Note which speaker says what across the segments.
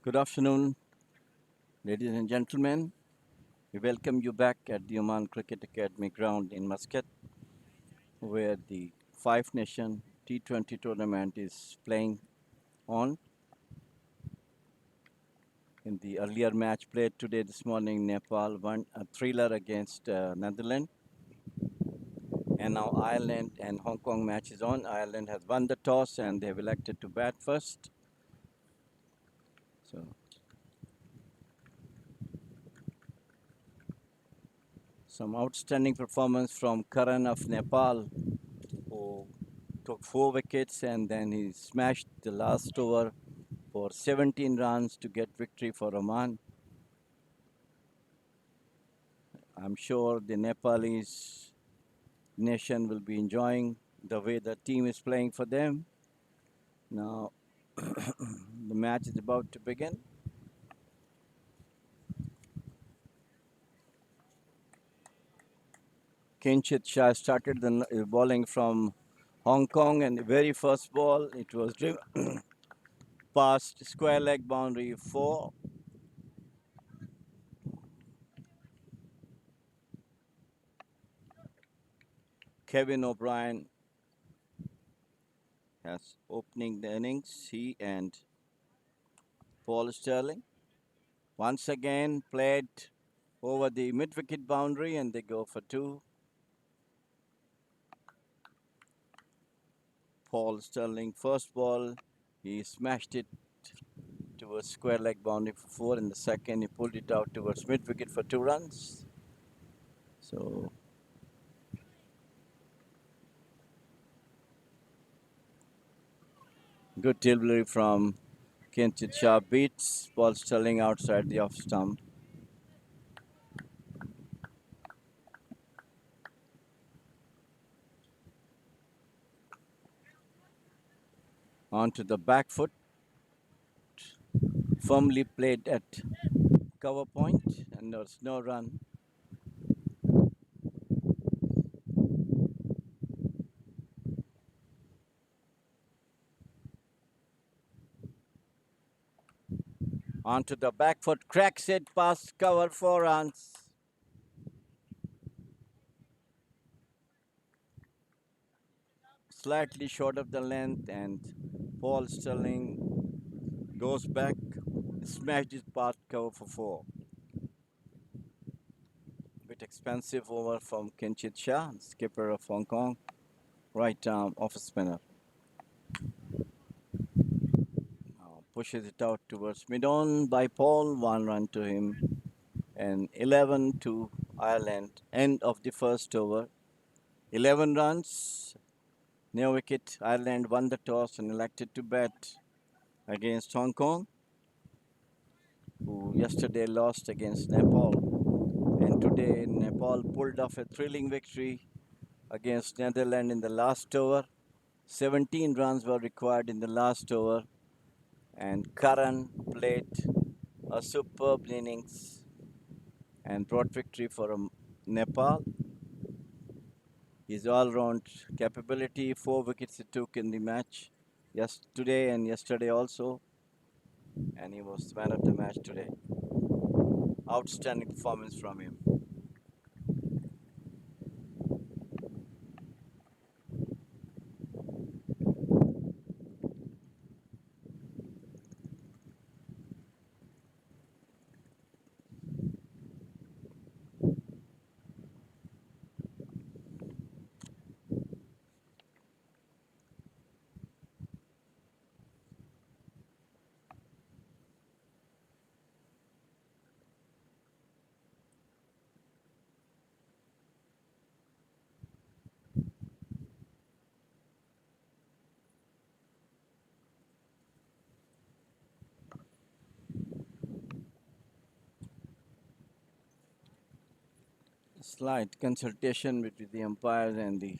Speaker 1: Good afternoon, ladies and gentlemen. We welcome you back at the Oman Cricket Academy ground in Muscat, where the Five Nation T20 tournament is playing on. In the earlier match played today this morning, Nepal won a thriller against Netherlands. And now Ireland and Hong Kong match is on. Ireland has won the toss and they have elected to bat first. So some outstanding performance from Karan of Nepal, who took 4 wickets and then he smashed the last over for 17 runs to get victory for Oman. I'm sure the Nepalese nation will be enjoying the way the team is playing for them. Now the match is about to begin. Kinchit Shah started the bowling from Hong Kong, and the very first ball it was driven past square leg boundary 4. Kevin O'Brien has opening the innings. He and Paul Sterling once again played over the mid-wicket boundary, and they go for two. Paul Sterling, first ball, he smashed it towards square leg boundary for four. In the second, he pulled it out towards mid-wicket for 2 runs. So good delivery from Kinchit Shah, beats Paul Sterling outside the off stump. Onto the back foot, firmly played at cover point, and there's no run. Onto the back foot, cracks it past cover, 4 runs. Slightly short of the length, and Paul Sterling goes back, smashed it past cover for four. Bit expensive over from Kinchit Shah, skipper of Hong Kong, right arm off spinner. Pushes it out towards mid-on by Paul, 1 run to him, and 11 to Ireland. End of the first over. 11 runs, near wicket. Ireland won the toss and elected to bat against Hong Kong, who yesterday lost against Nepal. And today, Nepal pulled off a thrilling victory against Netherlands in the last over. 17 runs were required in the last over, and Karan played a superb innings and brought victory for Nepal. His all-round capability, 4 wickets he took in the match, yes, today and yesterday also, and he was man of the match today. Outstanding performance from him. Slight consultation between the umpires and the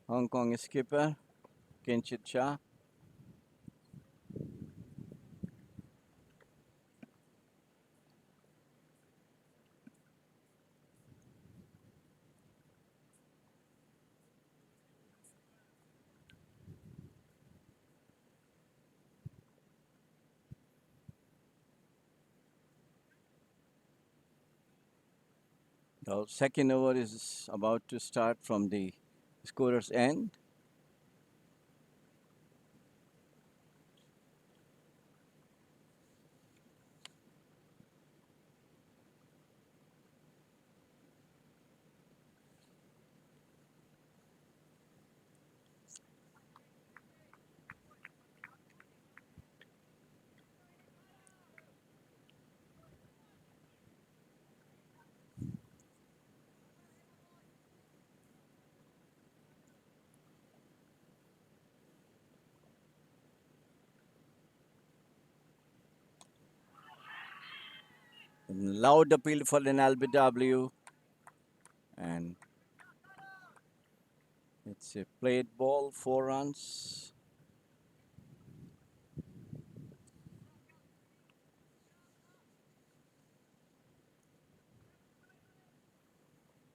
Speaker 1: Hong Kong skipper, Kinchit Shah. The second over is about to start from the scorer's end. Loud appeal for an LBW, and it's a played ball, 4 runs.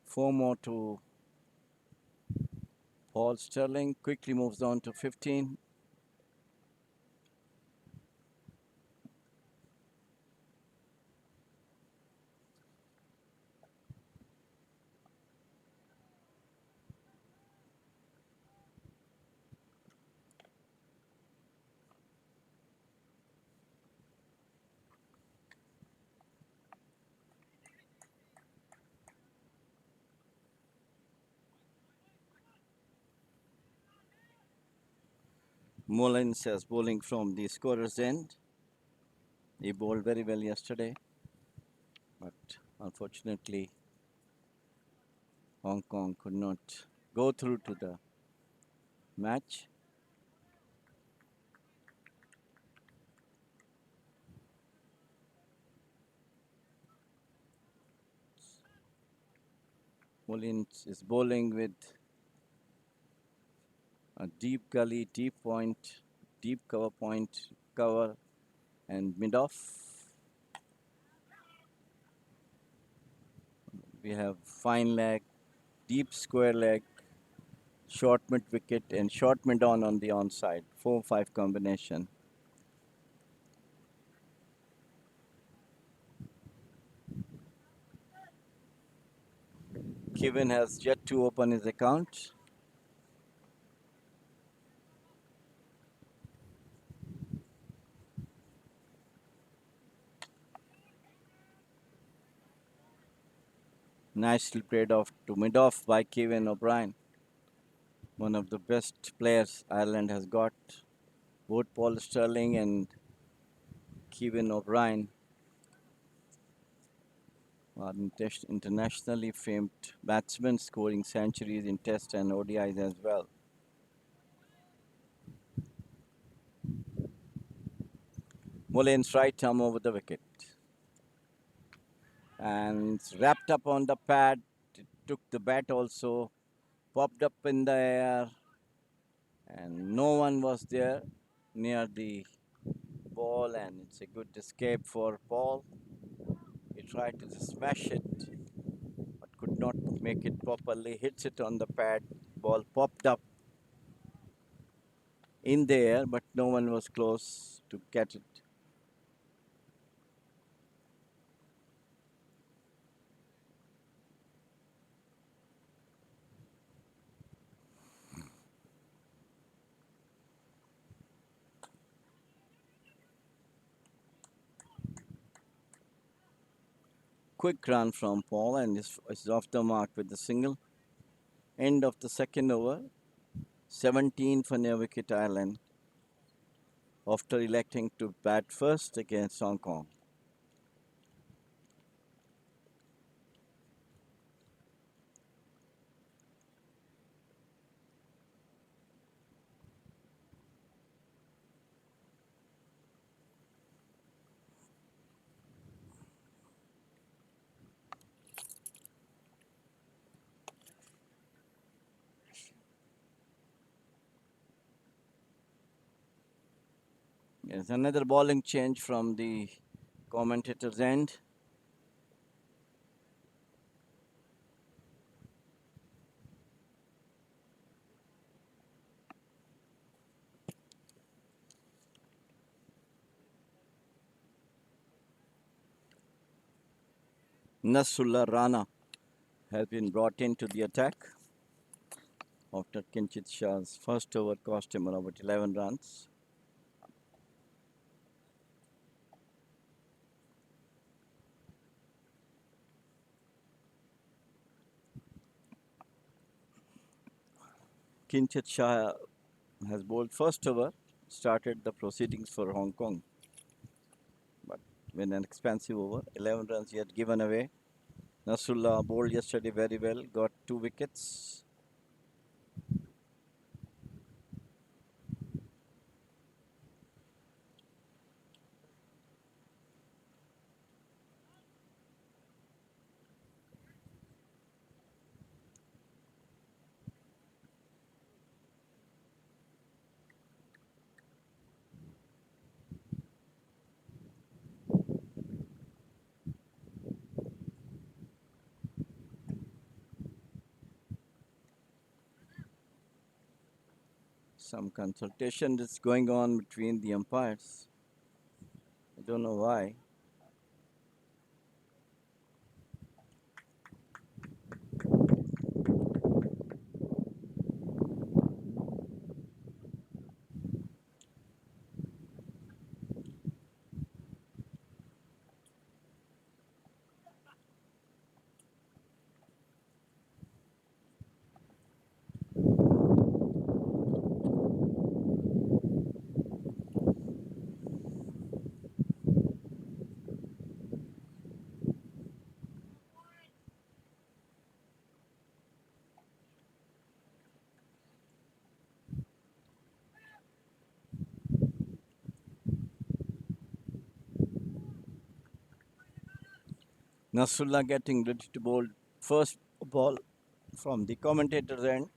Speaker 1: Four more to Paul Sterling. Quickly moves on to 15. Mullins is bowling from the scorer's end. He bowled very well yesterday, but unfortunately, Hong Kong could not go through to the match. Mullins is bowling with a deep gully, deep point, deep cover point, cover, and mid off. We have fine leg, deep square leg, short mid wicket, and short mid on the onside. 4-5 combination. Kevin has yet to open his account. Nicely played off to mid off by Kevin O'Brien, one of the best players Ireland has got. Both Paul Sterling and Kevin O'Brien are internationally famed batsmen, scoring centuries in Test and ODIs as well. Mullins right arm over the wicket and wrapped up on the pad. It took the bat also, popped up in the air, and no one was there near the ball, and it's a good escape for Paul. He tried to smash it, but could not make it properly. Hits it on the pad. Ball popped up in the air, but no one was close to catch it. Quick run from Paul, and is off the mark with the single. End of the second over. 17 for near wicket Ireland after electing to bat first against Hong Kong. There's another bowling change from the commentator's end. Nasrullah Rana has been brought into the attack after Kinchit Shah's first over cost him about 11 runs. Kinchit Shah has bowled first over, started the proceedings for Hong Kong, but with an expensive over, 11 runs he had given away. Nasrullah bowled yesterday very well, got 2 wickets. Some consultation is going on between the umpires. I don't know why. Nasrullah getting ready to bowl first ball from the commentator's end.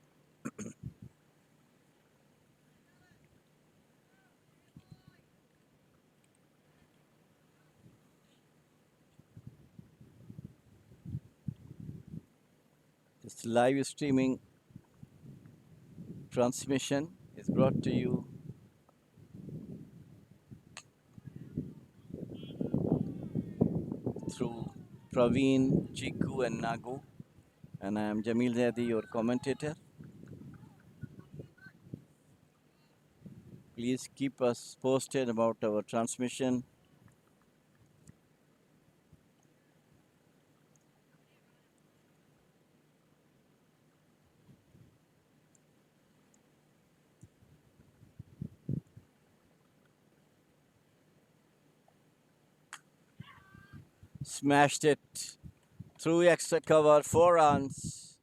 Speaker 1: This live streaming transmission is brought to you through Praveen, Chiku, and Nagu. And I am Jamil Zaidi, your commentator. Please keep us posted about our transmission. Smashed it through extra cover, 4 runs.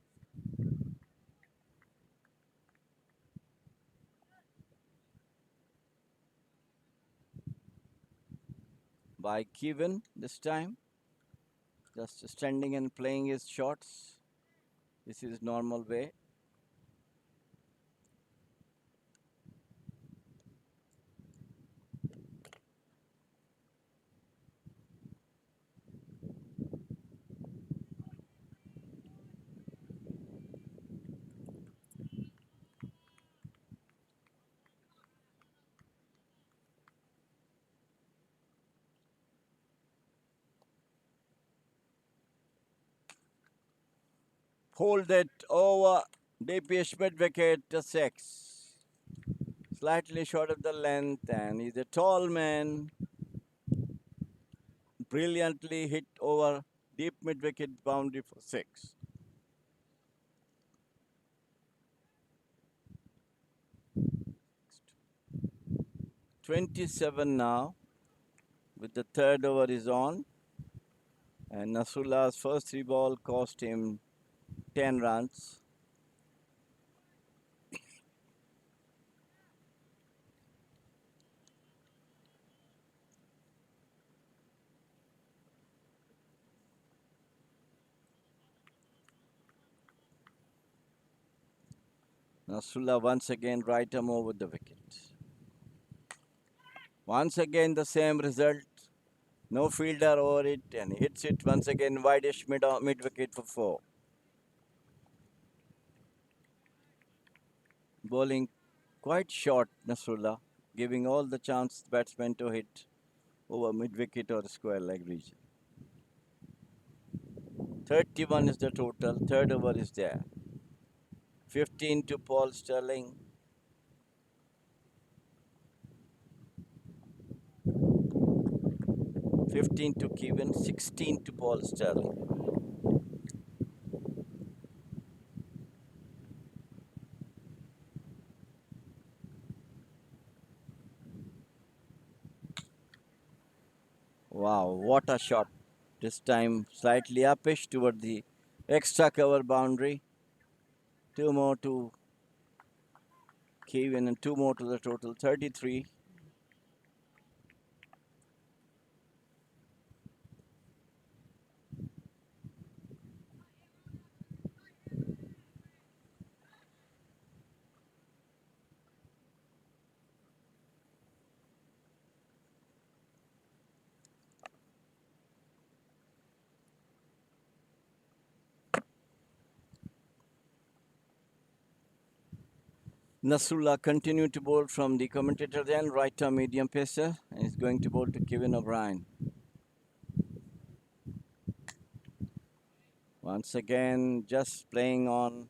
Speaker 1: By Kevin this time. Just standing and playing his shots. This is normal way. Hold it over DPH mid wicket to 6. Slightly short of the length, and he's a tall man. Brilliantly hit over deep mid wicket boundary for 6. 27 now, with the third over is on. And Nasrullah's first 3 ball cost him 10 runs. Nasrullah once again right arm over the wicket. Once again the same result. No fielder over it, and hits it once again wideish mid wicket for 4. Bowling quite short, Nasrullah, giving all the chance batsmen to hit over mid wicket or square leg region. 31 is the total. Third over is there. 15 to Paul Sterling. 15 to Kevin. 16 to Paul Sterling. Wow, what a shot. This time slightly upish toward the extra cover boundary. 2 more to Kevin and 2 more to the total. 33. Nasrullah continued to bowl from the commentator then, right arm medium pacer, and is going to bowl to Kevin O'Brien. Once again, just playing on,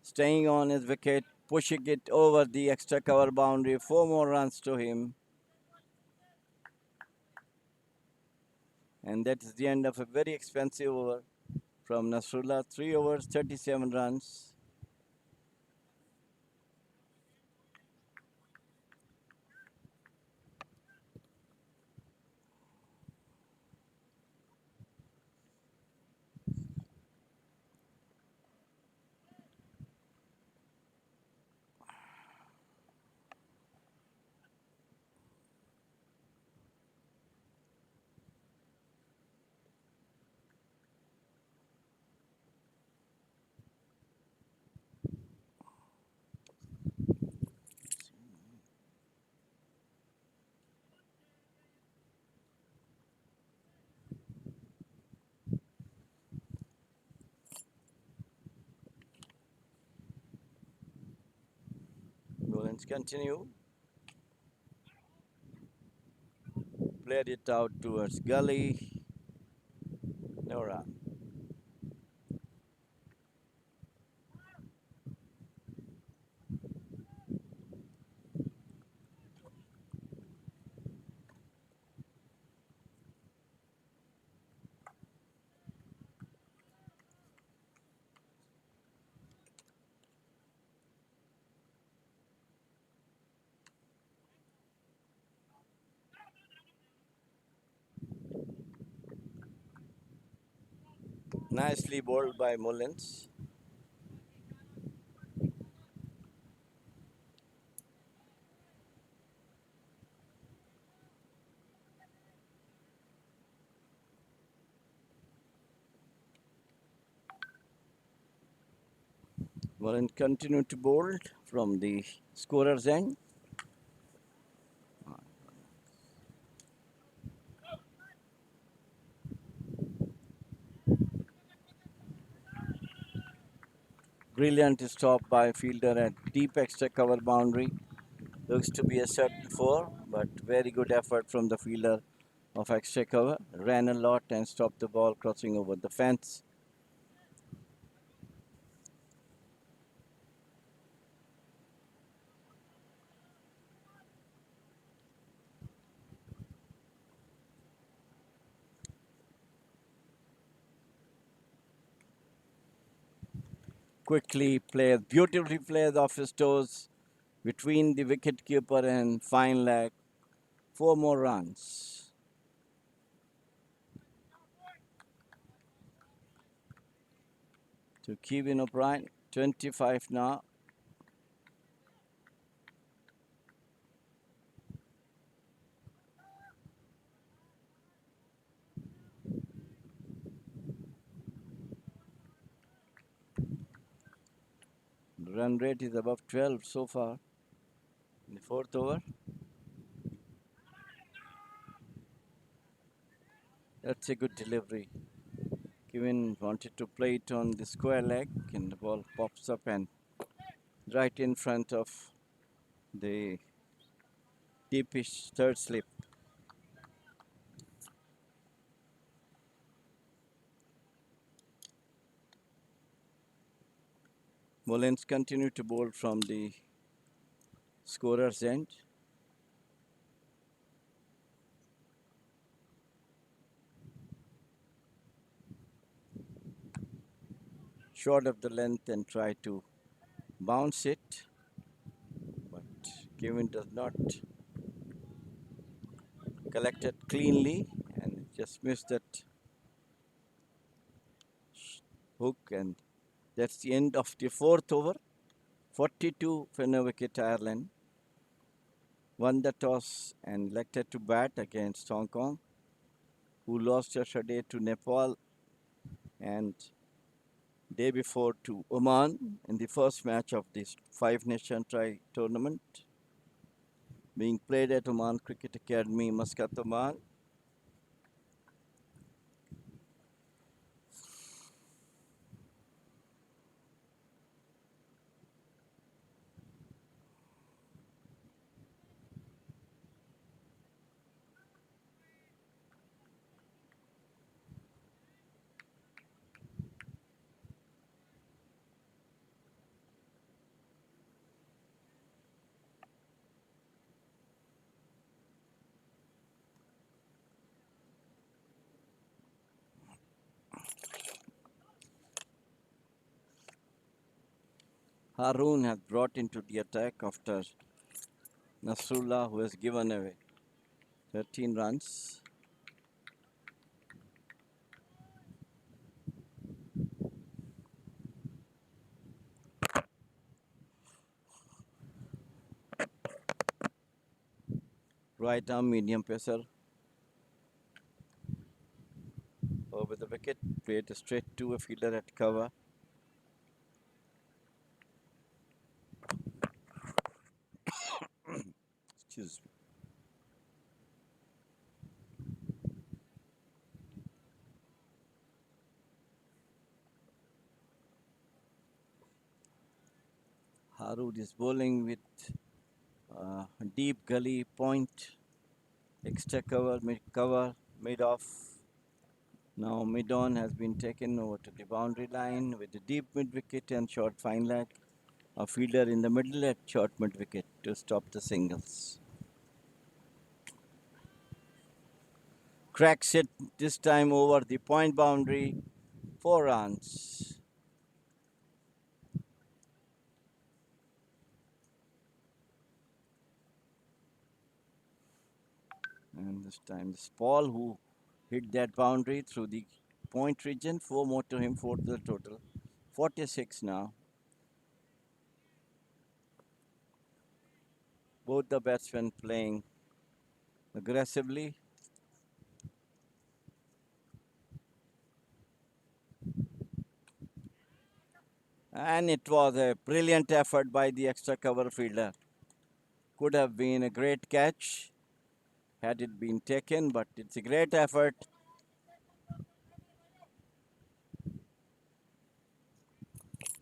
Speaker 1: staying on his wicket, pushing it over the extra cover boundary. 4 more runs to him. And that is the end of a very expensive over from Nasrullah. 3 overs, 37 runs. Mullins continue. Played it out towards Gully. No run. Nicely bowled by Mullins. Mullins continued to bowl from the scorer's end. Brilliant stop by fielder at deep extra cover boundary. Looks to be a certain four, but very good effort from the fielder of extra cover. Ran a lot and stopped the ball crossing over the fence. Quickly played, beautifully played off his toes between the wicket keeper and fine leg. 4 more runs. To Kevin O'Brien, 25 now. The run rate is above 12 so far in the fourth over. That's a good delivery. Kevin wanted to play it on the square leg, and the ball pops up and right in front of the deepish third slip. Mullins continued to bowl from the scorer's end. Short of the length and tried to bounce it, but Kevin does not collect it cleanly and just missed that hook, and that's the end of the fourth over. 42 for no wicket Ireland. Won the toss and elected to bat against Hong Kong, who lost yesterday to Nepal and day before to Oman in the first match of this Five Nation Tri tournament being played at Oman Cricket Academy, Muscat, Oman. Haroon has brought into the attack after Nasrullah, who has given away 13 runs. Right arm medium pacer over the wicket, played straight to a fielder at cover. Excuse me. Haroon is bowling with Deep gully point, extra cover, mid off. Now mid on has been taken over to the boundary line with the deep mid wicket and short fine leg. A fielder in the middle at short mid wicket to stop the singles. Cracks it this time over the point boundary, 4 runs. And this time it's Paul who hit that boundary through the point region. 4 more to him, 4 to the total. 46 now. Both the batsmen playing aggressively. And it was a brilliant effort by the extra cover fielder. Could have been a great catch had it been taken, but it's a great effort.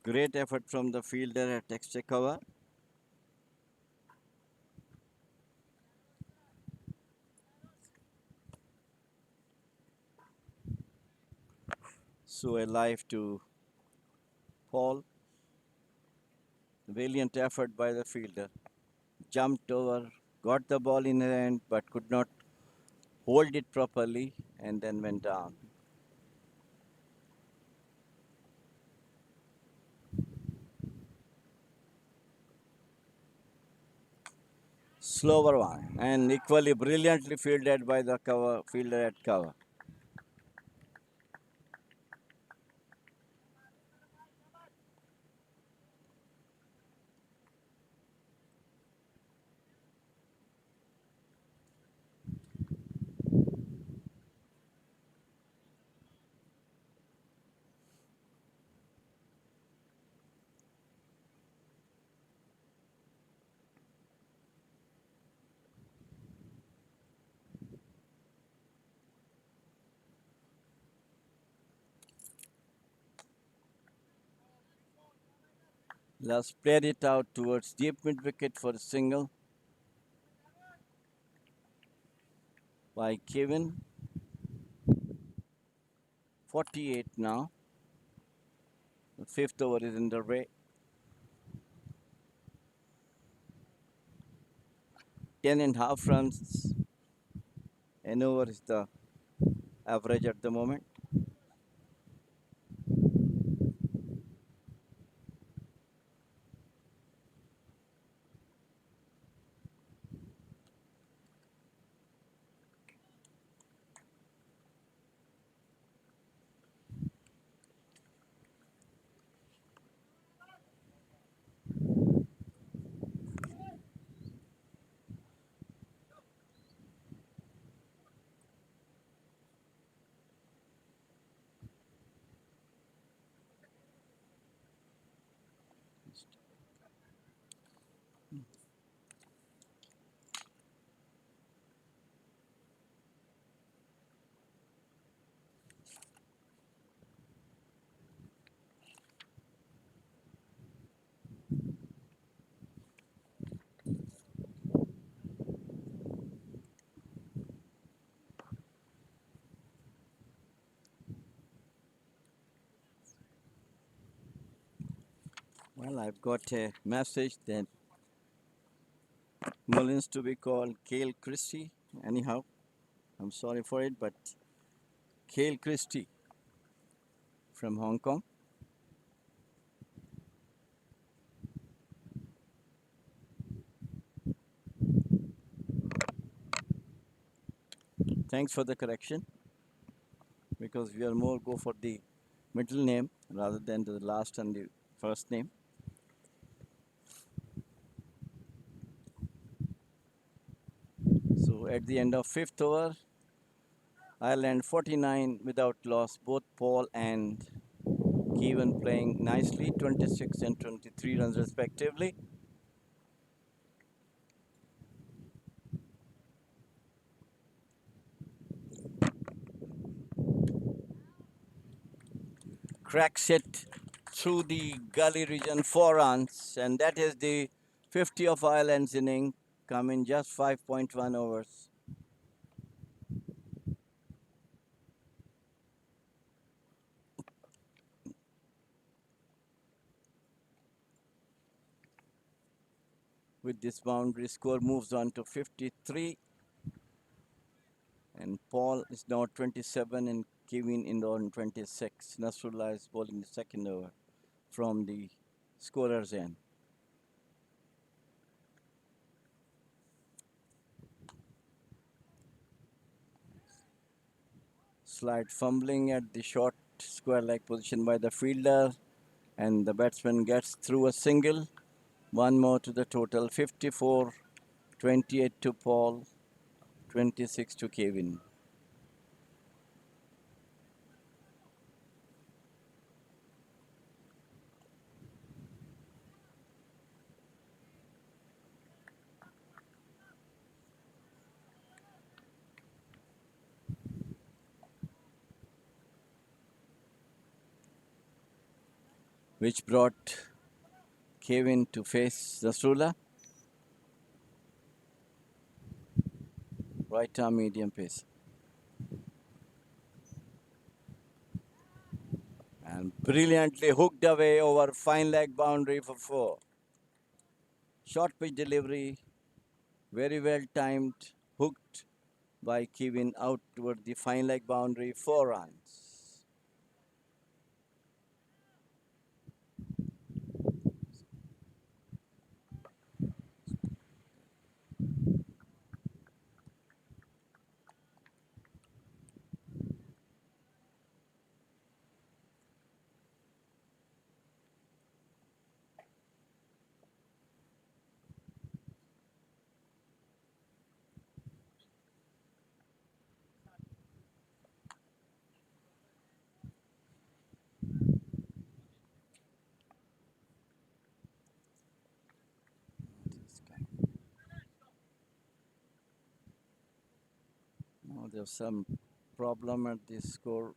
Speaker 1: Great effort from the fielder at extra cover. So a life to Paul. Valiant effort by the fielder. Jumped over, got the ball in hand, but could not hold it properly and then went down. Slower one and equally brilliantly fielded by the cover fielder at cover. Last played it out towards deep mid wicket for a single by Kevin. 48 now. The fifth over is underway. 10.5 runs. An over is the average at the moment. Well, I've got a message that Mullins to be called Kale Christie. Anyhow, I'm sorry for it, but Kale Christie from Hong Kong. Thanks for the correction because we are more go for the middle name rather than the last and the first name. So at the end of fifth over, Ireland 49 without loss, both Paul and Kevin playing nicely, 26 and 23 runs respectively. Cracks it through the gully region, 4 runs, and that is the 50 of Ireland's inning. come in just 5.1 overs. With this boundary, score moves on to 53. And Paul is now 27 and Kevin in on 26. Nasrullah is bowling the second over from the scorer's end. Slight fumbling at the short square leg position by the fielder, and the batsman gets through a single. One more to the total, 54, 28 to Paul, 26 to Kevin. Which brought Kevin to face Nasrullah. Right arm medium pace. And brilliantly hooked away over fine leg boundary for 4. Short pitch delivery, very well timed, hooked by Kevin out toward the fine leg boundary, 4 runs. Now there's some problem at the score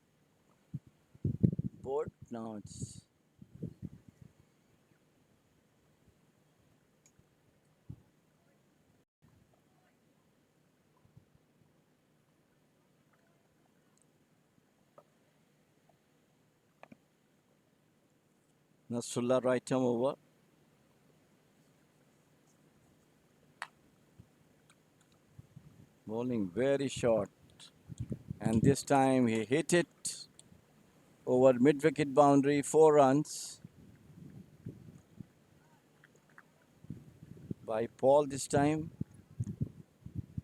Speaker 1: board. Now it's Nasrullah right arm over. Bowling very short. And this time he hit it over mid-wicket boundary, 4 runs by Paul this time.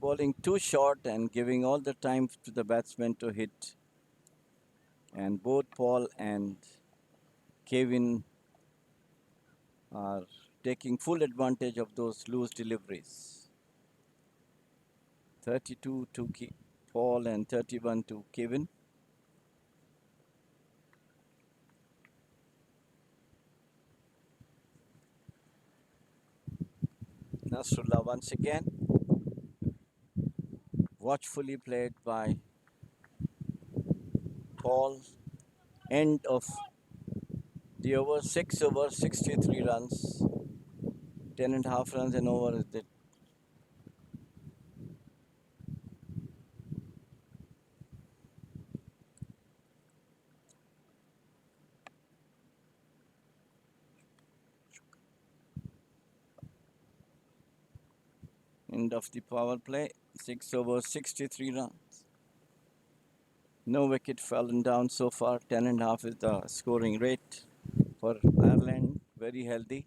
Speaker 1: Bowling too short and giving all the time to the batsman to hit. And both Paul and Kevin are taking full advantage of those loose deliveries. 32 to Paul and 31 to Kevin. Nasrullah once again. Watchfully played by Paul. End of the over, 6 over, 63 runs. 10 and a half runs and over is the end of the power play. 6 over, 63 runs. No wicket fallen down so far. 10 and a half is the scoring rate for Ireland. Very healthy.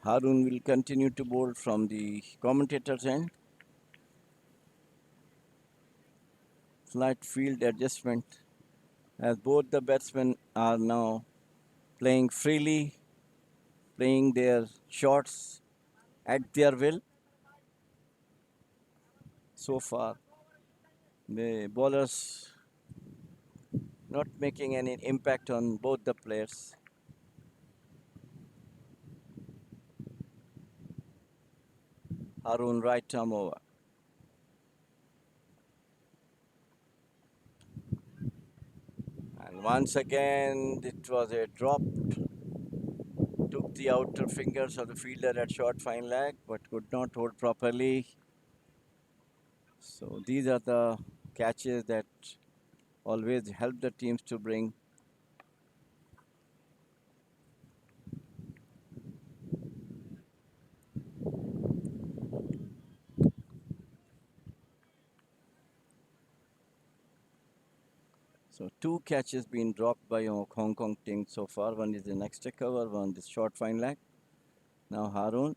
Speaker 1: Harun will continue to bowl from the commentator's end. Slight field adjustment as both the batsmen are now playing freely, playing their shots at their will. So far, the bowlers not making any impact on both the players. Harun right arm over. Once again, it was a drop. Took the outer fingers of the fielder at short fine leg, but could not hold properly. So these are the catches that always help the teams to bring. So two catches being dropped by Hong Kong team so far. One is the next cover, one is short fine leg. Now Harun.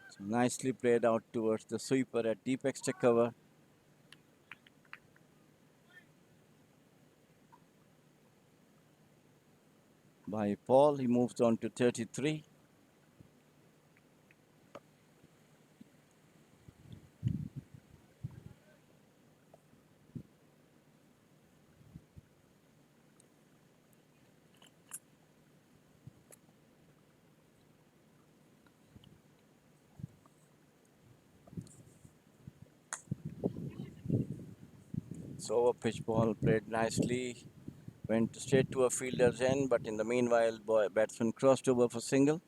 Speaker 1: So nicely played out towards the sweeper at deep extra cover. By Paul, he moves on to 33. So over pitch ball played nicely. Went straight to a fielder's end, but in the meanwhile, batsman crossed over for single.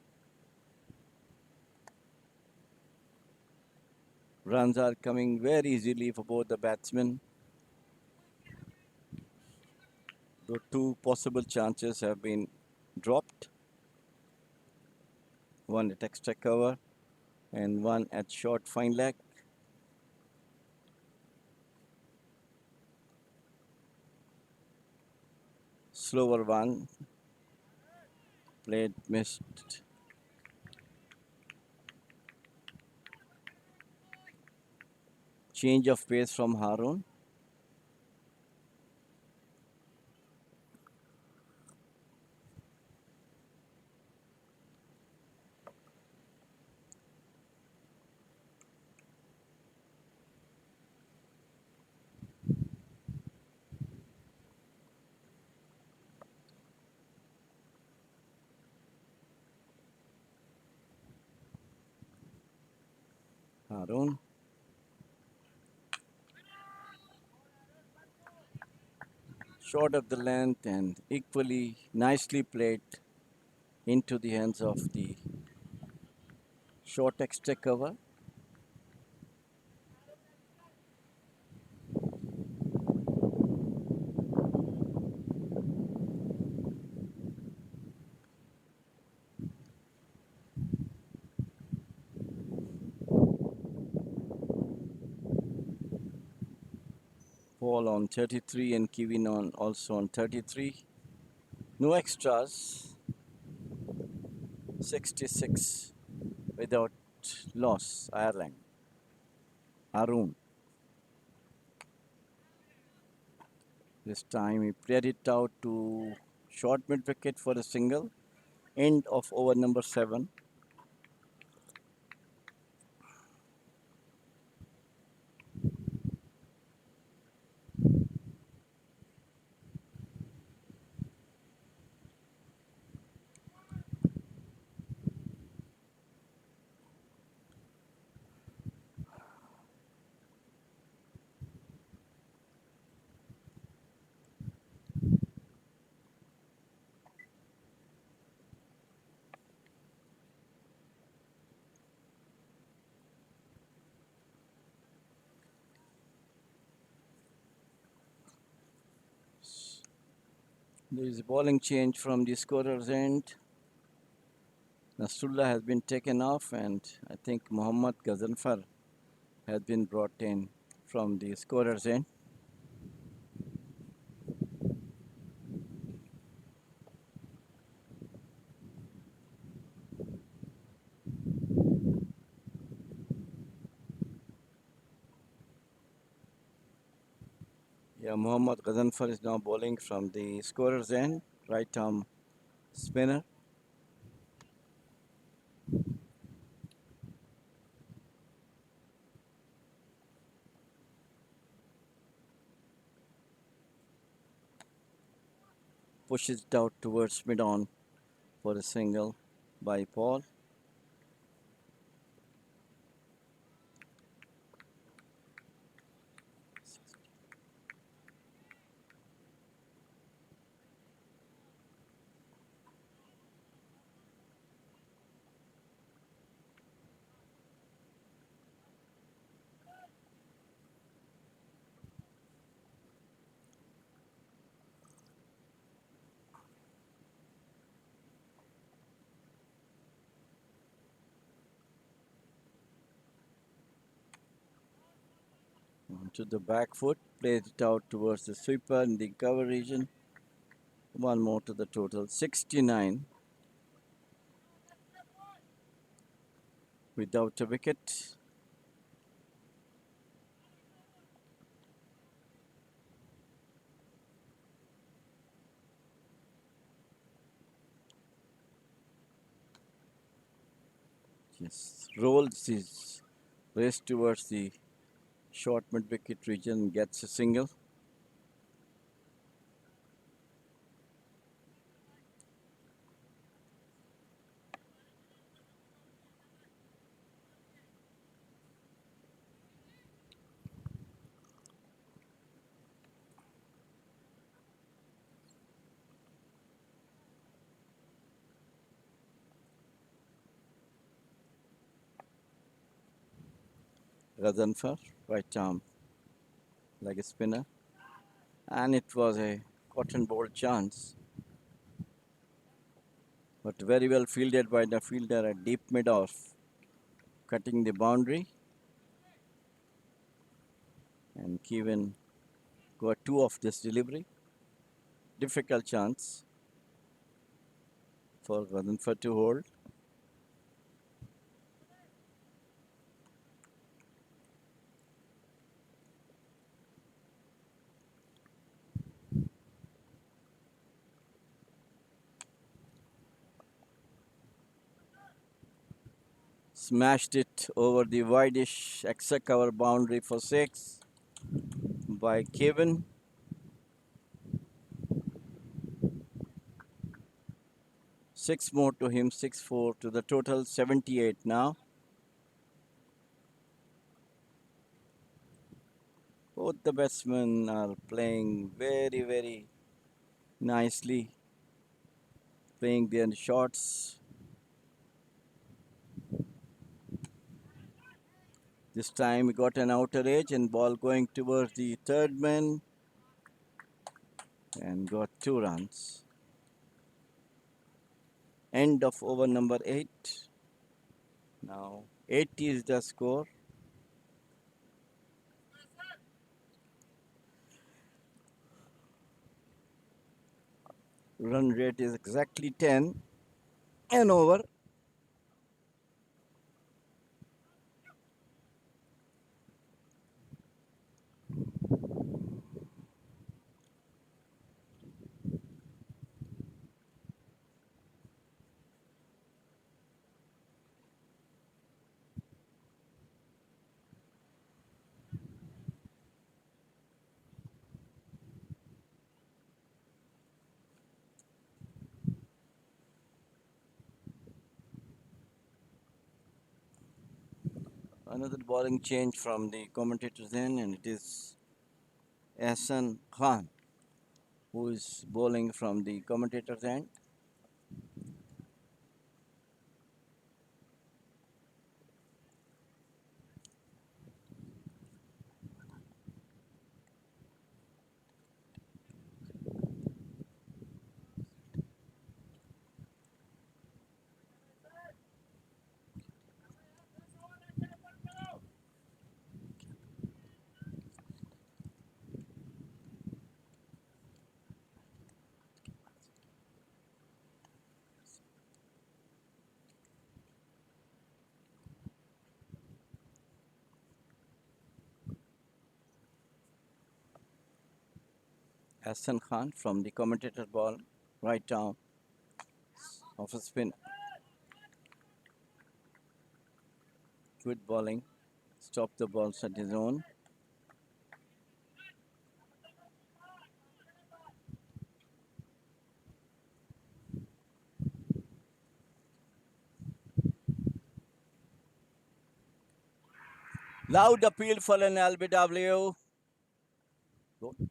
Speaker 1: Runs are coming very easily for both the batsmen. The two possible chances have been dropped. One at extra cover and one at short fine leg. Slower one. Played missed. Change of pace from Harun. Harun. Short of the length and equally nicely played into the hands of the short extra cover. Paul on 33 and Kevin on also on 33. No extras. 66 without loss. Ireland. Arun. This time he played it out to short mid wicket for a single. End of over number 7. There is a bowling change from the scorer's end. Nasrullah has been taken off, and I think Mohammad Ghazanfar has been brought in from the scorer's end. Yeah, Mohammad Ghazanfar is now bowling from the scorer's end, right arm spinner. Pushes it out towards mid on for a single by Paul. To the back foot, plays it out towards the sweeper in the cover region. One more to the total, 69 without a wicket. Yes, rolls his race towards the short mid wicket region, gets a single. Radanfar, right arm leg spinner, and it was a cotton ball chance, but very well fielded by the fielder at deep mid off, cutting the boundary, and Kevin got two of this delivery. Difficult chance for Radanfar to hold. Smashed it over the wideish extra cover boundary for six by Kevin. Six more to him, 6-4 to the total, 78 now. Both the batsmen are playing very, very nicely, playing their shots. This time we got an outer edge and ball going towards the third man and got 2 runs. End of over number 8. Now 80 is the score. Run rate is exactly 10 and over. Another bowling change from the commentators end, and it is Ahsan Khan who is bowling from the commentators end. Hassan Khan from the commentator ball right down of a spin. Good bowling. Stop the balls at his own. Loud appeal for an LBW. Good.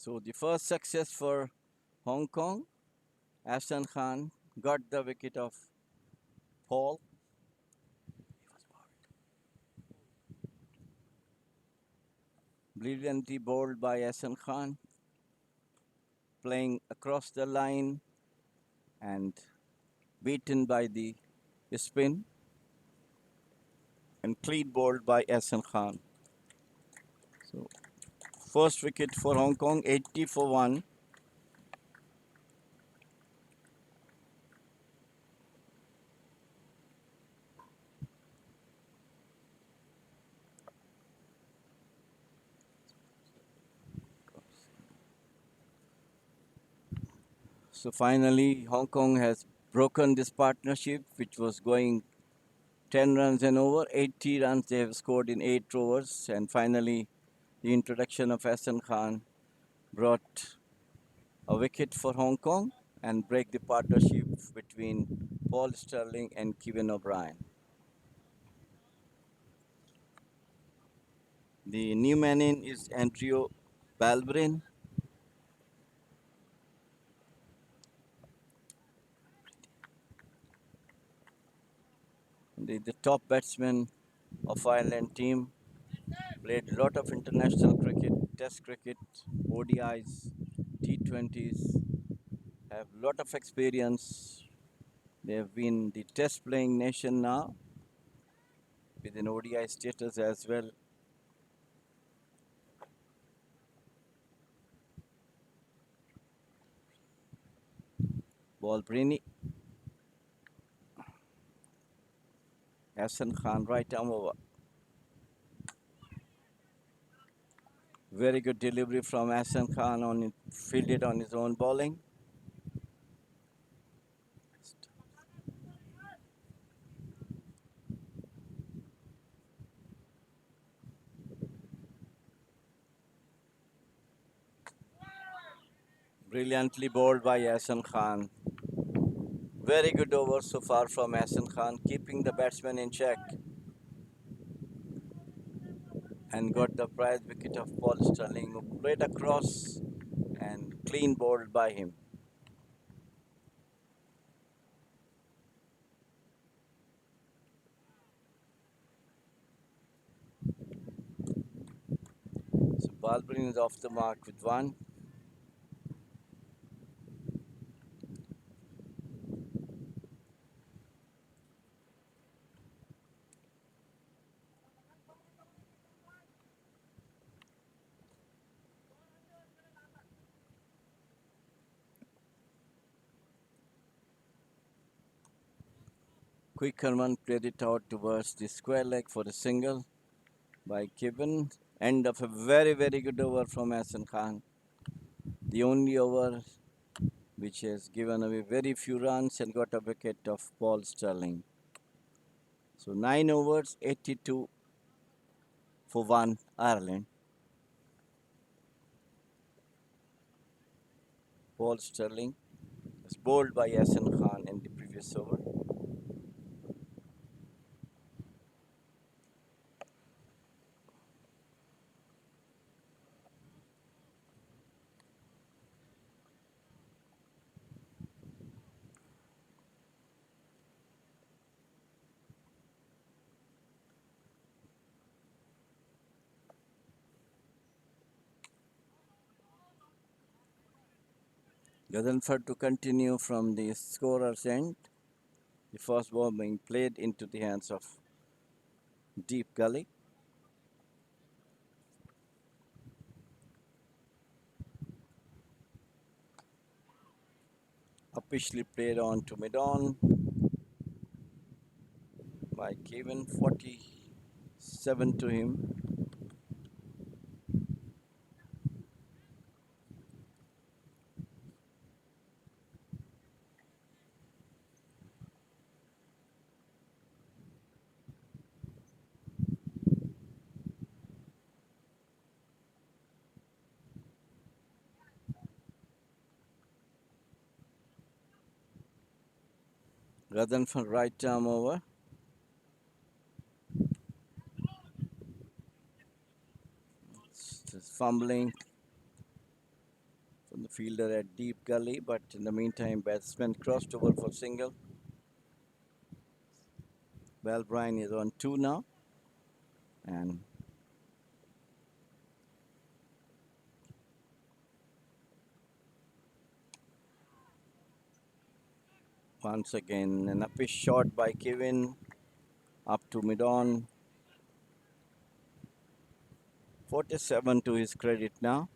Speaker 1: So the first success for Hong Kong. Hassan Khan got the wicket of Paul. Brilliantly bowled by Hassan Khan. Playing across the line and beaten by the spin and clean bowled by Ahsan Khan. So first wicket for Hong Kong, 80 for 1. So finally, Hong Kong has broken this partnership, which was going 10 runs and over. 80 runs they have scored in 8 overs. And finally, the introduction of Ahsan Khan brought a wicket for Hong Kong and break the partnership between Paul Sterling and Kevin O'Brien. The new man in is Andrew Balbrin. The top batsman of Ireland team. Played a lot of international cricket, test cricket, ODIs, T20s, have a lot of experience. They have been the test playing nation now with an ODI status as well. Balbrini, Ahsan Khan, right arm over. Very good delivery from Ahsan Khan on it, fielded on his own bowling. Brilliantly bowled by Ahsan Khan. Very good over so far from Ahsan Khan, keeping the batsman in check. And got the prize wicket of Paul Sterling, who played across and clean bowled by him. So Balbrin is off the mark with one. Quick Herman played it out towards the square leg for a single by Kevin. End of a very, very good over from Ahsan Khan. The only over which has given away very few runs and got a wicket of Paul Sterling. So 9 overs, 82 for 1 Ireland. Paul Sterling was bowled by Ahsan Khan in the previous over. Ghadanfar to continue from the scorer's end. The first ball being played into the hands of Deep Gully. Officially played on to mid-on by Kevin, 47 to him. Ghadanfar right arm over. Just fumbling from the fielder at Deep Gully, but in the meantime, batsman crossed over for single. Balbrin is on 2 now. And Once again, an uppish shot by Kevin up to mid-on. 47 to his credit now.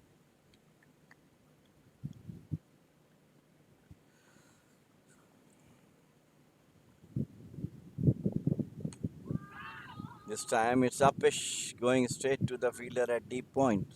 Speaker 1: This time it's uppish, going straight to the fielder at deep point.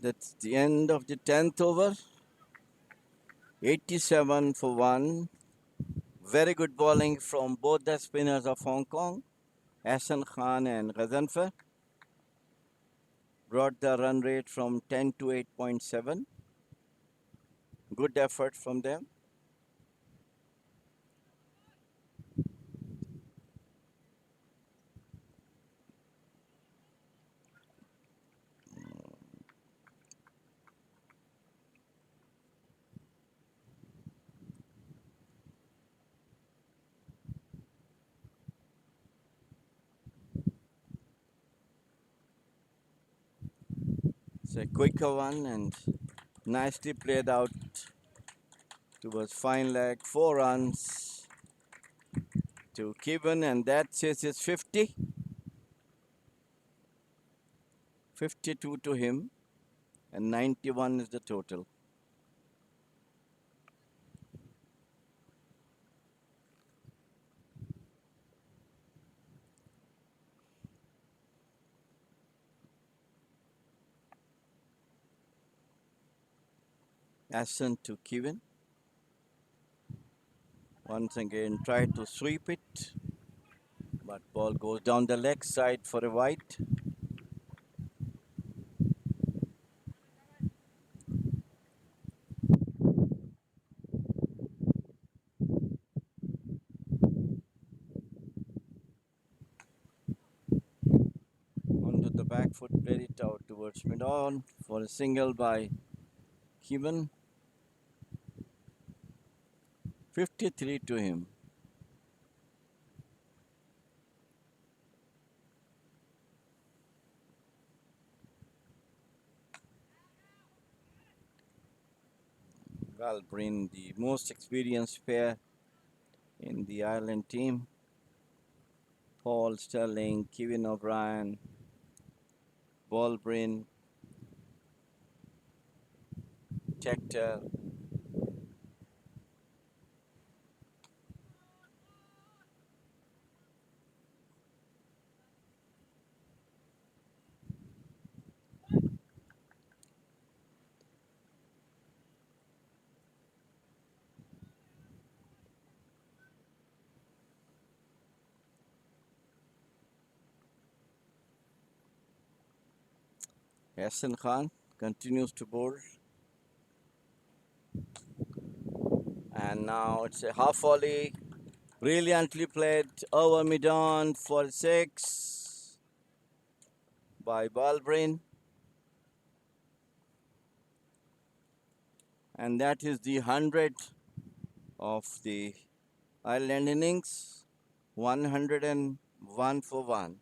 Speaker 1: That's the end of the 10th over. 87 for 1. Very good bowling from both the spinners of Hong Kong, Hassan Khan and Ghazanfar. Brought the run rate from 10 to 8.7. Good effort from them. It's a quicker one and nicely played out towards fine leg. 4 runs to Kevin, and that says it's 50. 52 to him, and 91 is the total. Ascent to Kevin. Once again, try to sweep it, but ball goes down the leg side for a wide. Onto the back foot, played it out towards mid-on for a single by Kevin. 53 to him. Valbryn, the most experienced pair in the Ireland team. Paul Sterling, Kevin O'Brien, Valbryn, Tector. Hassan Khan continues to bowl. And now it's a half volley. Brilliantly played over mid-on for 6 by Valbryn. And that is the 100 of the Ireland innings. 101 for 1.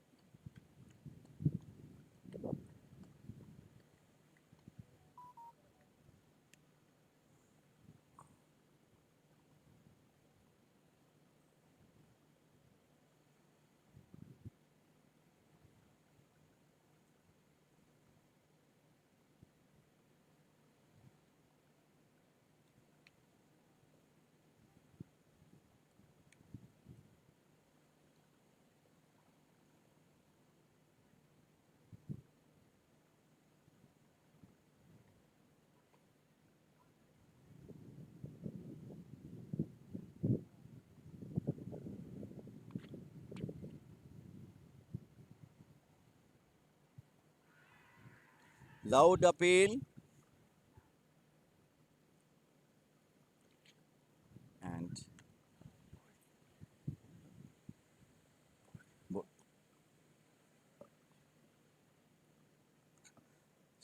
Speaker 1: Loud appeal.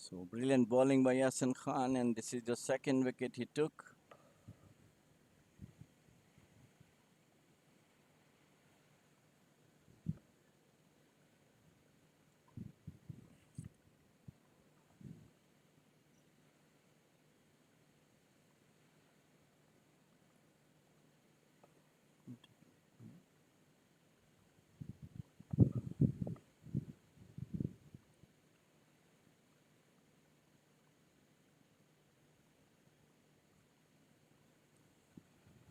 Speaker 1: So brilliant bowling by Yasin Khan, and this is the second wicket he took.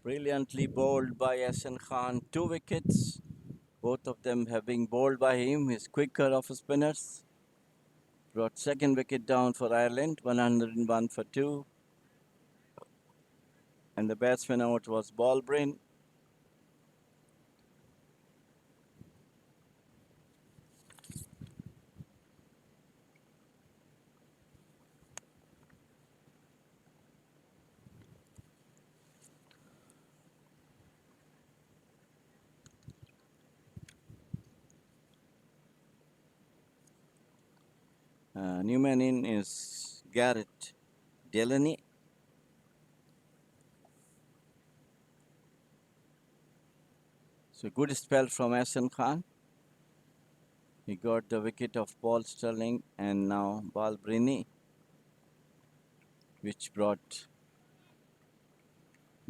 Speaker 1: Brilliantly bowled by Yasin Khan, 2 wickets. Both of them have been bowled by him. He's quicker of spinners. Brought second wicket down for Ireland, 101 for 2. And the batsman out was Balbrin. New man in is Garrett Delaney. So good spell from Yasin Khan. He got the wicket of Paul Stirling and now Balbrini, which brought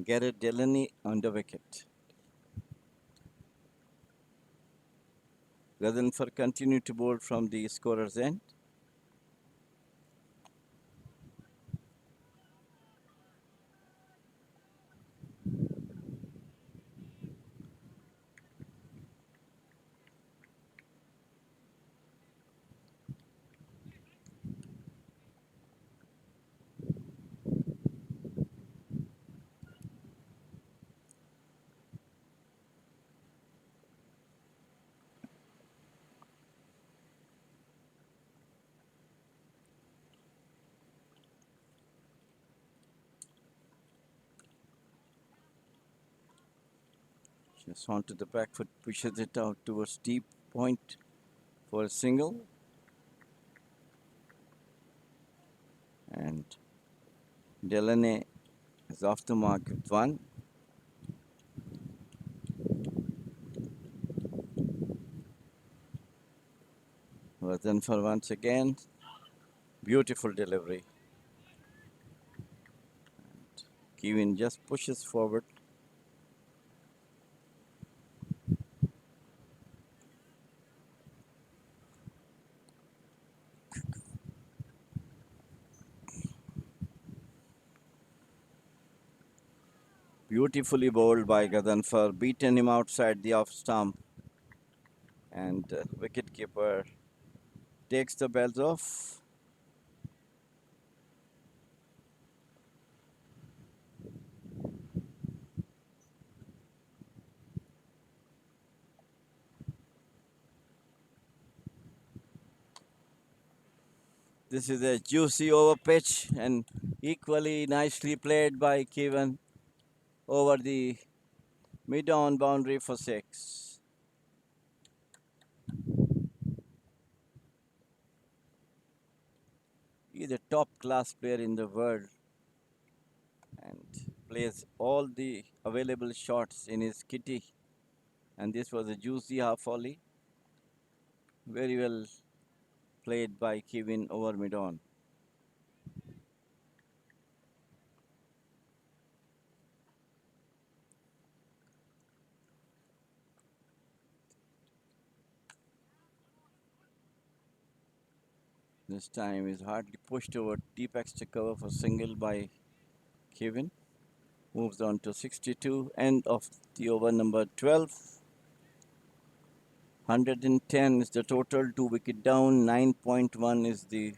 Speaker 1: Garrett Delaney on the wicket. Gadanfar continued to bowl from the scorer's end. Just onto the back foot, pushes it out towards deep point for a single. And Delaney is off the mark with 1. Gadanfar once again. Beautiful delivery. And Kevin just pushes forward. Beautifully bowled by Gadanfar, beaten him outside the off stump. And wicketkeeper takes the bells off. This is a juicy over pitch and equally nicely played by Kevin over the mid-on boundary for 6. He's a top class player in the world and plays all the available shots in his kitty. And this was a juicy half volley. Very well played by Kevin over mid-on. This time is hardly pushed over deep extra cover for single by Kevin. Moves on to 62. End of the over number 12. 110 is the total. 2 wicket down. 9.1 is the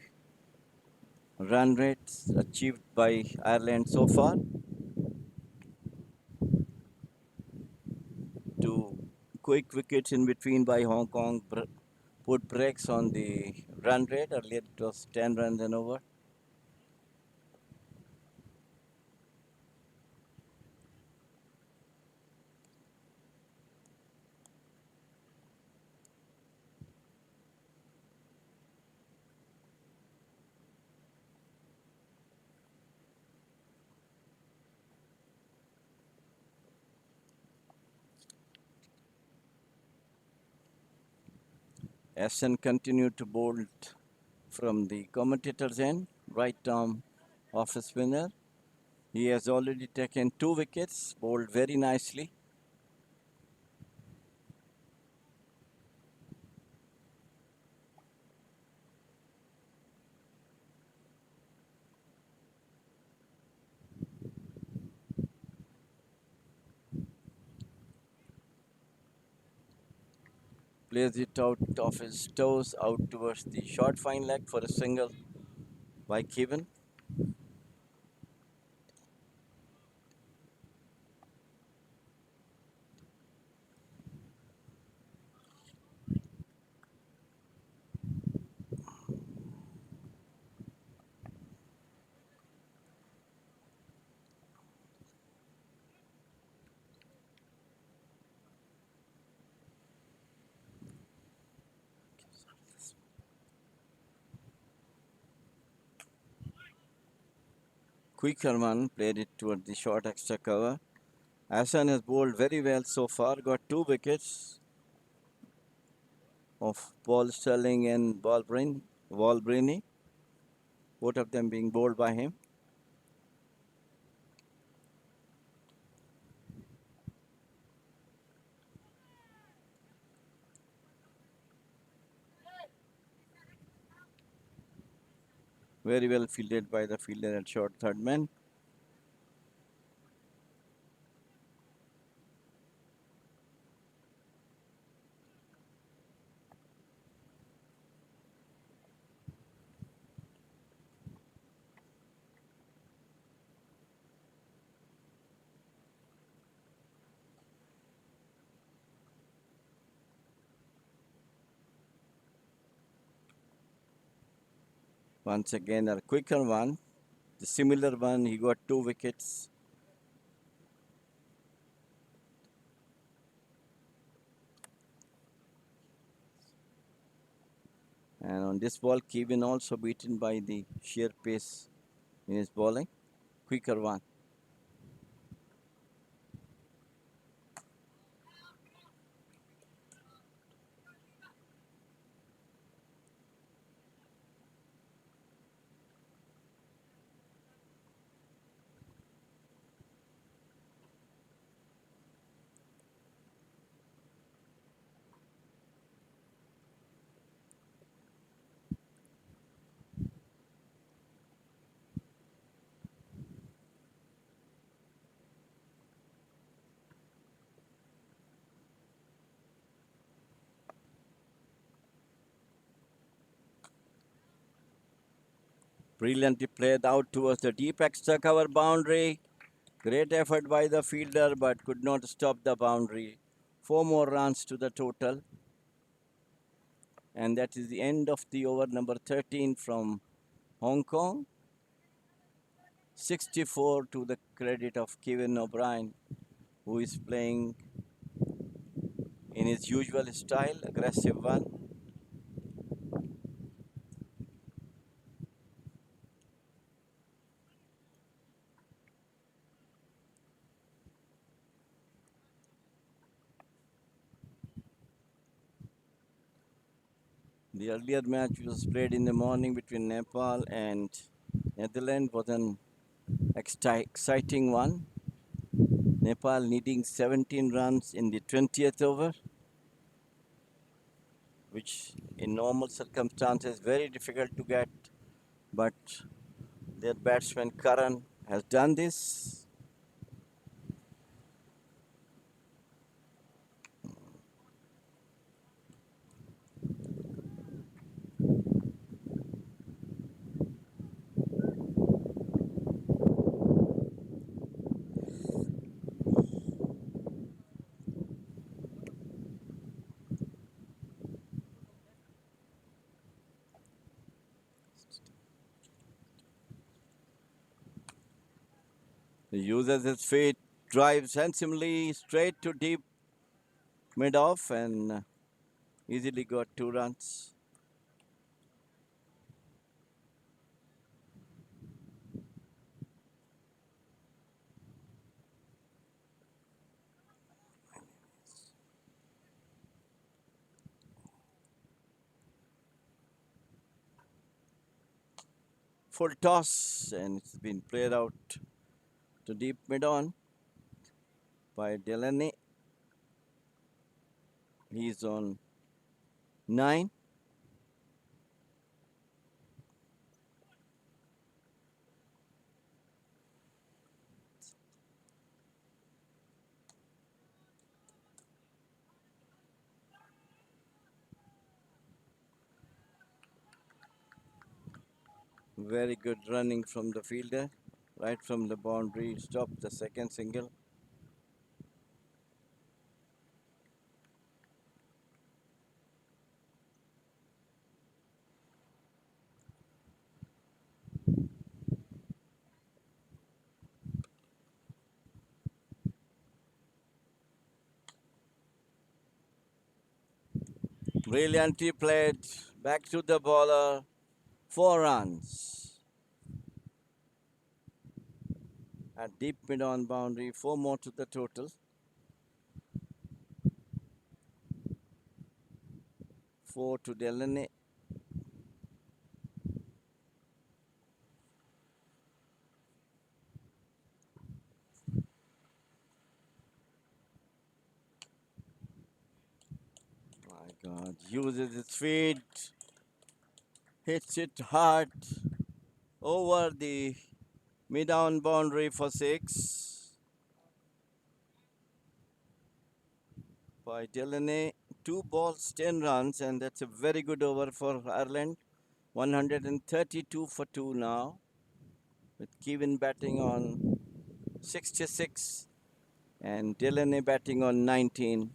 Speaker 1: run rates achieved by Ireland so far. 2 quick wickets in between by Hong Kong put brakes on the run rate. Earlier it was 10 runs and over. SN continued to bowl from the commentator's end. Right arm off spinner. He has already taken 2 wickets, bowled very nicely. Plays it out of his toes out towards the short fine leg for a single by Kevin. Quicker one played it toward the short extra cover. Hassan has bowled very well so far, got 2 wickets of Paul Sterling and Walbrini, both of them being bowled by him. Very well fielded by the fielder at short third man. Once again, a quicker one. The similar one, he got 2 wickets. And on this ball, Kevin also beaten by the sheer pace in his bowling. Quicker one. Brilliantly played out towards the deep extra cover boundary. Great effort by the fielder, but could not stop the boundary. 4 more runs to the total. And that is the end of the over number 13 from Hong Kong. 64 to the credit of Kevin O'Brien, who is playing in his usual style, aggressive one. The earlier match was played in the morning between Nepal and Netherlands was an exciting one. Nepal needing 17 runs in the 20th over, which in normal circumstances very difficult to get, but their batsman Karan has done this. He uses his feet, drives handsomely straight to deep mid off, and easily got 2 runs. Full toss, and it's been played out to deep mid on by Delaney. He's on 9. Very good running from the fielder, right from the boundary. Stop the second single. Brilliantly played. Back to the bowler. 4 runs. At deep mid on boundary. 4 more to the total. 4 to Delaney. My God. Uses his feet. Hits it hard. Over the mid on boundary for 6. By Delaney. 2 balls, 10 runs, and that's a very good over for Ireland. 132 for 2 now, with Kevin batting on 66 and Delaney batting on 19.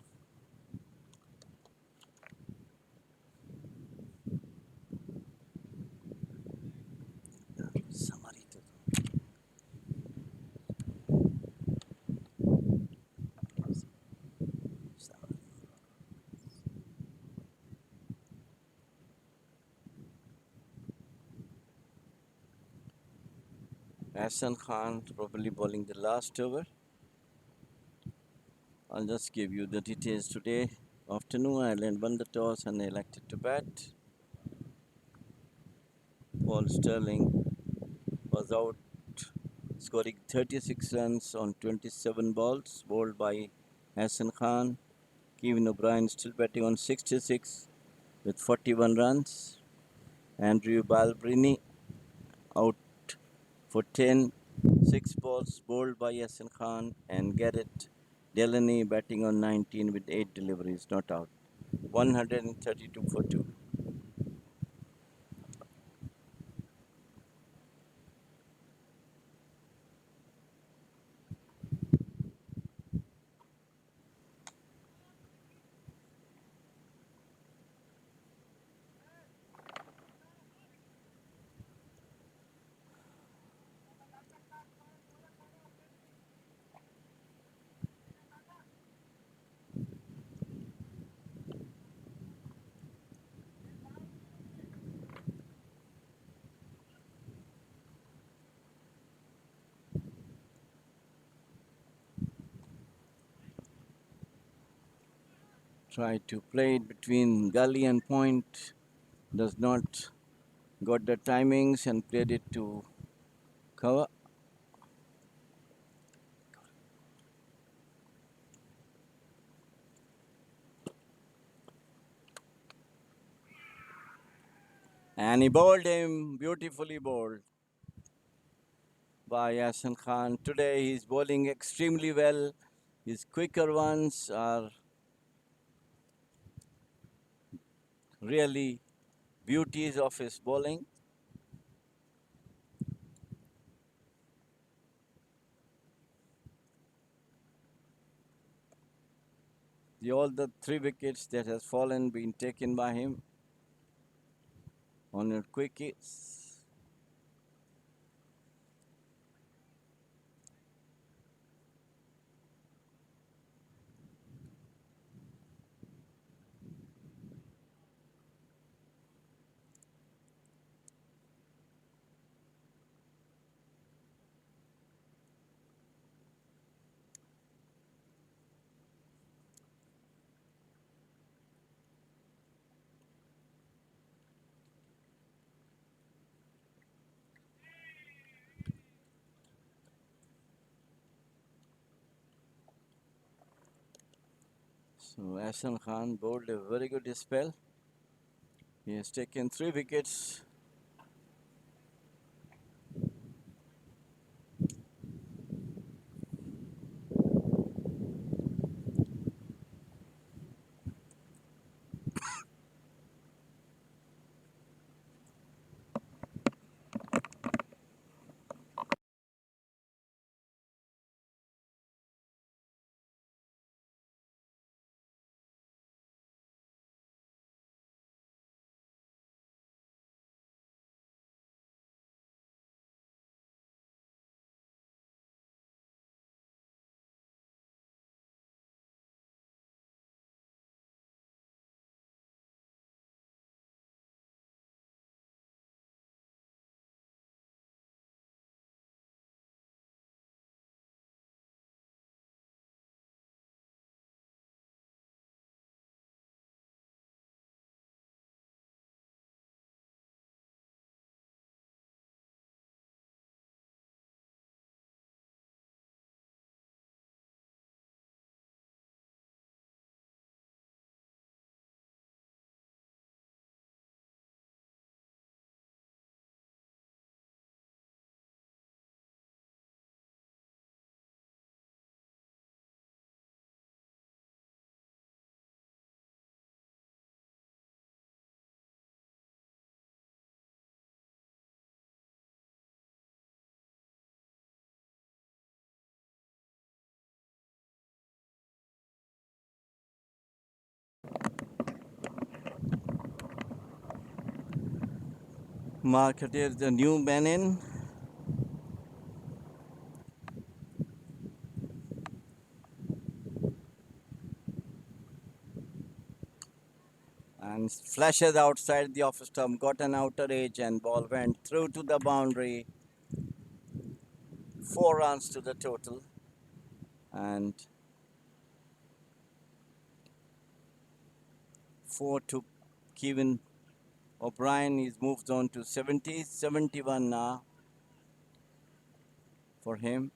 Speaker 1: Hassan Khan probably bowling the last over. I'll just give you the details today. Afternoon, Ireland won the toss and elected to bat. Paul Sterling was out, scoring 36 runs on 27 balls, bowled by Hassan Khan. Kevin O'Brien still batting on 66 with 41 runs. Andrew Balbrini out for 10, 6 balls, bowled by Hassan Khan, and Garrett Delaney batting on 19 with 8 deliveries, not out. 132 for 2. Tried to play it between gully and point, does not got the timings and played it to cover. And he bowled him, beautifully bowled by Hassan Khan. Today he's bowling extremely well. His quicker ones are really beauties of his bowling. All the 3 wickets that has fallen been taken by him on your quick hits. So Ahsan Khan bowled a very good spell. He has taken 3 wickets. Marketed the new man in. And flashes outside the off stump, got an outer edge, and ball went through to the boundary. 4 runs to the total. And 4 to Kevin O'Brien. He's moved on to 70, 71 now for him.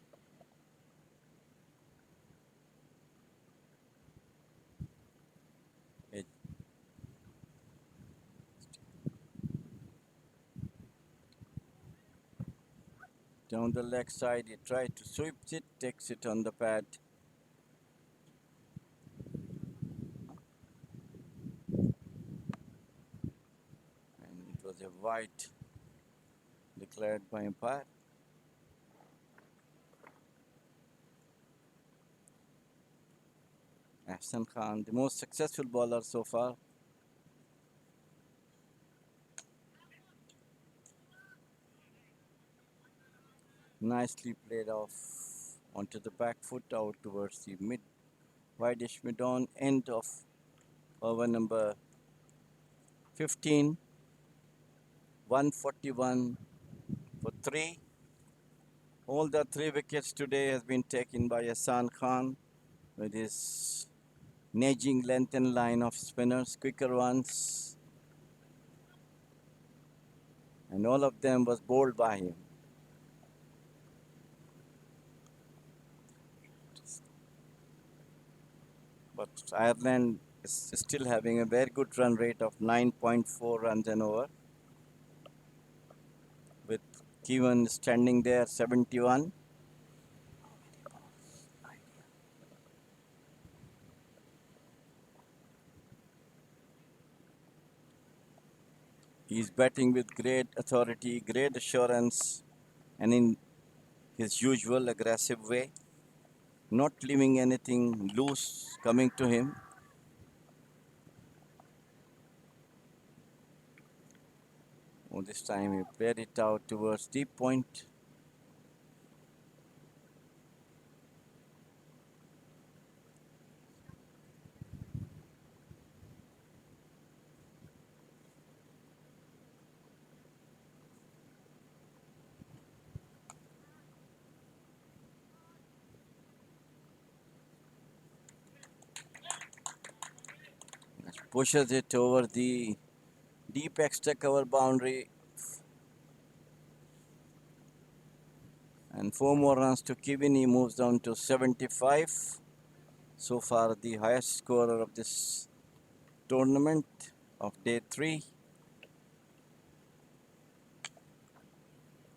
Speaker 1: It, down the leg side, he tried to sweep it, takes it on the pad. And it was a white declared by umpire. Ahsan Khan, the most successful bowler so far. Nicely played off onto the back foot out towards the mid, wideish mid on end of over number 15. 141 for 3. All the 3 wickets today has been taken by Ahsan Khan with his naging length and line of spinners, quicker ones, and all of them was bowled by him. But Ireland is still having a very good run rate of 9.4 runs an over, with Kevin standing there 71. He's batting with great authority, great assurance, and in his usual aggressive way, not leaving anything loose coming to him. Oh, this time he played it out towards deep point. Pushes it over the deep extra cover boundary. And 4 more runs to Kevin. He moves down to 75. So far, the highest scorer of this tournament of day 3.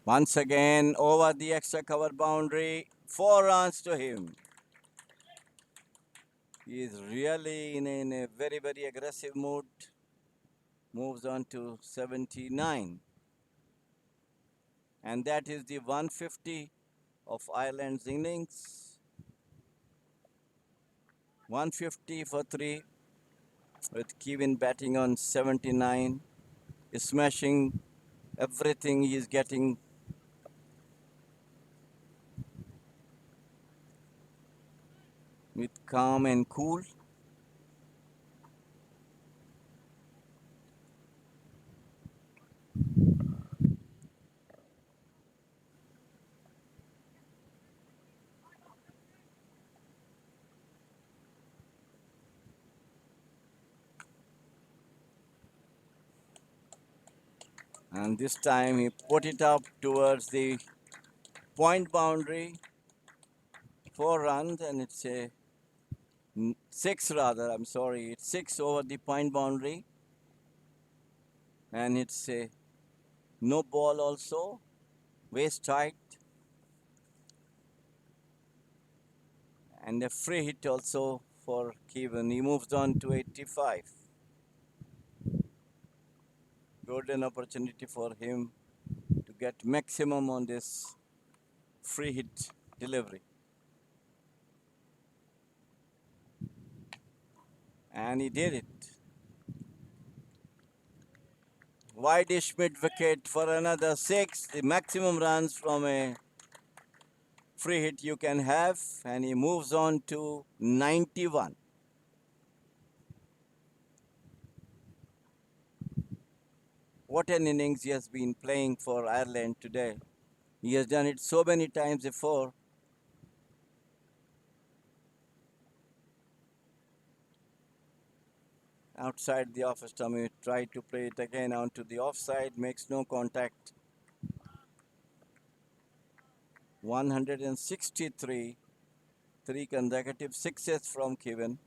Speaker 1: Once again, over the extra cover boundary, 4 runs to him. He is really in a very, very aggressive mood. Moves on to 79. And that is the 150 of Ireland's innings. 150 for 3 with Kevin batting on 79. Smashing everything he is getting. With calm and cool. And this time he put it up towards the point boundary. 4 runs, and it's a 6 rather. I'm sorry, it's 6 over the point boundary. And it's a no ball also. Waist tight. And a free hit also for Kevin. He moves on to 85. Golden opportunity for him to get maximum on this free hit delivery. And he did it. Wide-ish mid-wicket for another 6. The maximum runs from a free hit you can have. And he moves on to 91. What an innings he has been playing for Ireland today. He has done it so many times before. Outside the off stump, try to play it again onto the offside, makes no contact. 163, 3 consecutive sixes from Kevin.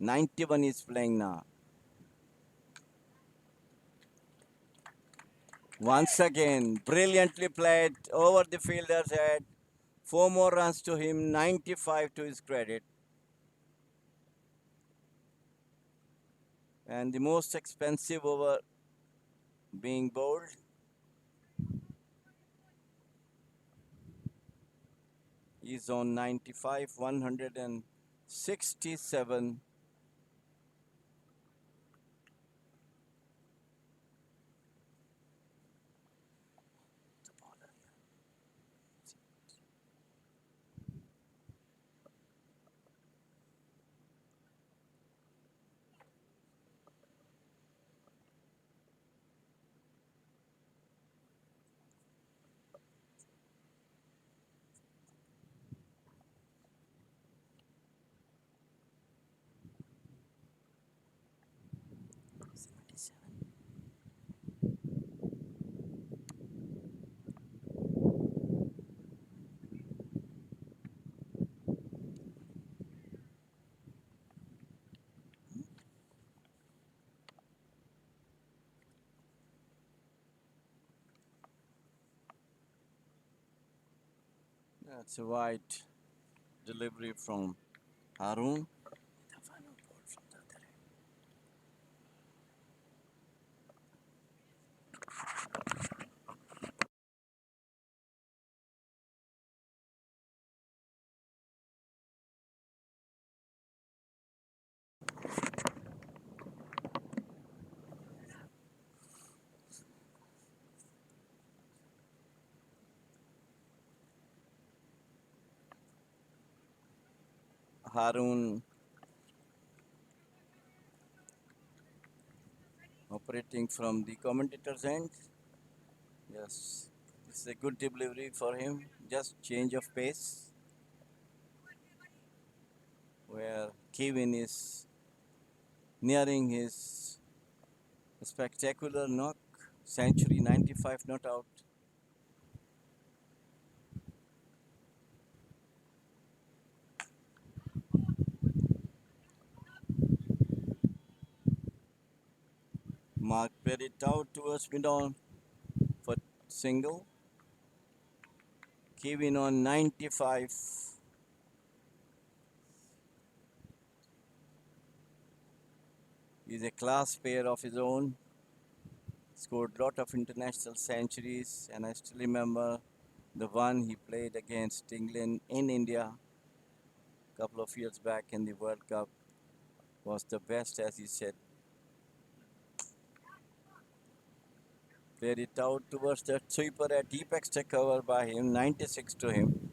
Speaker 1: 91 is playing now. Once again, brilliantly played over the fielder's head. 4 more runs to him, 95 to his credit. And the most expensive over being bowled. Is on 95, 167. That's a wide delivery from Harun. Harun operating from the commentator's end. Yes, it's a good delivery for him. Just change of pace. Where Kevin is nearing his spectacular knock. Century, 95 not out. Mark played it out towards mid-on for single. Kevin on 95. He's a class player of his own. Scored a lot of international centuries, and I still remember the one he played against England in India a couple of years back in the World Cup was the best, as he said. Played it out towards that sweeper, a deep extra cover by him, 96 to him.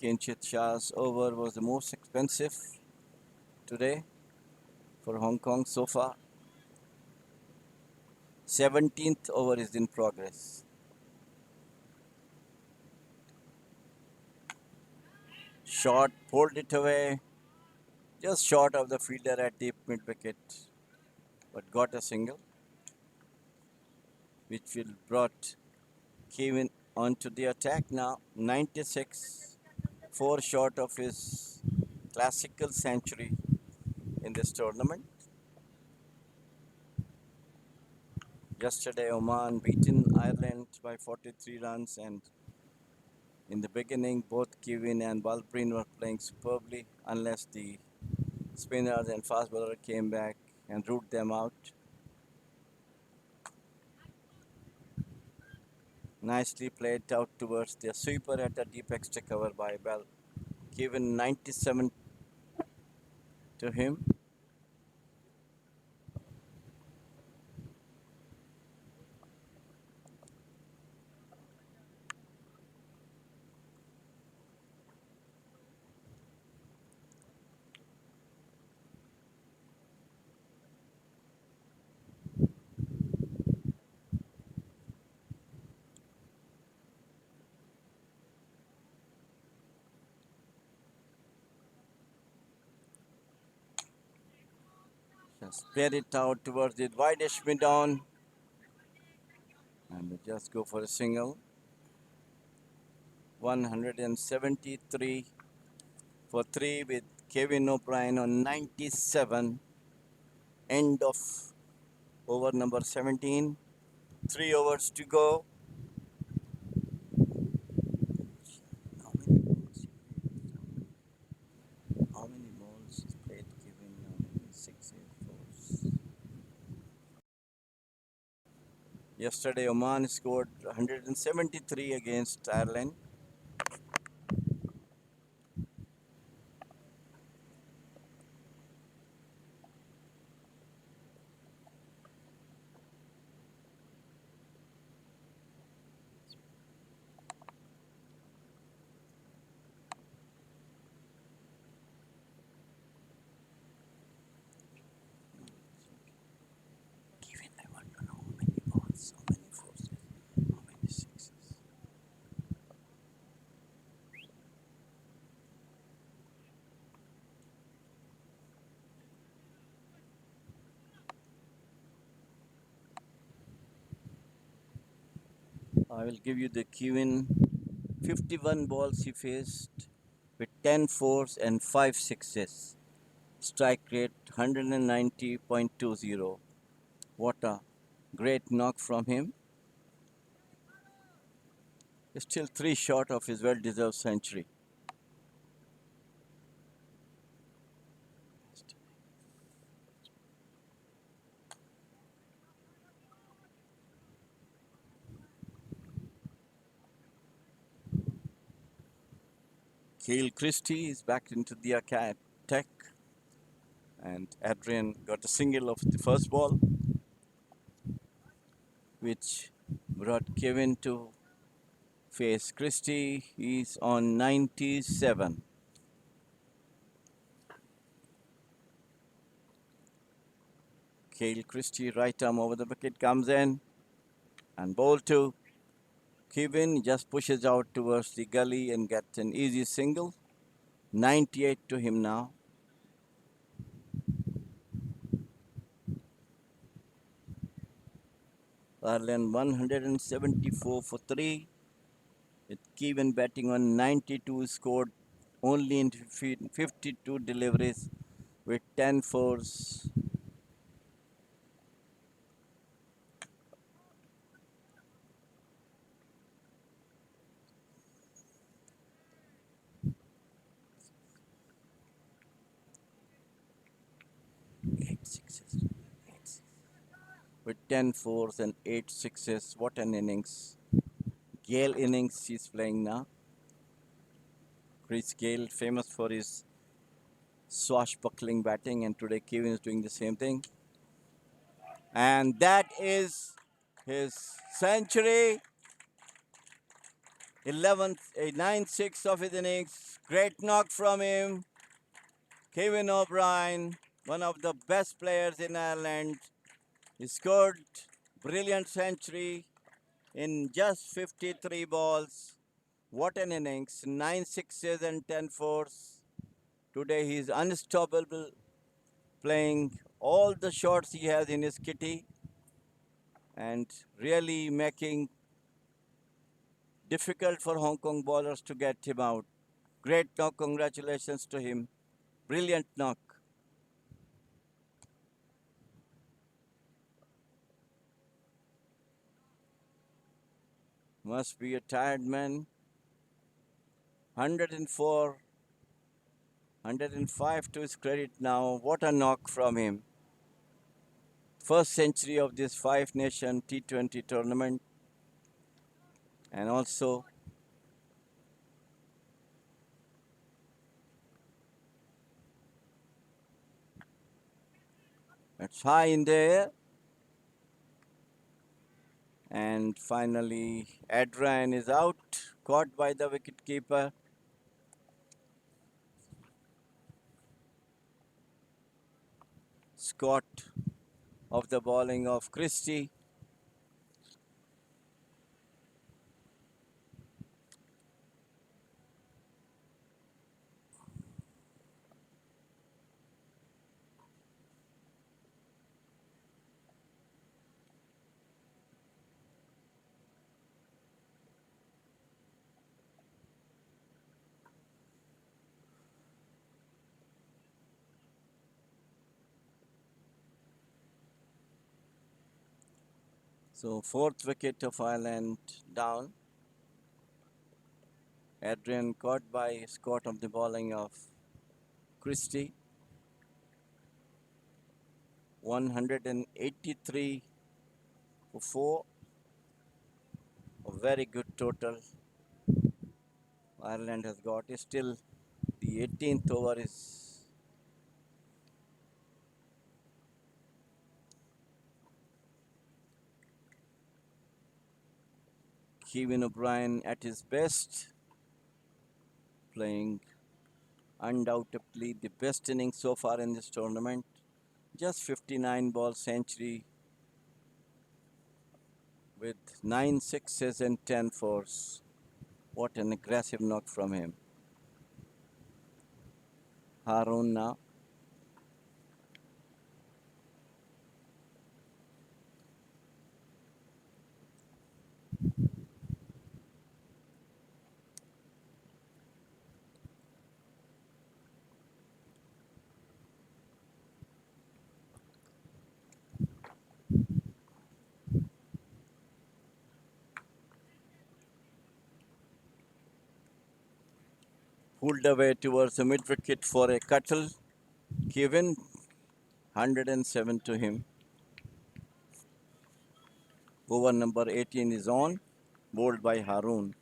Speaker 1: Kinchit Shah's over was the most expensive today for Hong Kong so far. 17th over is in progress. Shot, pulled it away, just short of the fielder at deep mid wicket, but got a single, which will brought Kevin onto the attack now. 96, 4 short of his classical century in this tournament. Yesterday, Oman beaten Ireland by 43 runs, and in the beginning, both Kevin and Balbreen were playing superbly, unless the spinners and fast bowler came back and ruled them out. Nicely played out towards the sweeper at a deep extra cover by Bell. Kevin 97 to him. Just played it out towards the widest mid on. And they just go for a single. 173 for 3 with Kevin O'Brien on 97. End of over number 17. 3 overs to go. How many balls? How many balls played Kevin? How many 6 fours? Yesterday, Oman scored 173 against Ireland. Kevin, I want to know how many balls, how many fours, how many sixes. I will give you the Kevin. 51 balls he faced with 10 fours and 5 sixes. Strike rate 190.20. What a great knock from him. Still 3 short of his well-deserved century. Kale Christie is back into the attack, and Adrian got a single of the first ball, which brought Kevin to face Christie. He's on 97. Kale Christie, right arm over the wicket, comes in and ball to Kevin. Just pushes out towards the gully and gets an easy single. 98 to him now. Ireland 174 for 3. With Kevin batting on 92, scored only in 52 deliveries with 10 fours. Eight sixes. With 10 fours and 8 sixes. What an innings. Gale innings he's playing now. Chris Gale, famous for his swashbuckling batting, and today Kevin is doing the same thing. And that is his century. 11th, a 9-6 of his innings. Great knock from him. Kevin O'Brien, one of the best players in Ireland. He scored brilliant century in just 53 balls. What an innings. 9 sixes and 10 fours. Today he is unstoppable, playing all the shots he has in his kitty and really making difficult for Hong Kong bowlers to get him out. Great knock, congratulations to him. Brilliant knock. Must be a tired man. 104, 105 to his credit now. What a knock from him. First century of this Five Nation T20 tournament. And also, it's high in the air. And finally, Adrian is out, caught by the wicketkeeper. Scott of the bowling of Christie. So fourth wicket of Ireland down. Adrian caught by Scott of the bowling of Christie. 183 for 4. A very good total Ireland has got. Still, the 18th over is Kevin O'Brien at his best, playing undoubtedly the best innings so far in this tournament. Just 59 ball century with 9 sixes and 10 fours. What an aggressive knock from him. Harun now. Pulled away towards the mid wicket for a cuttle. Kevin, 107 to him. Over number 18 is on, bowled by Harun.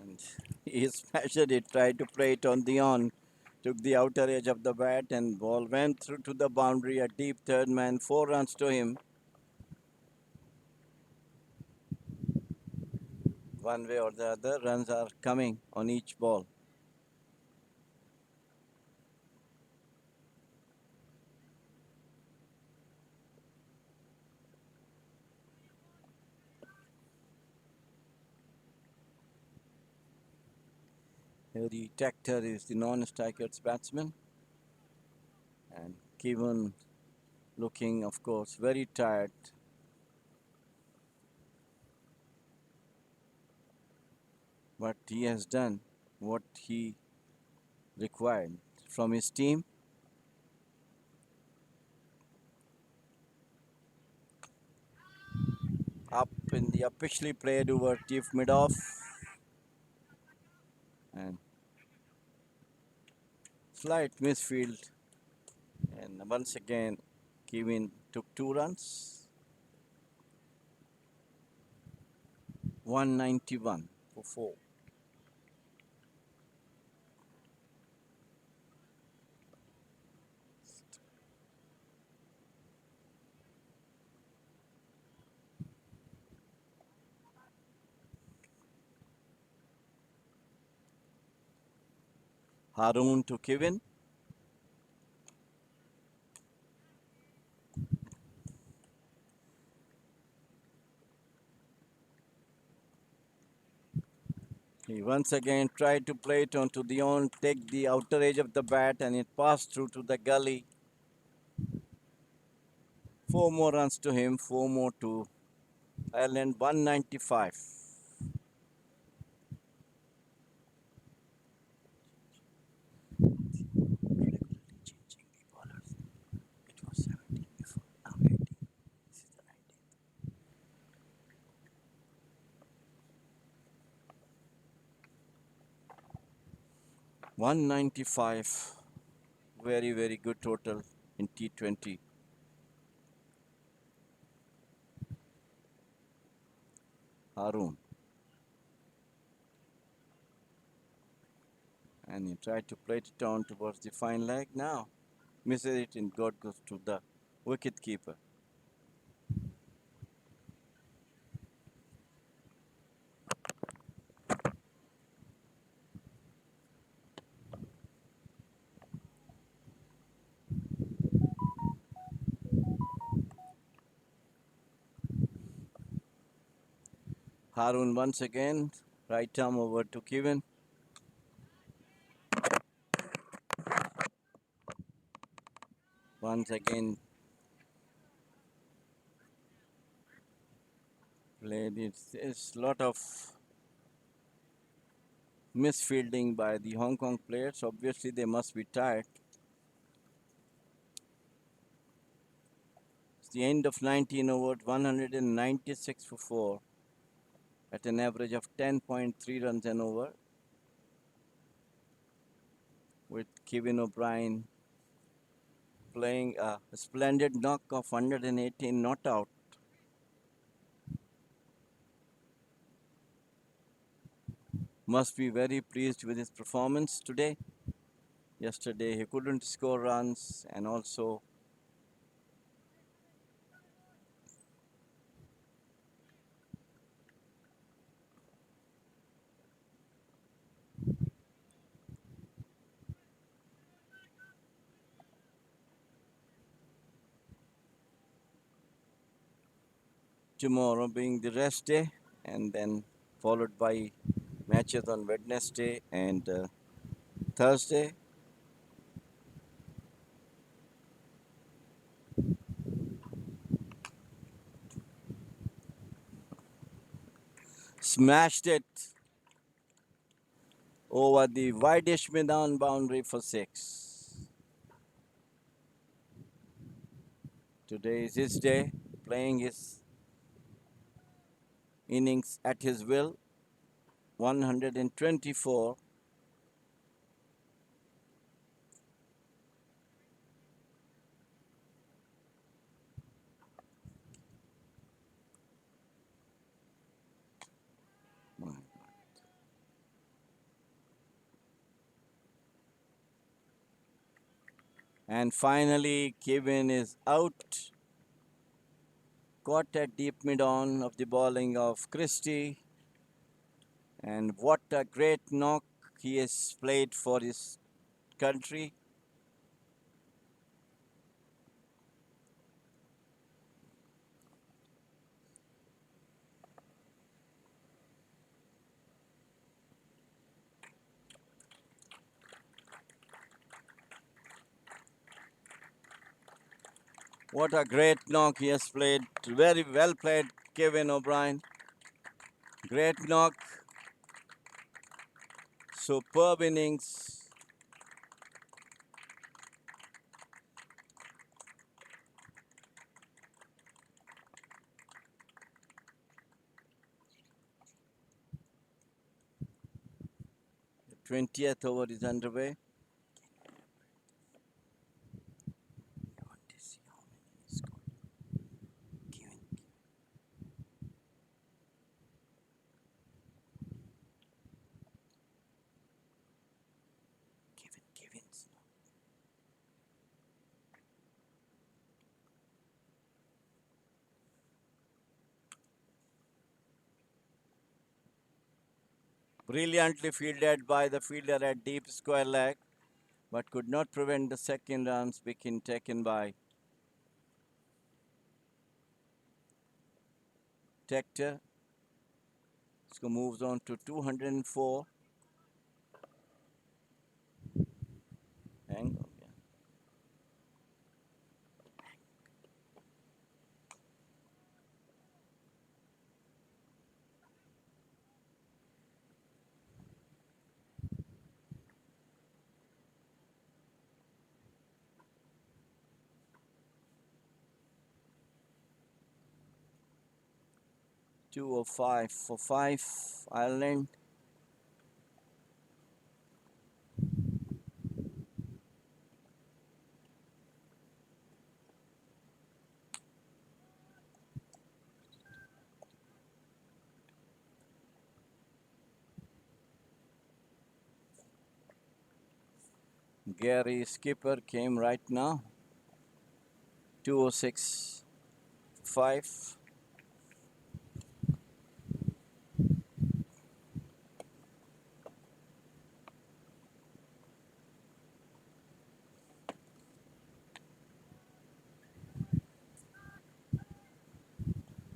Speaker 1: And he smashed it, tried to play it on the on. Took the outer edge of the bat and ball went through to the boundary. A deep third man, 4 runs to him. One way or the other, runs are coming on each ball. Harry Tector is the non-strikers batsman, and Kevin looking, of course, very tired. But he has done what he required from his team. Up in the officially played over Tiff Midoff, and slight misfield. And once again, Kevin took 2 runs, 191 for 4. Harun to Kevin. He once again tried to play it onto the on, take the outer edge of the bat, and it passed through to the gully. 4 more runs to him, 4 more to Ireland, 195. Regularly changing the bowlers. It was 17 before, now 18. This is the 19th. 195. Very, very good total in T20. Harun. And he tried to play it down towards the fine leg. Now misses it and God goes to the wicket keeper. Harun once again, right arm over to Kevin. Once again played it. There's a lot of misfielding by the Hong Kong players. Obviously, they must be tired. It's the end of 19 overs, 196 for 4 at an average of 10.3 runs an over, with Kevin O'Brien playing a splendid knock of 118 not out. Must be very pleased with his performance today. Yesterday he couldn't score runs, and also tomorrow being the rest day, and then followed by matches on Wednesday and Thursday. Smashed it over the wideish Midan boundary for 6. Today is his day, playing his innings at his will. 124. And finally, Kevin is out. Caught at deep mid on of the bowling of Christie. And what a great knock he has played for his country. What a great knock he has played. Very well played, Kevin O'Brien. Great knock. Superb innings. The 20th over is underway. I want to see how many he scored. Kevin, Kevin's. Brilliantly fielded by the fielder at deep square leg, but could not prevent the second runs being taken by Tector. So moves on to 204. Hang on, yeah. 205 for 5, Ireland. Gary Skipper came right now. 206 5.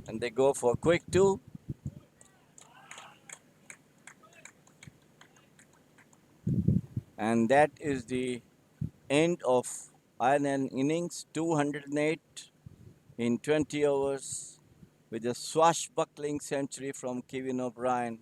Speaker 1: And they go for quick two. And that is the end of Ireland innings. 208 in 20 overs with a swashbuckling century from Kevin O'Brien.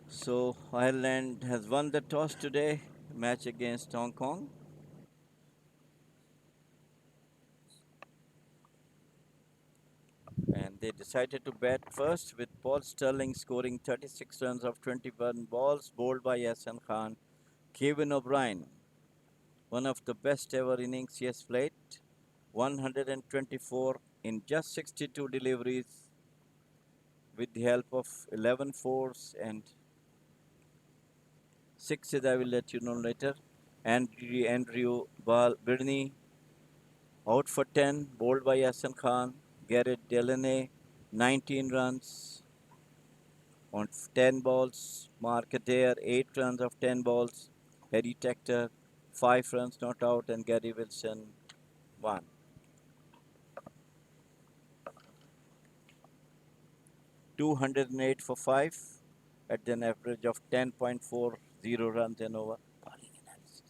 Speaker 1: So Ireland has won the toss today, match against Hong Kong. And they decided to bat first with Paul Sterling scoring 36 runs of 21 balls, bowled by Hassan Khan. Kevin O'Brien, one of the best ever innings he has played, 124 in just 62 deliveries with the help of 11 fours and sixes. I will let you know later. Andrew Birney Out for 10, bowled by Hassan Khan. Garrett Delaney, 19 runs on 10 balls. Mark Adair, 8 runs of 10 balls. Harry Tector, 5 runs not out, and Gary Wilson, 1. $208 for 5 at an average of 10.40 runs an over. Bowling analysis.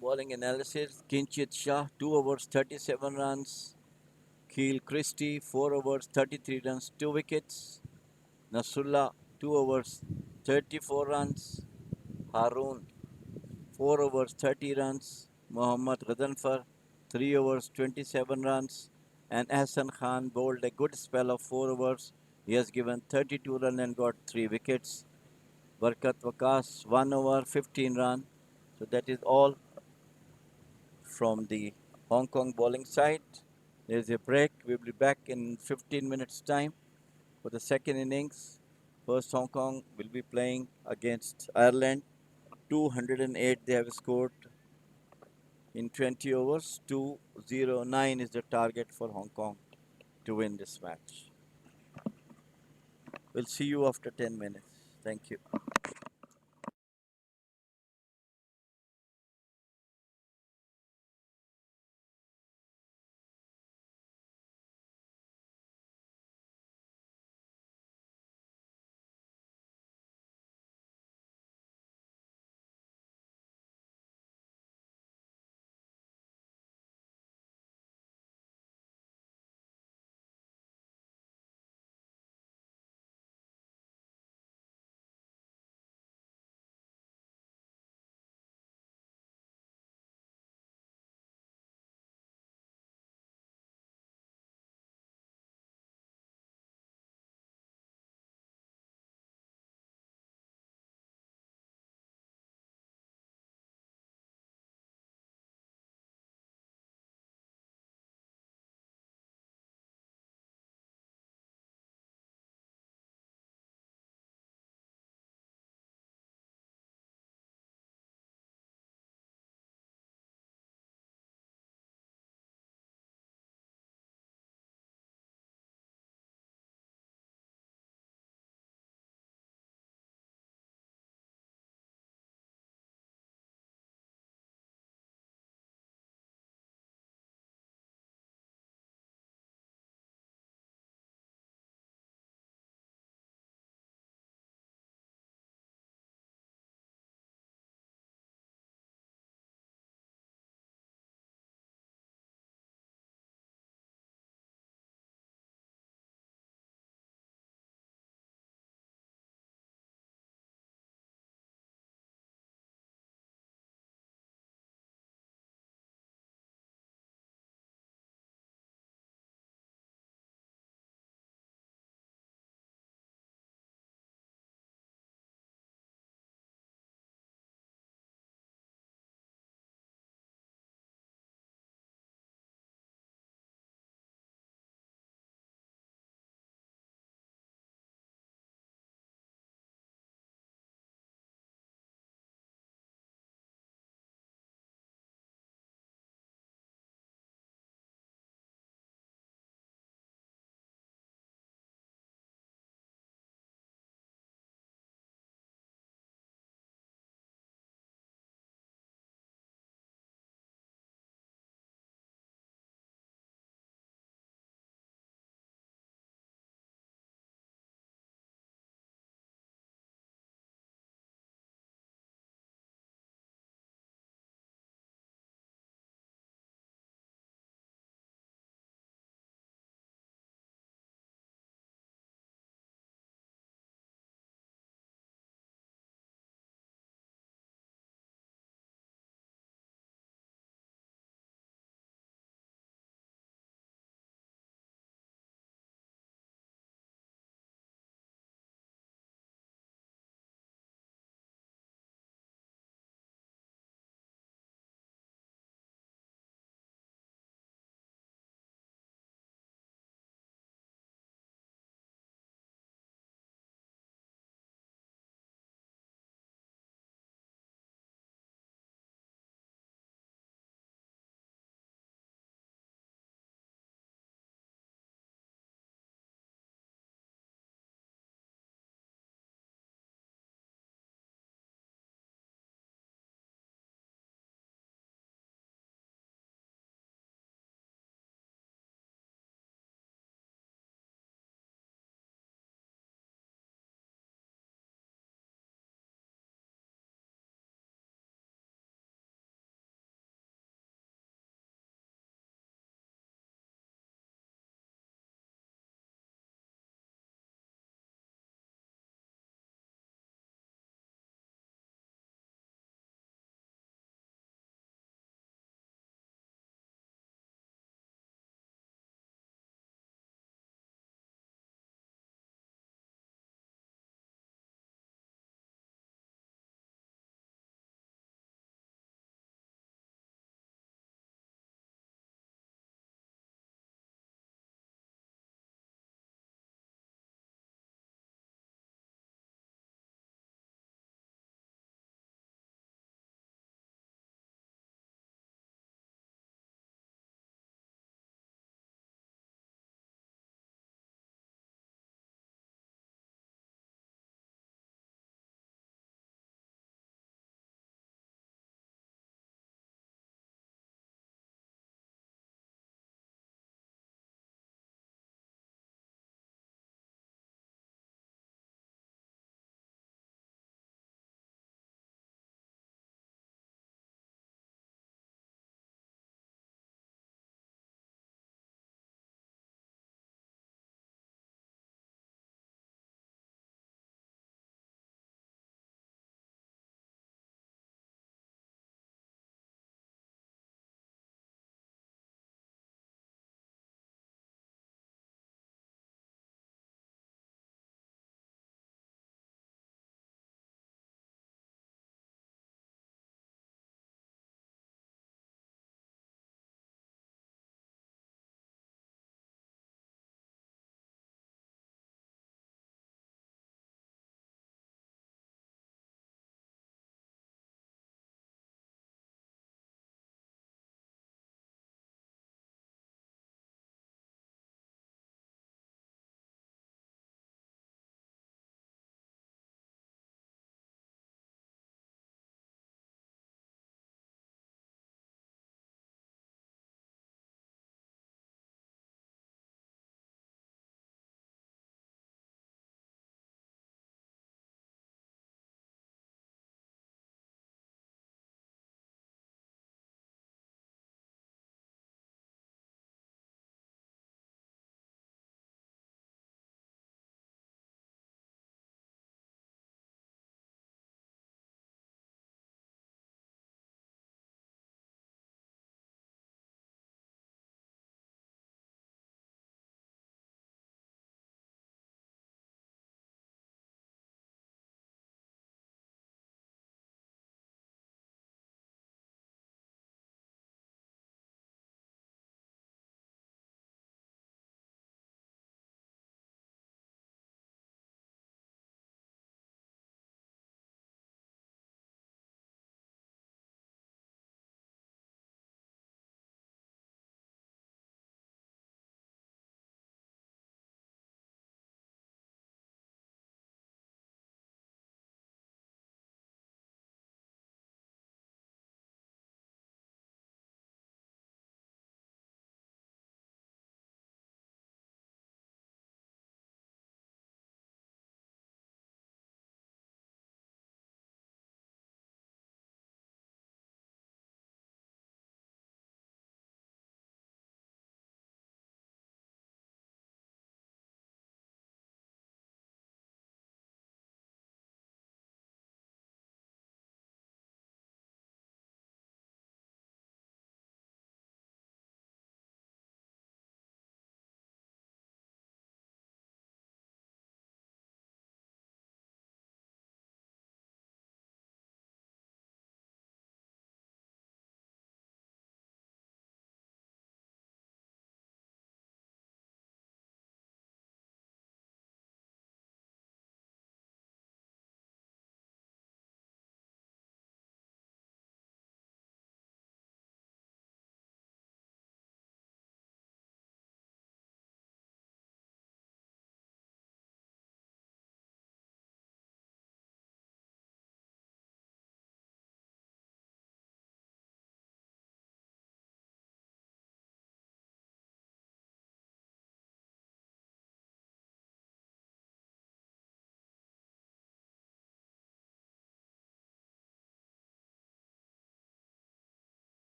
Speaker 1: Bowling analysis. Kinchit Shah, 2 overs, 37 runs. Keel Christie, 4 overs, 33 runs, 2 wickets. Nasrullah, 2 overs, 34 runs. Haroon, 4 overs, 30 runs. Mohammad Ghazanfar, 3 overs, 27 runs. And Hassan Khan bowled a good spell of 4 overs. He has given 32 runs and got 3 wickets. Barkat Wakas, 1 over, 15 runs. So that is all from the Hong Kong bowling side. There's a break. We'll be back in 15 minutes' time for the second innings. First, Hong Kong will be playing against Ireland. 208 they have scored in 20 overs. 209 is the target for Hong Kong to win this match. We'll see you after 10 minutes. Thank you.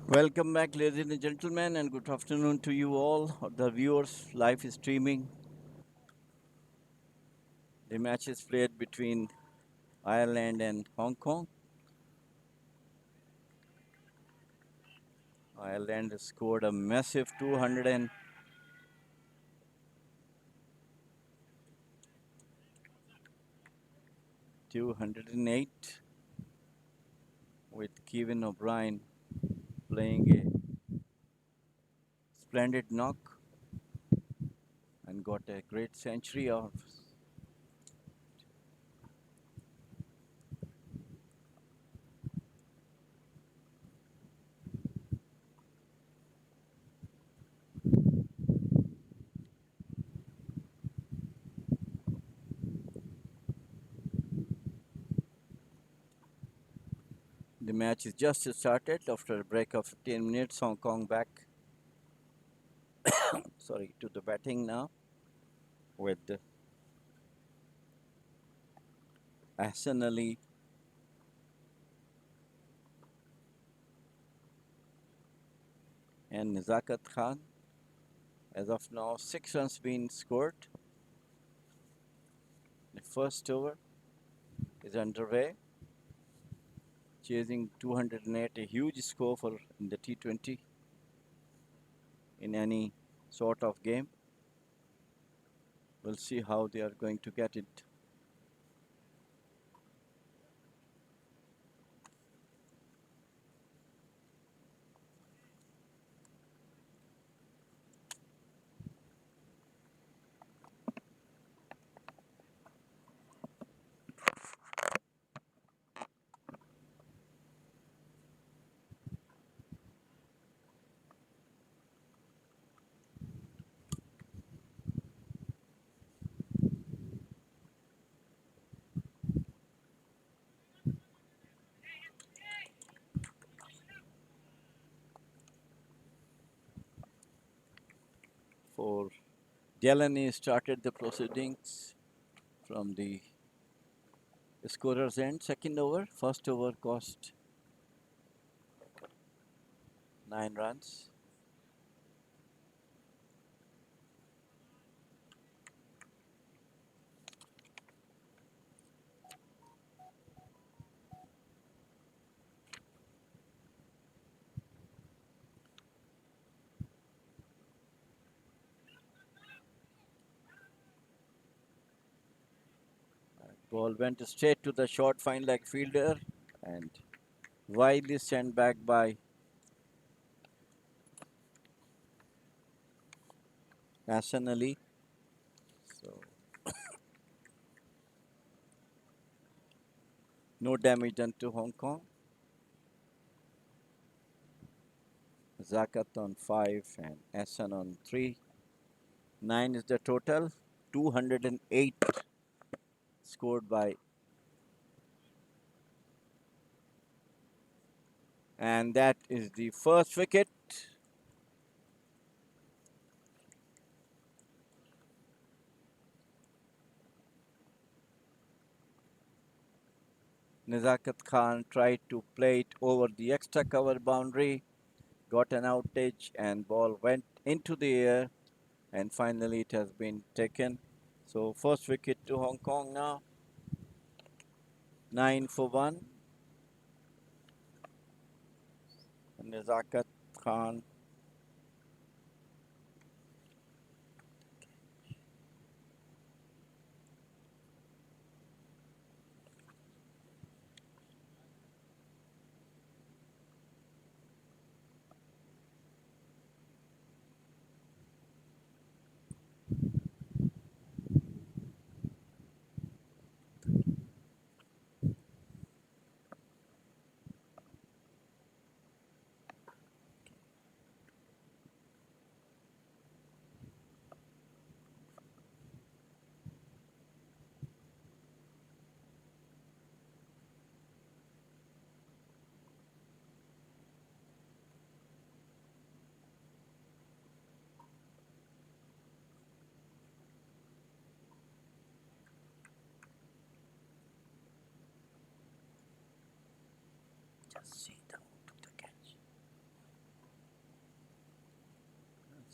Speaker 1: Welcome back, ladies and gentlemen, and good afternoon to you all, the viewers. Live streaming. The match is played between Ireland and Hong Kong. Ireland scored a massive 208 with Kevin O'Brien playing a splendid knock and got a great century of. The match is just started after a break of 15 minutes. Hong Kong back, sorry, to the batting now with Hassan Ali and Nizakat Khan. As of now, 6 runs been scored. The first over is underway, chasing 208, a huge score for in the T20 in any sort of game. We'll see how they are going to get it. For Delaney started the proceedings from the scorer's end. Second over, first over cost 9 runs. Ball went straight to the short fine leg fielder and widely sent back by Hassan Ali. So no damage done to Hong Kong. Zakat on 5 and Hassan on 3. 9 is the total. 208 scored by, and that is the first wicket. Nizakat Khan tried to play it over the extra cover boundary, got an outage, and ball went into the air, and finally it has been taken. So first wicket to Hong Kong now. 9 for 1. Nizakat Khan.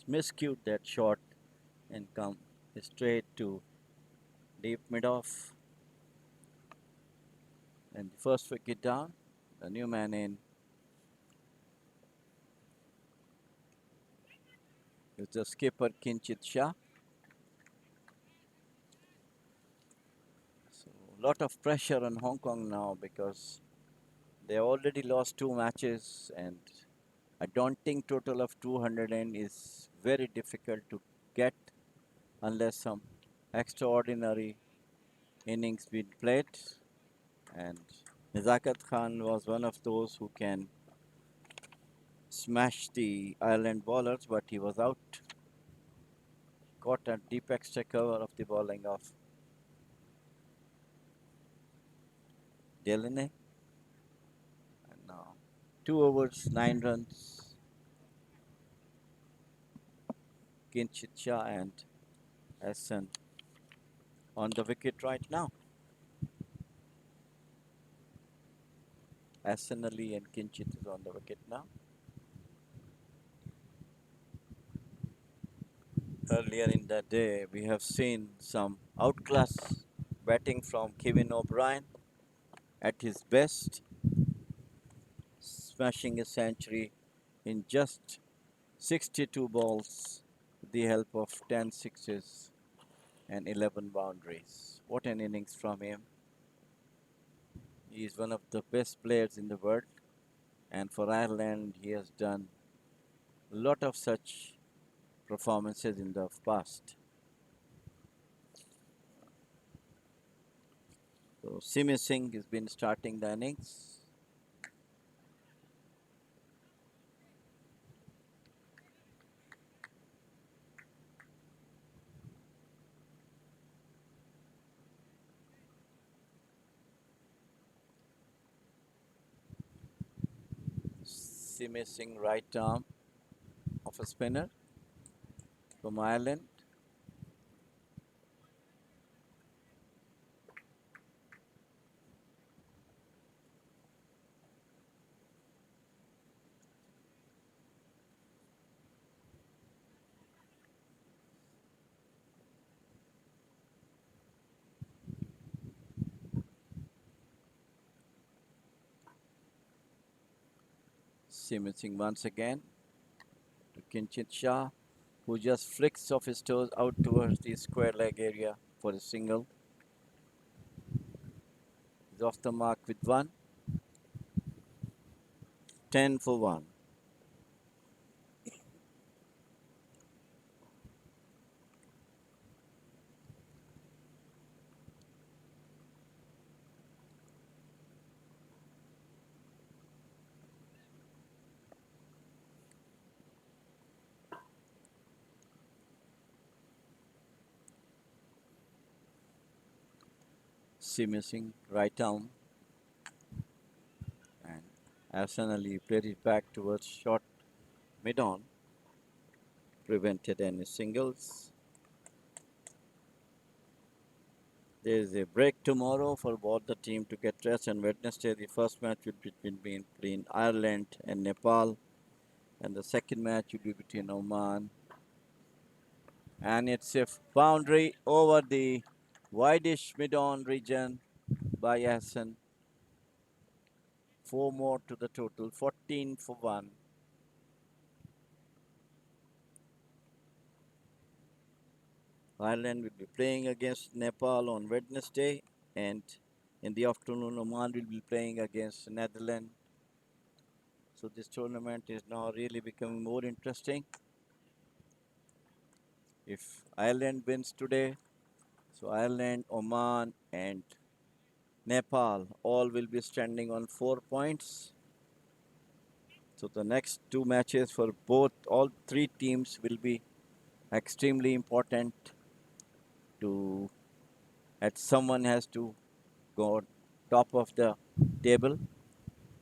Speaker 1: miscued that shot and come straight to deep mid off. And the first wicket down, the new man in is the skipper Kinchit Shah. So a lot of pressure on Hong Kong now because they already lost two matches and a daunting total of 200 and is very difficult to get unless some extraordinary innings been played. And Nizakat Khan was one of those who can smash the Ireland bowlers, but he was out. Caught a deep extra cover of the bowling of Delaney. And now 2 overs, 9 runs. Kinchit Shah and Hassan on the wicket right now. Hassan Ali and Kinchit is on the wicket now. Earlier in the day, we have seen some outclass batting from Kevin O'Brien at his best, smashing a century in just 62 balls with the help of 10 sixes and 11 boundaries. What an innings from him. He is one of the best players in the world, and for Ireland, he has done a lot of such performances in the past. So Simi Singh has been starting the innings. Simi Singh, right arm of a spinner from Ireland. Simi Singh once again to Kinchit Shah, who just flicks off his toes out towards the square leg area for a single. He's off the mark with one. 10 for 1. Simi Singh, right arm. And Hassan Ali played it back towards short mid on. Prevented any singles. There is a break tomorrow for both the team to get rest, and Wednesday the first match will be between Ireland and Nepal, and the second match will be between Oman. And it's a boundary over the wideish mid-on region by Hassan. Four more to the total, 14 for 1. Ireland will be playing against Nepal on Wednesday, and in the afternoon, Oman will be playing against Netherlands. So this tournament is now really becoming more interesting. If Ireland wins today, so Ireland, Oman, and Nepal all will be standing on 4 points. So the next two matches for all three teams will be extremely important to, at someone has to go top of the table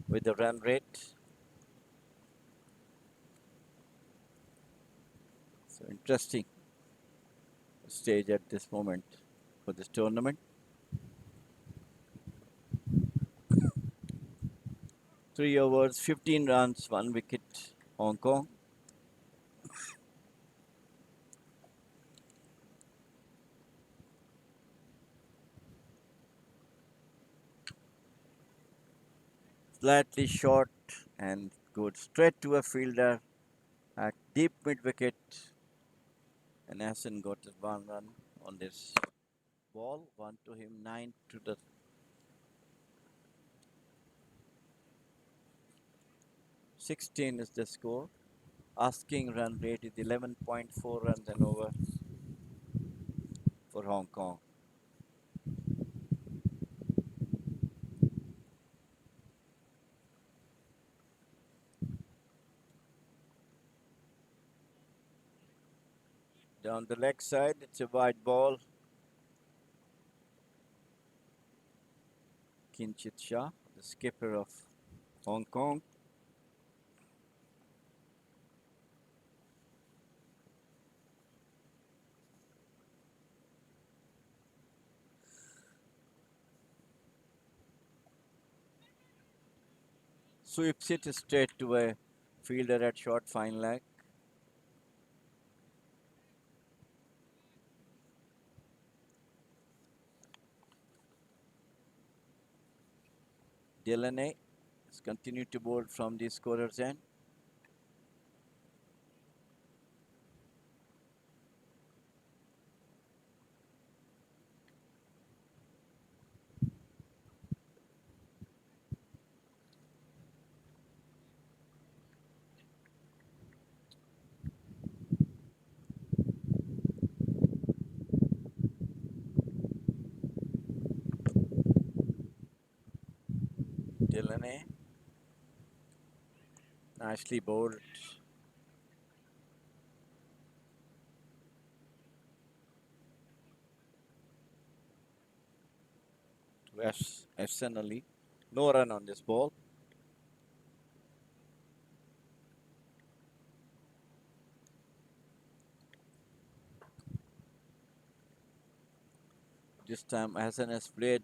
Speaker 1: with the run rate. So interesting stage at this moment for this tournament. 3 overs, 15 runs, 1 wicket, Hong Kong. Slightly short and good straight to a fielder at deep mid wicket. And Hassan got his 1 run on this ball. 1 to him, 9 to the 16 is the score. Asking run rate is 11.4 runs and over for Hong Kong. Down the leg side, it's a wide ball. Kinchit Shah, the skipper of Hong Kong. Sweeps it straight to a fielder at short fine leg. Delaney has continued to bowl from the scorer's end. Delaney, nicely bowled. To Ehsan Ali. No run on this ball. This time Hassan has played,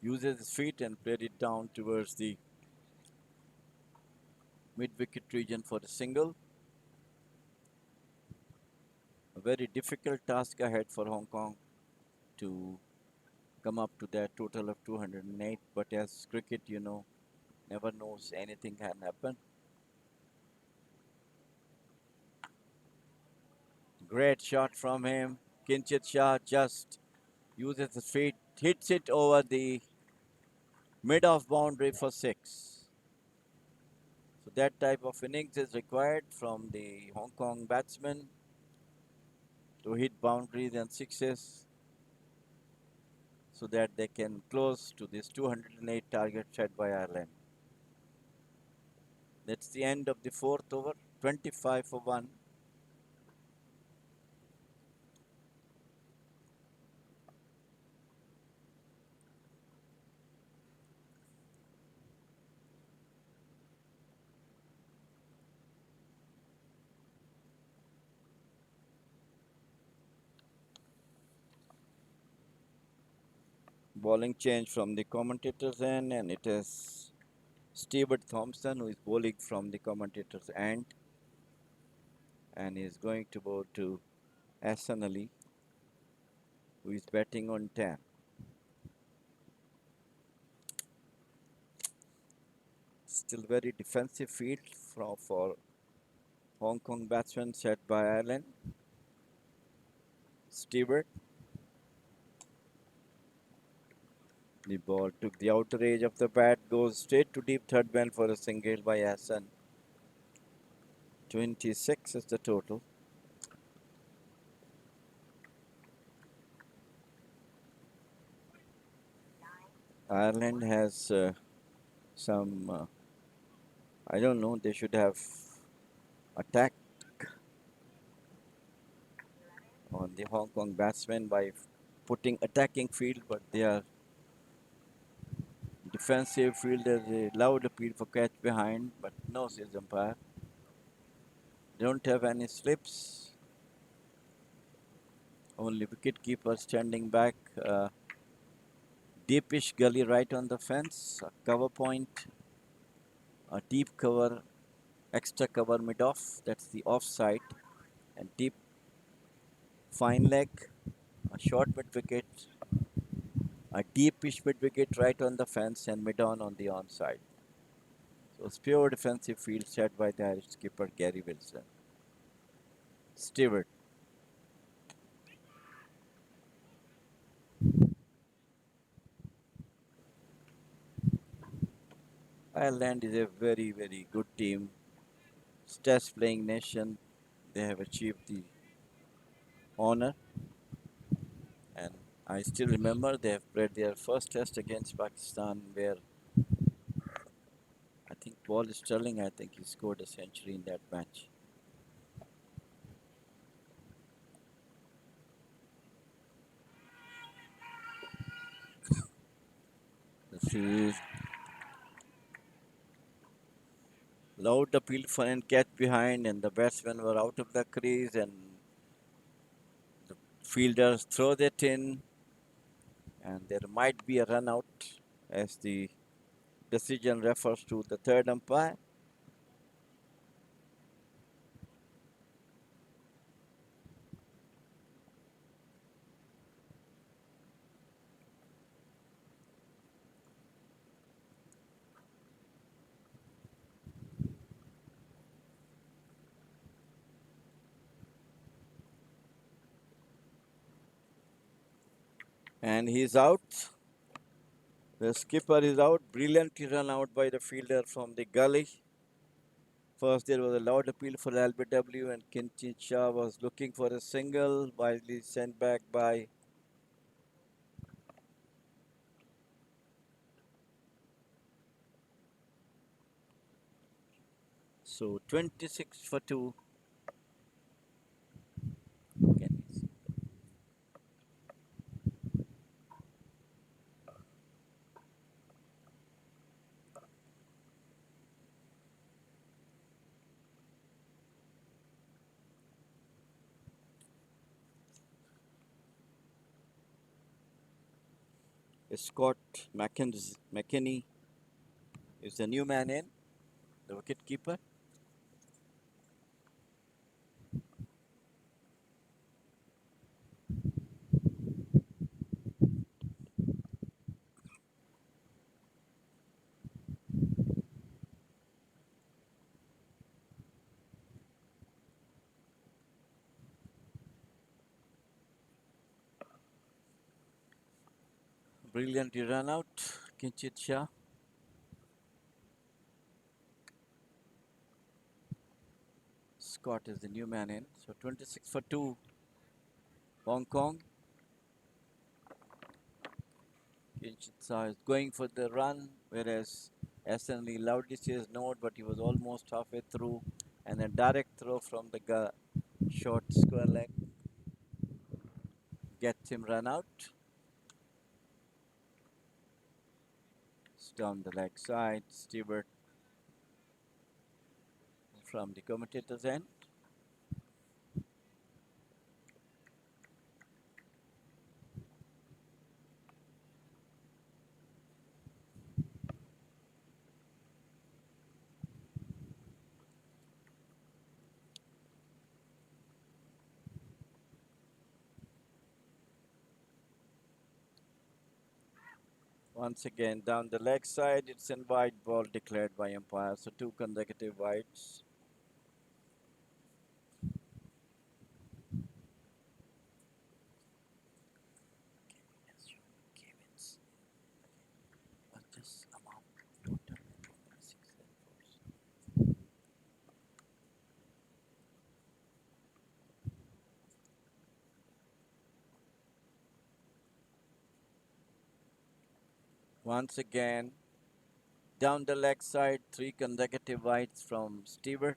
Speaker 1: uses his feet and played it down towards the mid-wicket region for the single. A very difficult task ahead for Hong Kong to come up to that total of 208. But as cricket, never knows, anything can happen. Great shot from him. Kinchit Shah just uses his feet, hits it over the mid-off boundary for 6. So that type of innings is required from the Hong Kong batsmen to hit boundaries and sixes so that they can close to this 208 target set by Ireland. That's the end of the fourth over, 25 for 1. Bowling change from the commentators' end, and it is Stewart Thompson who is bowling from the commentators' end, and is going to bowl to Hassan Ali, who is batting on 10. Still very defensive field for Hong Kong batsmen set by Ireland. Stewart. The ball took the outer edge of the bat, goes straight to deep third man for a single by Hassan. 26 is the total. Ireland has some, I don't know, they should have attacked on the Hong Kong batsmen by putting attacking field, but they are defensive fielders. They loud appeal for catch behind, but no, says umpire. They don't have any slips. Only wicket keeper standing back. Deepish gully right on the fence. A cover point. A deep cover, extra cover mid off. That's the offside. And deep fine leg. A short mid wicket. A deep pitch mid wicket right on the fence and mid on the onside. So it's pure defensive field set by the Irish skipper Gary Wilson. Stewart. Ireland is a very, very good team. Test playing nation. They have achieved the honor. And I still remember they have played their first test against Pakistan where I think Paul Sterling, I think he scored a century in that match. This is loud appeal for and catch behind, and the batsmen were out of the crease, and the fielders throw that in, and there might be a run out as the decision refers to the third umpire. And he's out. The skipper is out. Brilliantly run out by the fielder from the gully. First, there was a loud appeal for LBW, and Kinchin Shah was looking for a single, wisely sent back by. So 26 for 2. Can we see? Scott McKinney is the new man in, the wicket keeper. Brilliantly run out, Kinchit Shah. Scott is the new man in. So 26 for 2, Hong Kong. Kinchit Shah is going for the run, whereas SN Lee loudly says no, but he was almost halfway through. And a direct throw from the short square leg gets him run out. It's down the leg side. Stewart from the commentator's end. Once again, down the leg side, it's a wide ball declared by umpire. So 2 consecutive wides. Once again, down the leg side, 3 consecutive wides from Stewart.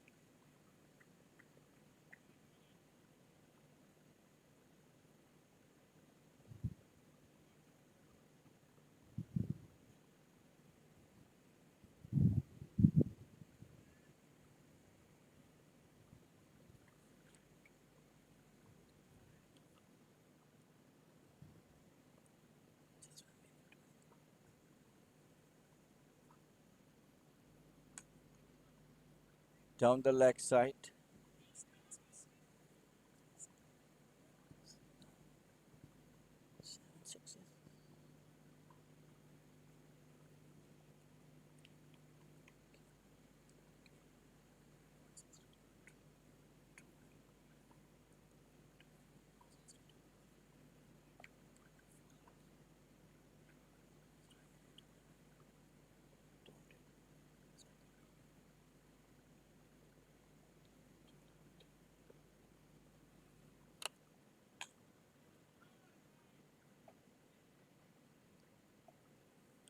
Speaker 1: Down the leg side.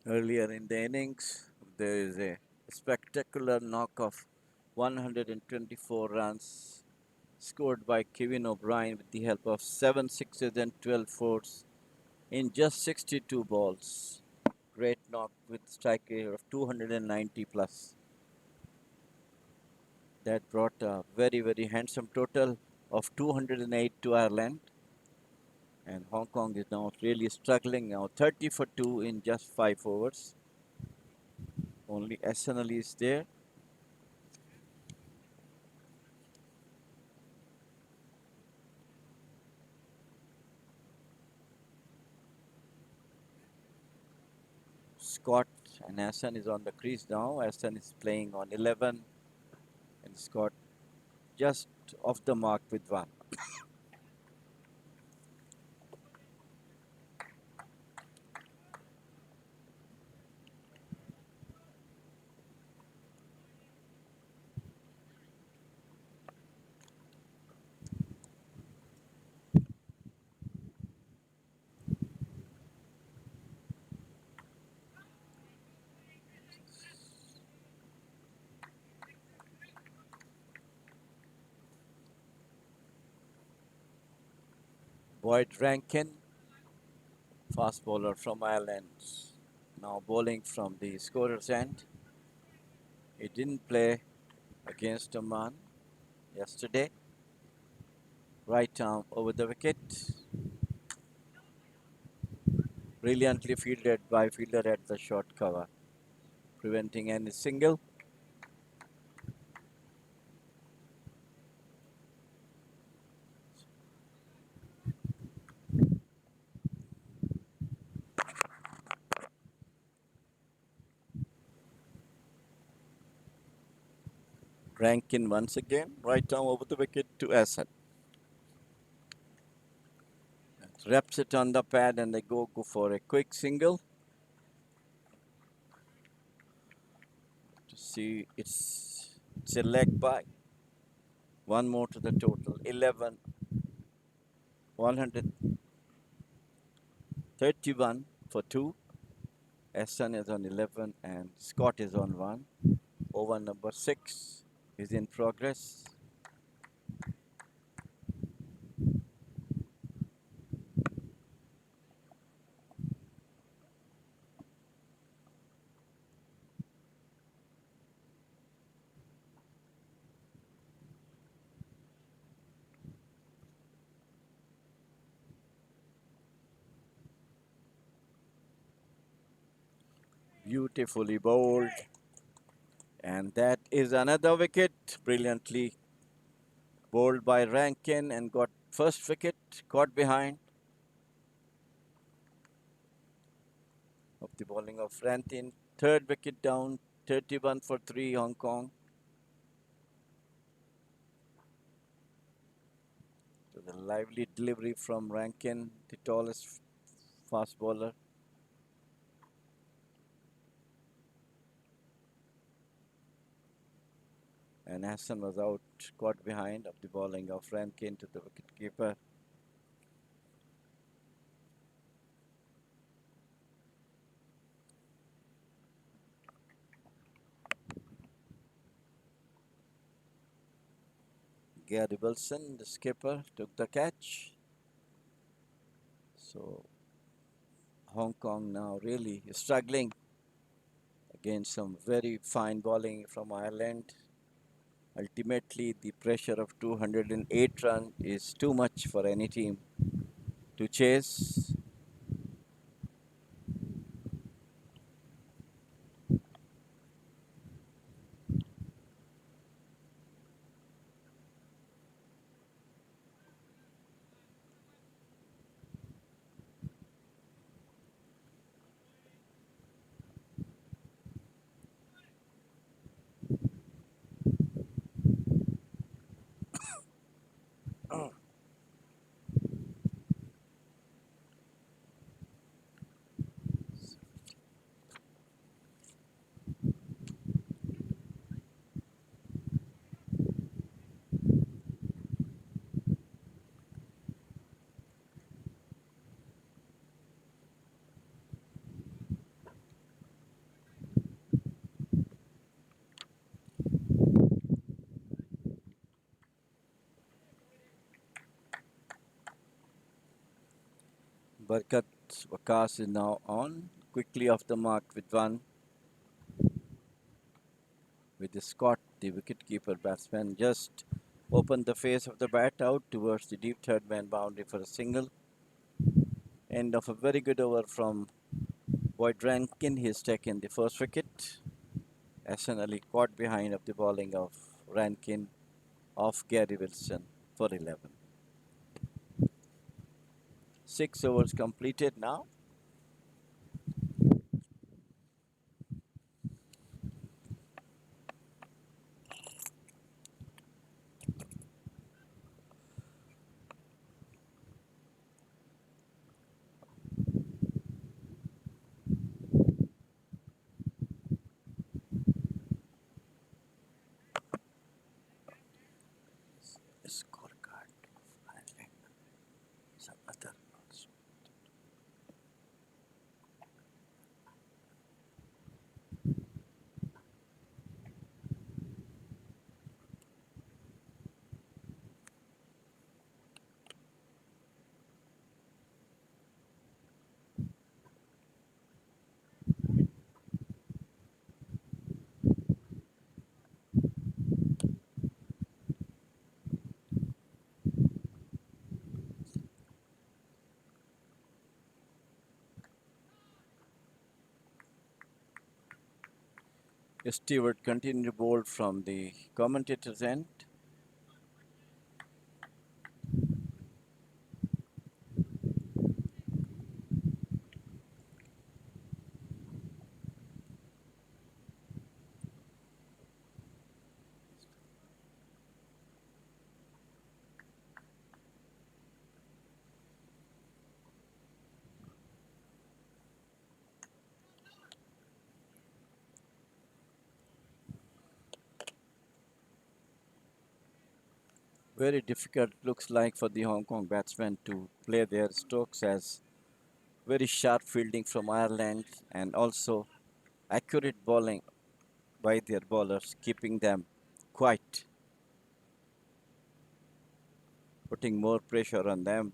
Speaker 1: Earlier in the innings, there is a spectacular knock of 124 runs scored by Kevin O'Brien with the help of 7 sixes and 12 fours in just 62 balls. Great knock with strike rate of 290 plus. That brought a very handsome total of 208 to Ireland. And Hong Kong is now really struggling now. 30 for 2 in just 5 overs. Only SNL is there. Scott and Hassan is on the crease now. Hassan is playing on 11 and Scott just off the mark with 1. Boyd Rankin, fast bowler from Ireland, now bowling from the scorer's end. He didn't play against Oman yesterday. Right arm over the wicket. Brilliantly fielded by fielder at the short cover, preventing any single. Rankin once again, right arm over the wicket to Asad. Reps it on the pad and they go for a quick single. To see it's a leg by. One more to the total. 11, 131 for 2. Essen is on 11 and Scott is on 1. Over number 6 is in progress. Beautifully bowled. And that is another wicket. Brilliantly bowled by Rankin and got first wicket, caught behind of the bowling of Rankin. Third wicket down, 31 for 3 Hong Kong. So the lively delivery from Rankin, the tallest fast bowler. And Hassan was out, caught behind of the bowling of Rankin to the wicketkeeper. Gary Wilson, the skipper, took the catch. So Hong Kong now really struggling against some very fine bowling from Ireland. Ultimately, the pressure of 208 runs is too much for any team to chase. Barkat Wakas is now on, quickly off the mark with one, with the Scott, the wicketkeeper batsman, just opened the face of the bat out towards the deep third man boundary for a single. End of a very good over from Boyd Rankin. He's taken the first wicket. Hassan Ali caught behind of the bowling of Rankin off Gary Wilson for 11. 6 overs completed now. Scorecard of Ireland. Some other also. Stewart continued to bowl from the commentator's end. Very difficult looks like for the Hong Kong batsmen to play their strokes, as very sharp fielding from Ireland and also accurate bowling by their bowlers, keeping them quiet, putting more pressure on them.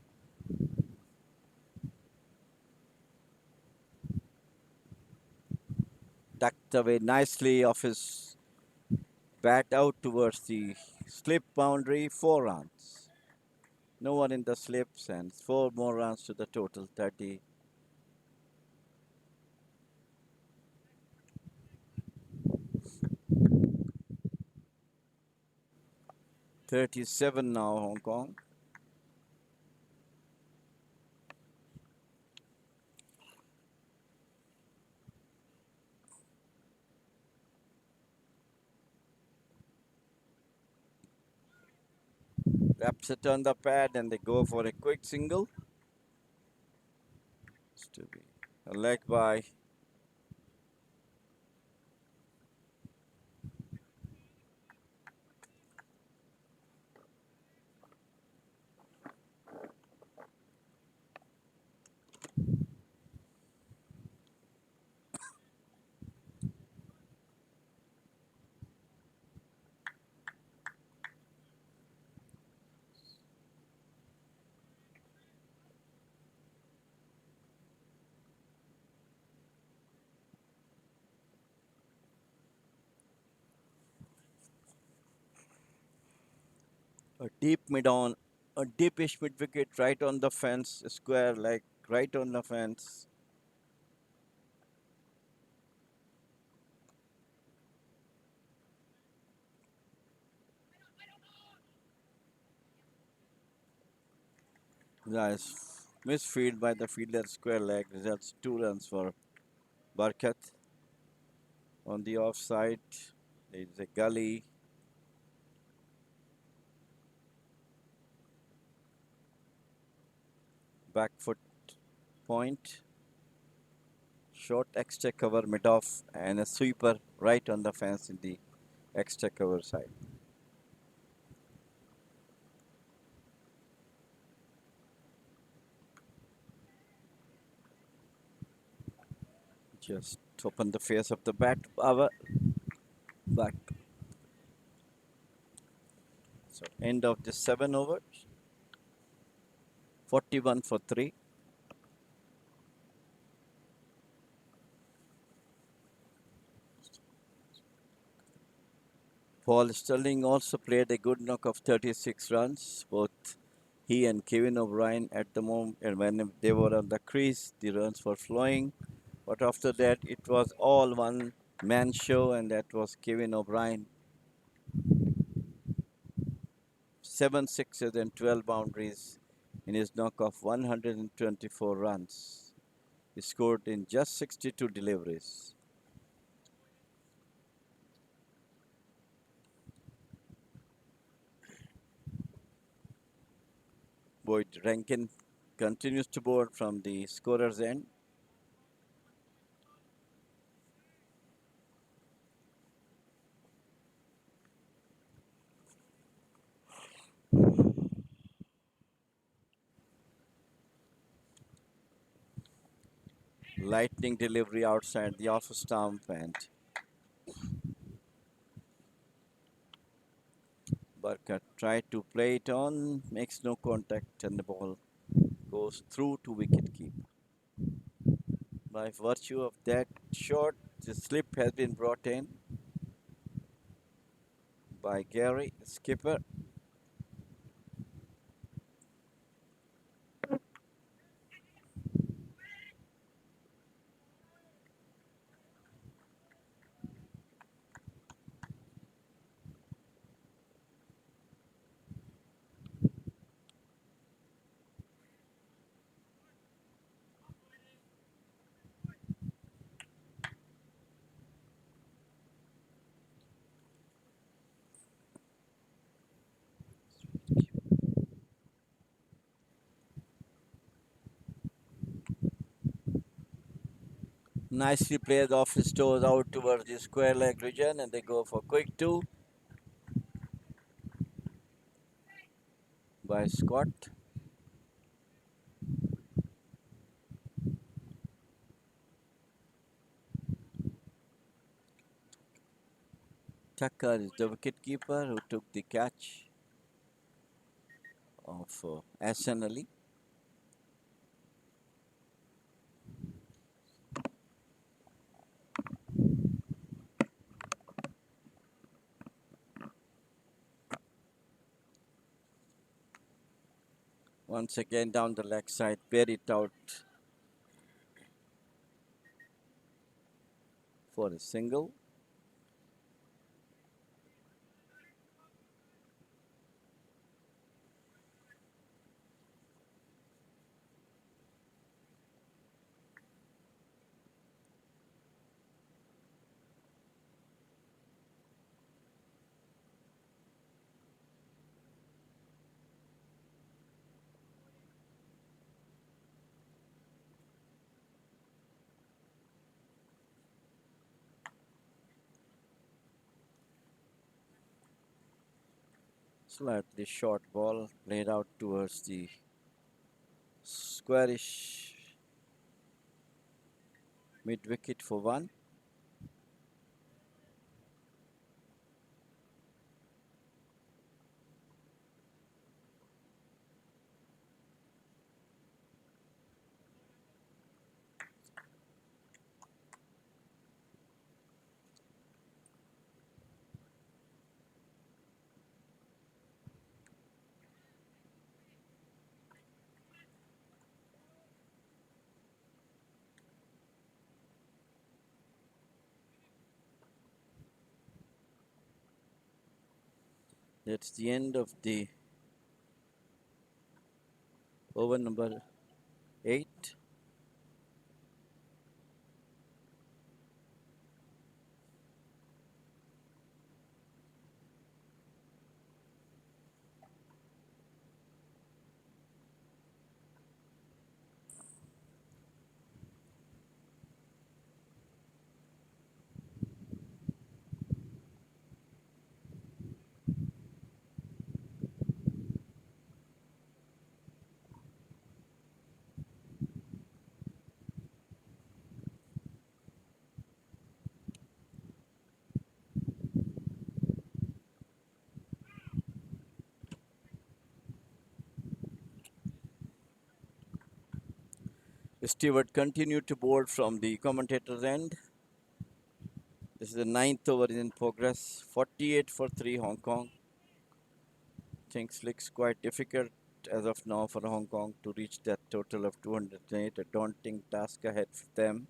Speaker 1: Tucked away nicely off his bat out towards the slip boundary, 4 runs. No one in the slips, and 4 more runs to the total, 30. 37 now, Hong Kong. Wraps it on the pad and they go for a quick single. It's to be a leg by a deep mid on, a deepish mid wicket right on the fence, square leg right on the fence. Nice misfield by the fielder, square leg, results 2 runs for Barkat. On the offside, there is a gully. Back foot point, short extra cover mid off, and a sweeper right on the fence in the extra cover side. Just open the face of the bat, our back. So end of the 7 overs, 41 for 3. Paul Sterling also played a good knock of 36 runs. Both he and Kevin O'Brien at the moment, and when they were on the crease, the runs were flowing. But after that, it was all one man show, and that was Kevin O'Brien. 7 sixes and 12 boundaries in his knock of 124 runs. He scored in just 62 deliveries. Boyd Rankin continues to board from the scorer's end. Lightning delivery outside the off stump, and Burkett tried to play it on, makes no contact, and the ball goes through to wicketkeeper. By virtue of that shot, the slip has been brought in by Gary, skipper. Nicely played off his toes out towards the square leg region, and they go for quick two by Scott. Tucker is the wicketkeeper who took the catch of Hassan Ali. Once again down the leg side, bear it out for a single. Slightly short ball played out towards the squarish mid wicket for one. That's the end of the over number 8. Stewart continued to board from the commentator's end. This is the ninth over in progress. 48 for 3 Hong Kong. Things looks quite difficult as of now for Hong Kong to reach that total of 208. A daunting task ahead for them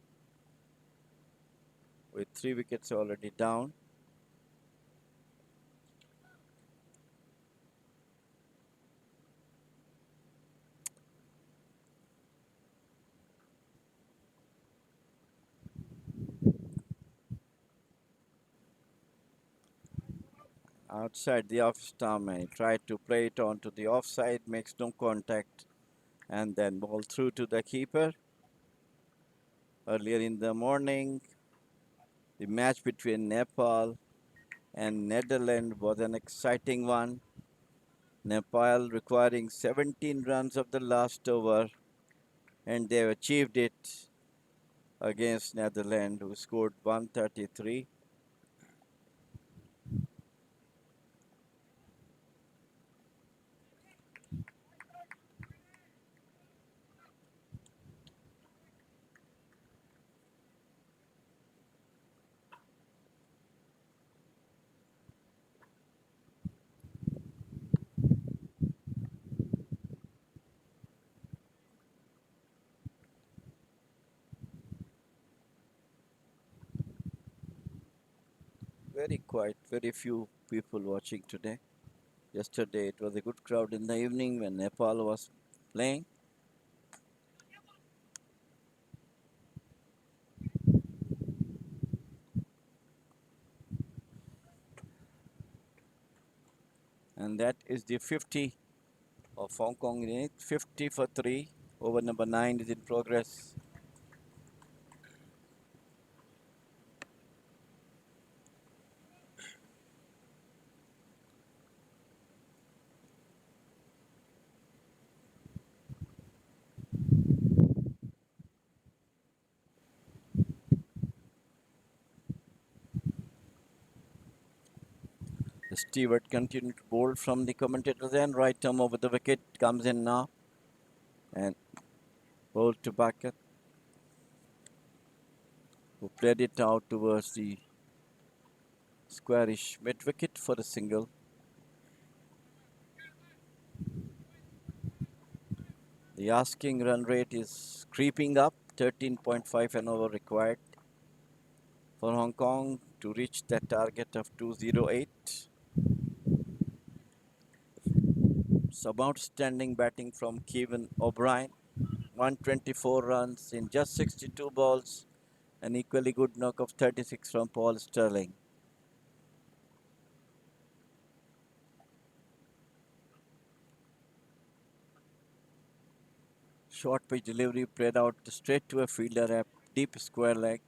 Speaker 1: with 3 wickets already down. Outside the off stump, and he tried to play it onto the offside, makes no contact, and then ball through to the keeper. Earlier in the morning, the match between Nepal and Netherlands was an exciting one. Nepal requiring 17 runs of the last over, and they achieved it against Netherlands, who scored 133. Very quiet, very few people watching today. Yesterday it was a good crowd in the evening when Nepal was playing. And that is the 50 of Hong Kong in it. 50 for 3. Over number 9 is in progress. Stewart continued to bowl from the commentator's end. Right arm over the wicket comes in now. And bowled to Backer, who played it out towards the squarish mid wicket for a single. The asking run rate is creeping up. 13.5 an over required for Hong Kong to reach that target of 208. Some outstanding batting from Kevin O'Brien. 124 runs in just 62 balls. An equally good knock of 36 from Paul Sterling. Short pitch delivery played out straight to a fielder at deep square leg.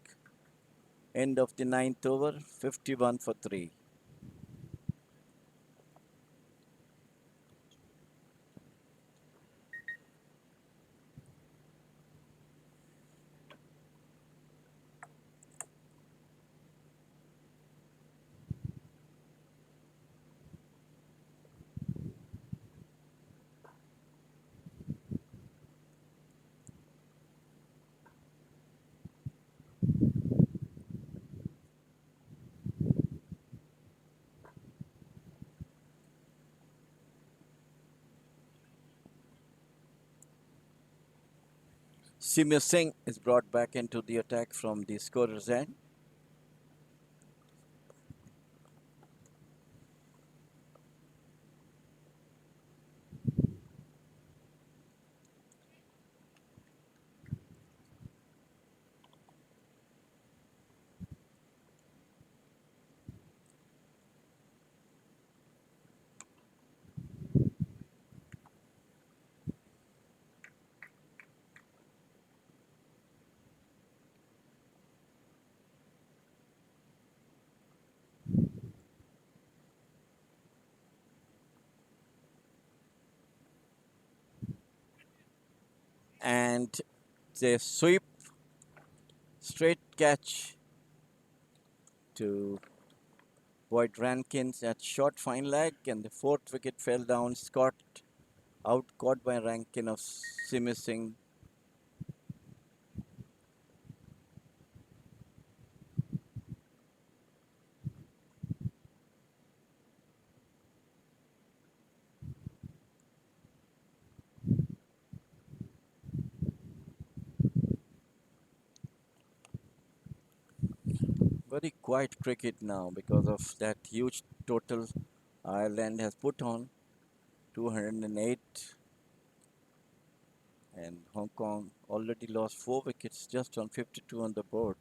Speaker 1: End of the ninth over, 51 for 3. Simir Singh is brought back into the attack from the scorer's end. And they sweep straight catch to Boyd Rankins at short fine leg, and the fourth wicket fell down. Scott out caught by Rankin of Simir Singh. Very quiet cricket now because of that huge total Ireland has put on 208, and Hong Kong already lost 4 wickets just on 52 on the board.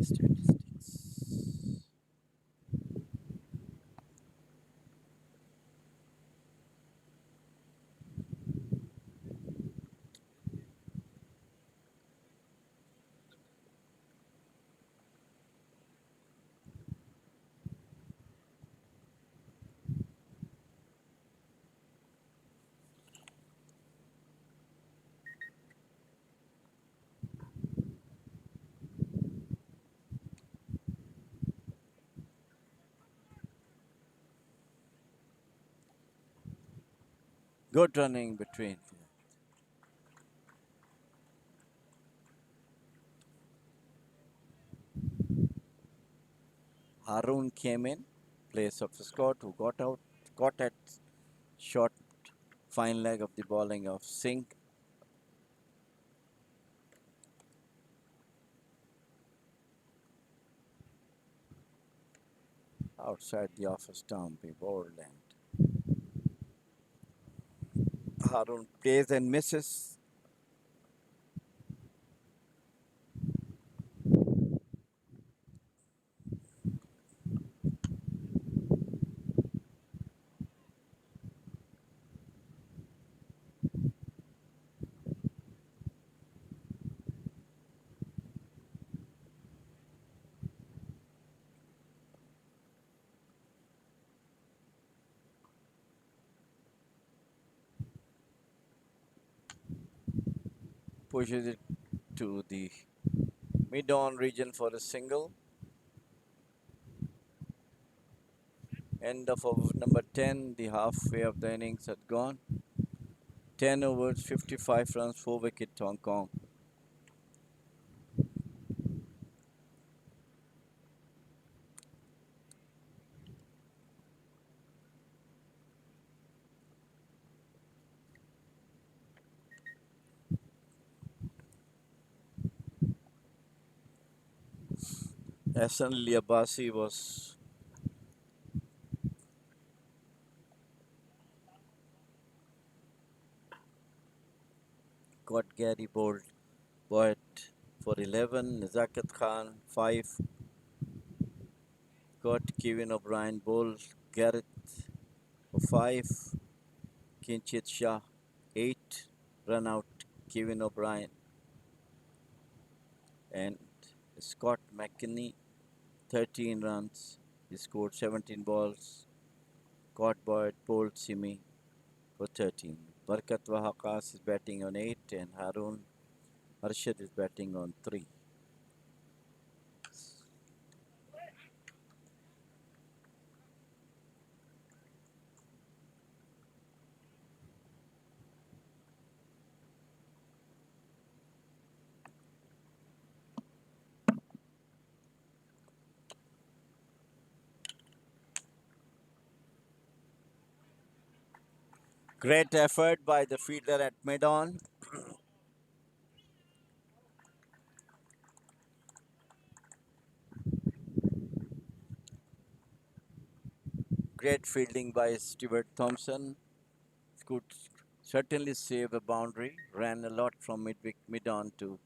Speaker 1: Statistics. Good running between. Harun came in, place of Scott, who got at short fine leg of the bowling of Singh. Outside the office stump, he bowled, and Harun plays and misses. Pushes it to the mid-on region for a single. End of over number 10, the halfway of the innings had gone. 10 overs, 55 runs, 4 wicket Hong Kong. Hassan Ali Abbasi was got Gary bowled, but for 11, Nazakat Khan 5, got Kevin O'Brien bowled, Garrett for 5, Kinchit Shah 8, run out Kevin O'Brien, and Scott McKinney 13 runs. He scored 17 balls. Scott Boyd bowled Simi for 13. Barkat Wahakas is batting on 8, and Harun Arshad is batting on 3. Great effort by the fielder at mid-on. Great fielding by Stuart Thompson. Could certainly save a boundary. Ran a lot from mid-on to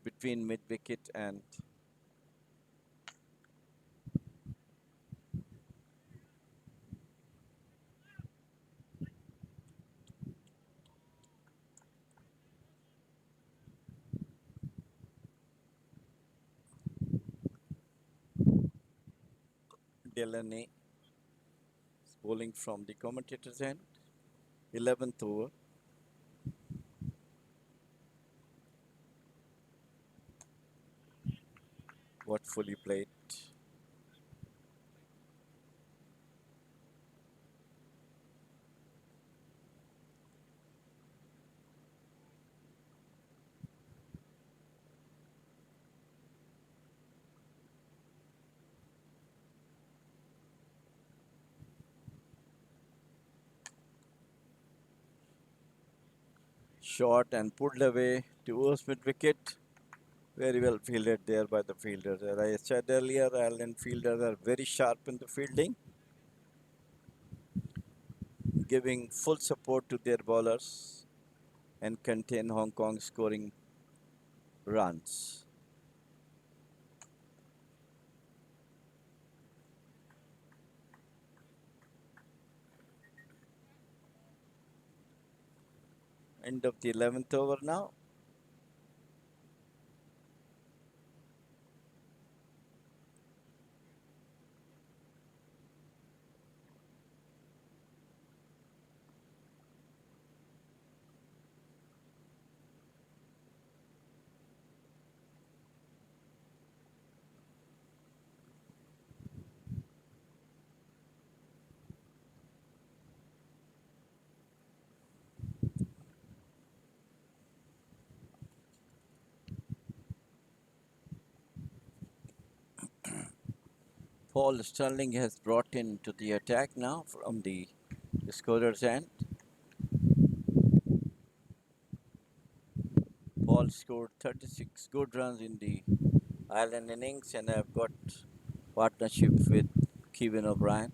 Speaker 1: between mid-wicket and Delaney bowling from the commentator's end. 11th over. What fully played. short and pulled away towards mid wicket. Very well fielded there by the fielders. As I said earlier, Ireland fielders are very sharp in the fielding, giving full support to their bowlers and contain Hong Kong scoring runs. End of the 11th over now. Paul Sterling has brought into the attack now from the scorer's end. Paul scored 36 good runs in the Ireland innings and have got partnership with Kevin O'Brien.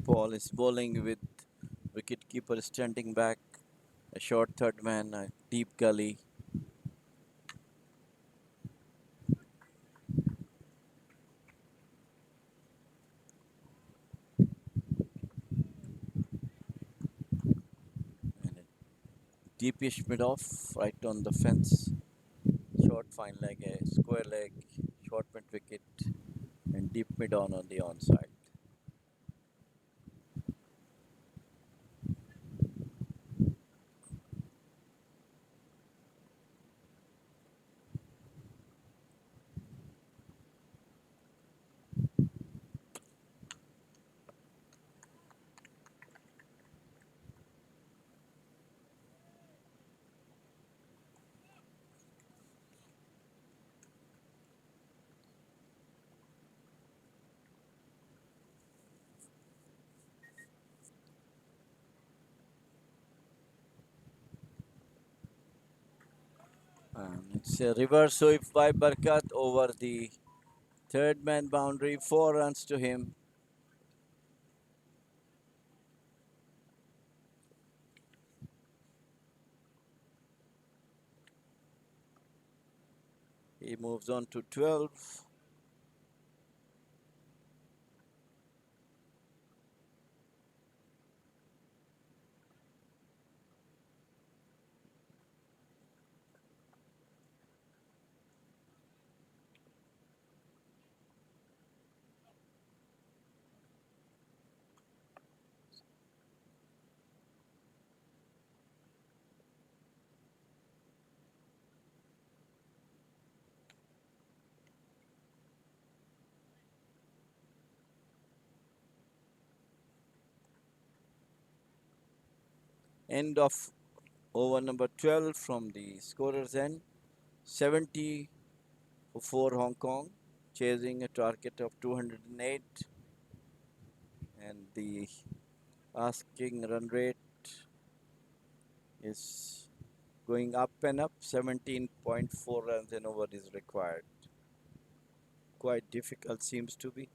Speaker 1: Paul is bowling with wicketkeeper standing back, a short third man, a deep gully. And a deepish mid off right on the fence. Short fine leg, a square leg, short mid wicket, and deep mid on the onside. It's a reverse sweep by Barkat over the third man boundary, 4 runs to him. He moves on to 12. End of over number 12 from the scorer's end. 70 for Hong Kong, chasing a target of 208. And the asking run rate is going up and up. 17.4 runs and over is required. Quite difficult seems to be.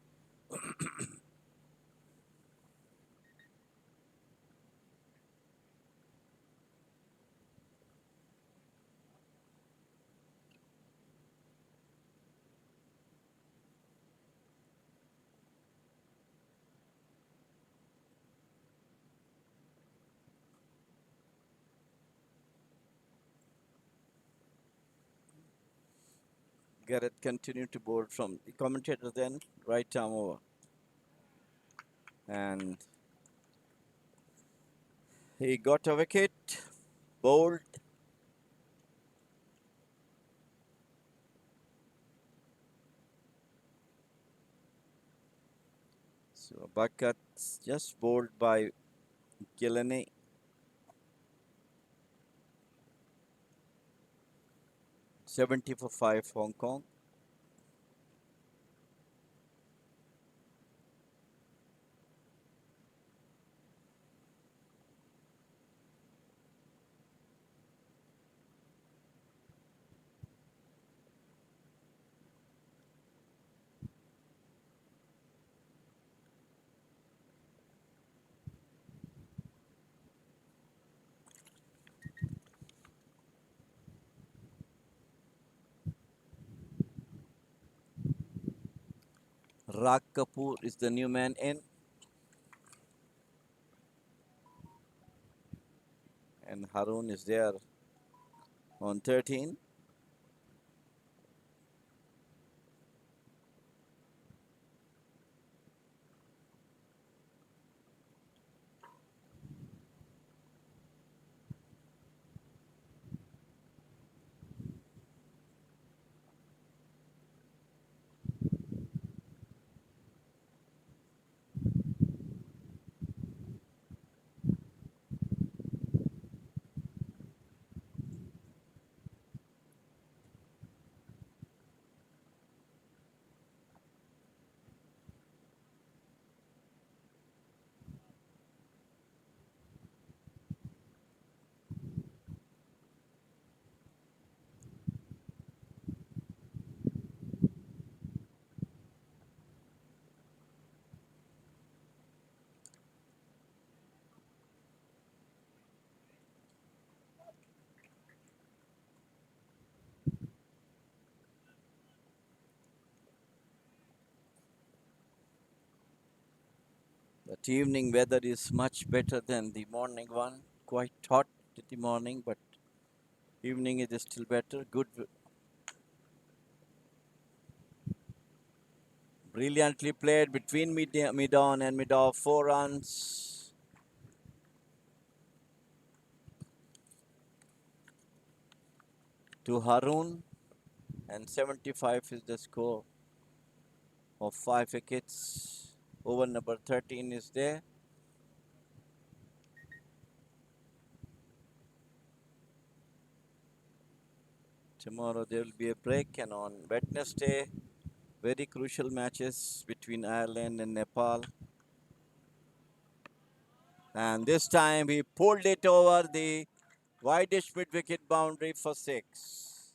Speaker 1: Garrett continued to board from the commentator then, right arm over. And he got a wicket, bowled, So Buckets just bowled by Gillenay. $70 for 5 Hong Kong. Rag Kapoor is the new man in. And Harun is there on 13. That evening weather is much better than the morning one. Quite hot in the morning, but evening it is still better. Good, brilliantly played between mid-on and mid-off. 4 runs to Harun, and 75 is the score of 5 wickets. Over number 13 is there. Tomorrow there will be a break, and on Wednesday, very crucial matches between Ireland and Nepal. And this time he pulled it over the widest mid-wicket boundary for 6.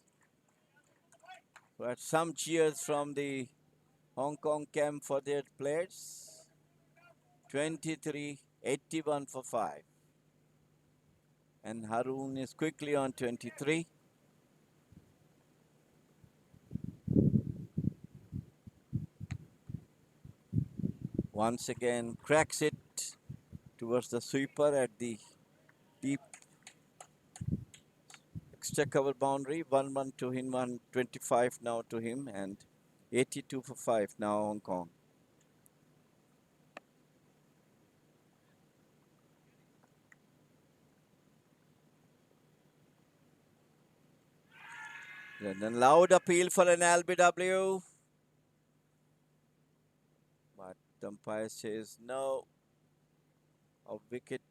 Speaker 1: But some cheers from the Hong Kong camp for their players. 23, 81 for 5. And Harun is quickly on 23. Once again cracks it towards the sweeper at the deep extra cover boundary. 1-1 to him, 125 now to him, and 82 for 5 now Hong Kong. And then loud appeal for an LBW. But the umpire says no. A wicket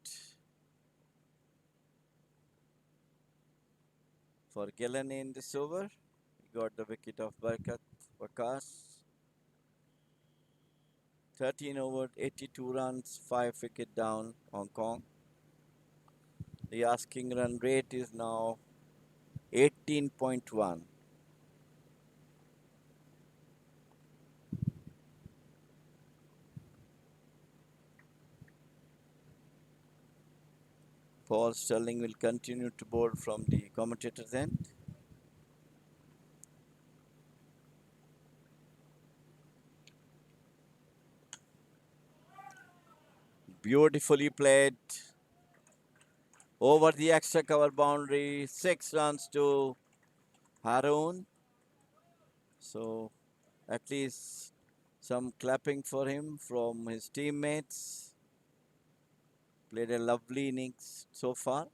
Speaker 1: for Gillen in this over. He got the wicket of Barkat Wakas. 13 over, 82 runs, 5 wicket down, Hong Kong. The asking run rate is now 18.1. Paul Sterling will continue to bowl from the commentator's end. Beautifully played over the extra cover boundary. 6 runs to Harun. So at least some clapping for him from his teammates. Played a lovely innings so far.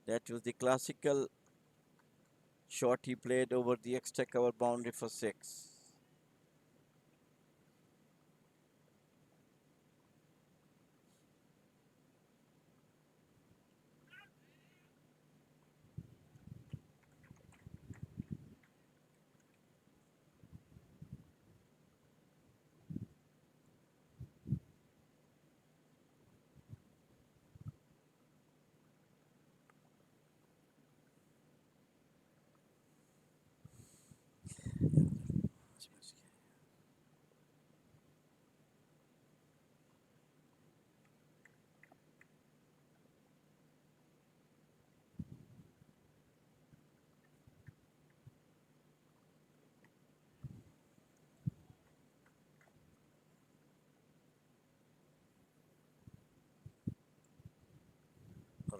Speaker 1: That was the classical shot he played over the extra cover boundary for 6.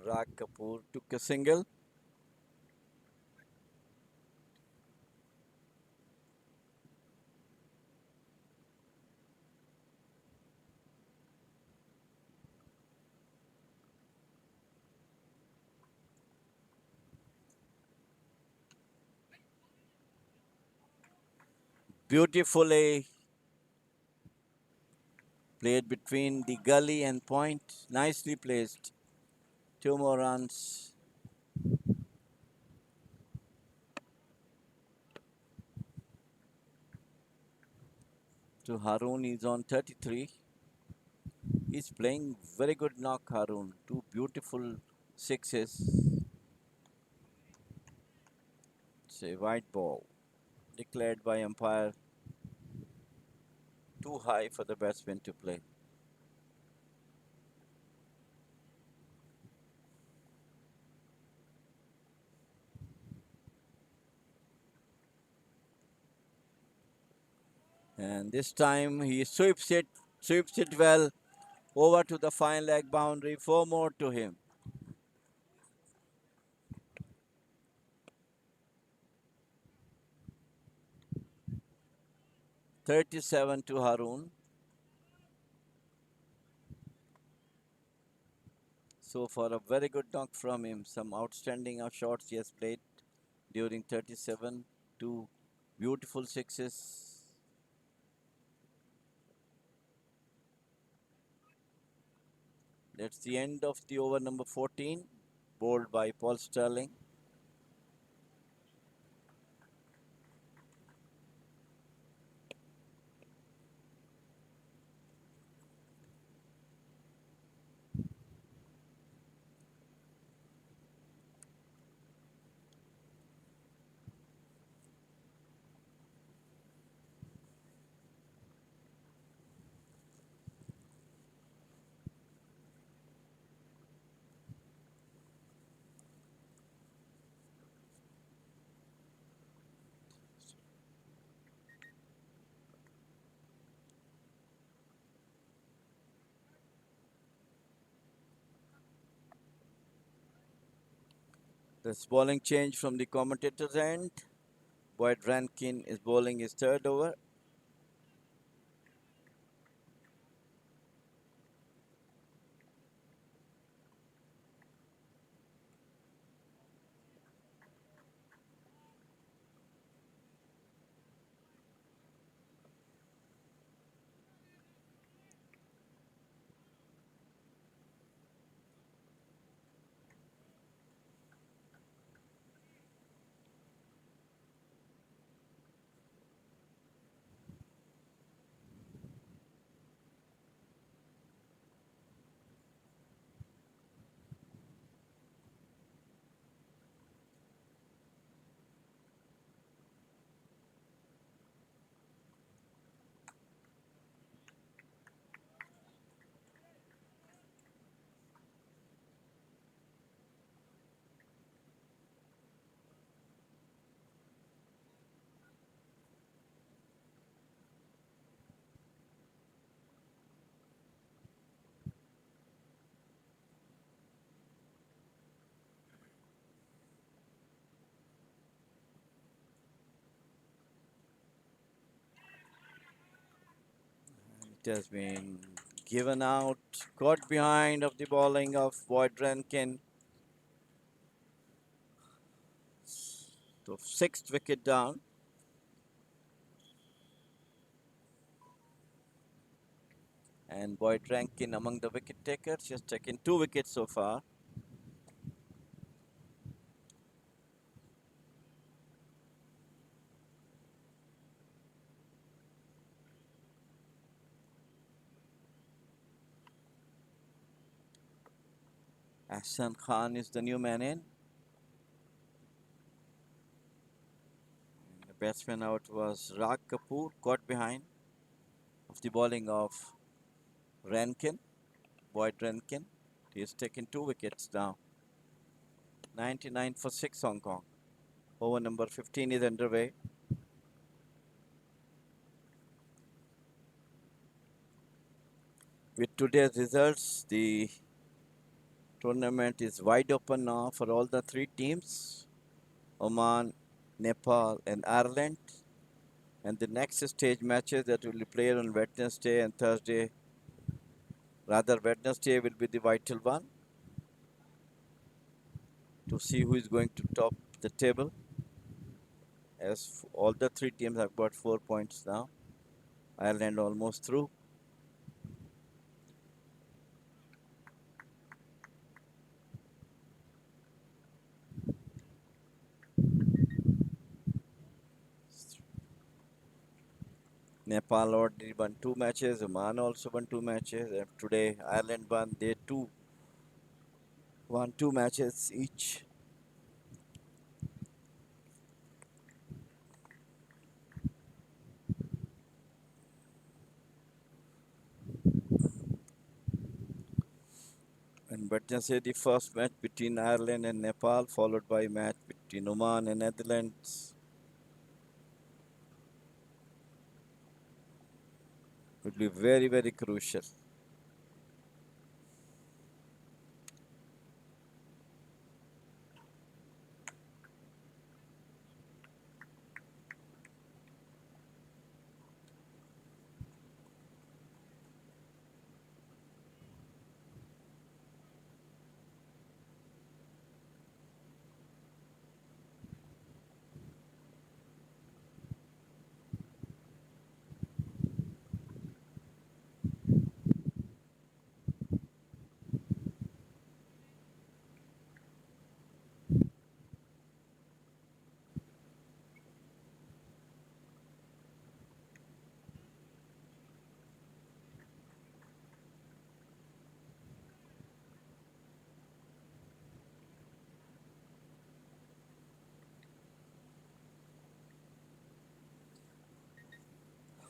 Speaker 1: Rag Kapoor took a single. Beautifully played between the gully and point. Nicely placed. Two more runs. To Harun. He's on 33. He's playing very good knock, Harun. Two beautiful sixes. It's a white ball. Declared by umpire too high for the batsman to play. And this time he sweeps it well over to the fine leg boundary. Four more to him. 37 to Harun. So far, a very good knock from him. Some outstanding shots he has played during 37. Two beautiful sixes. That's the end of the over number 14, bowled by Paul Sterling. This bowling change from the commentator's end. Boyd Rankin is bowling his third over. It has been given out, caught behind of the bowling of Boyd Rankin. So sixth wicket down. And Boyd Rankin among the wicket takers. He has taken two wickets so far. Ahsan Khan is the new man in. The batsman out was Rag Kapoor, caught behind of the bowling of Rankin, Boyd Rankin. He has taken two wickets now. 99 for 6 Hong Kong. Over number 15 is underway. With today's results, the Tournament is wide open now for all the three teams, Oman, Nepal, and Ireland. And the next stage matches that will be played on Wednesday and Thursday, rather Wednesday will be the vital one to see who is going to top the table. As all the three teams have got 4 points now. Ireland almost through. Nepal already won 2 matches. Oman also won 2 matches. And today Ireland won. They too won 2 matches each. And Wednesday the first match between Ireland and Nepal, followed by a match between Oman and Netherlands. Will be very, very crucial.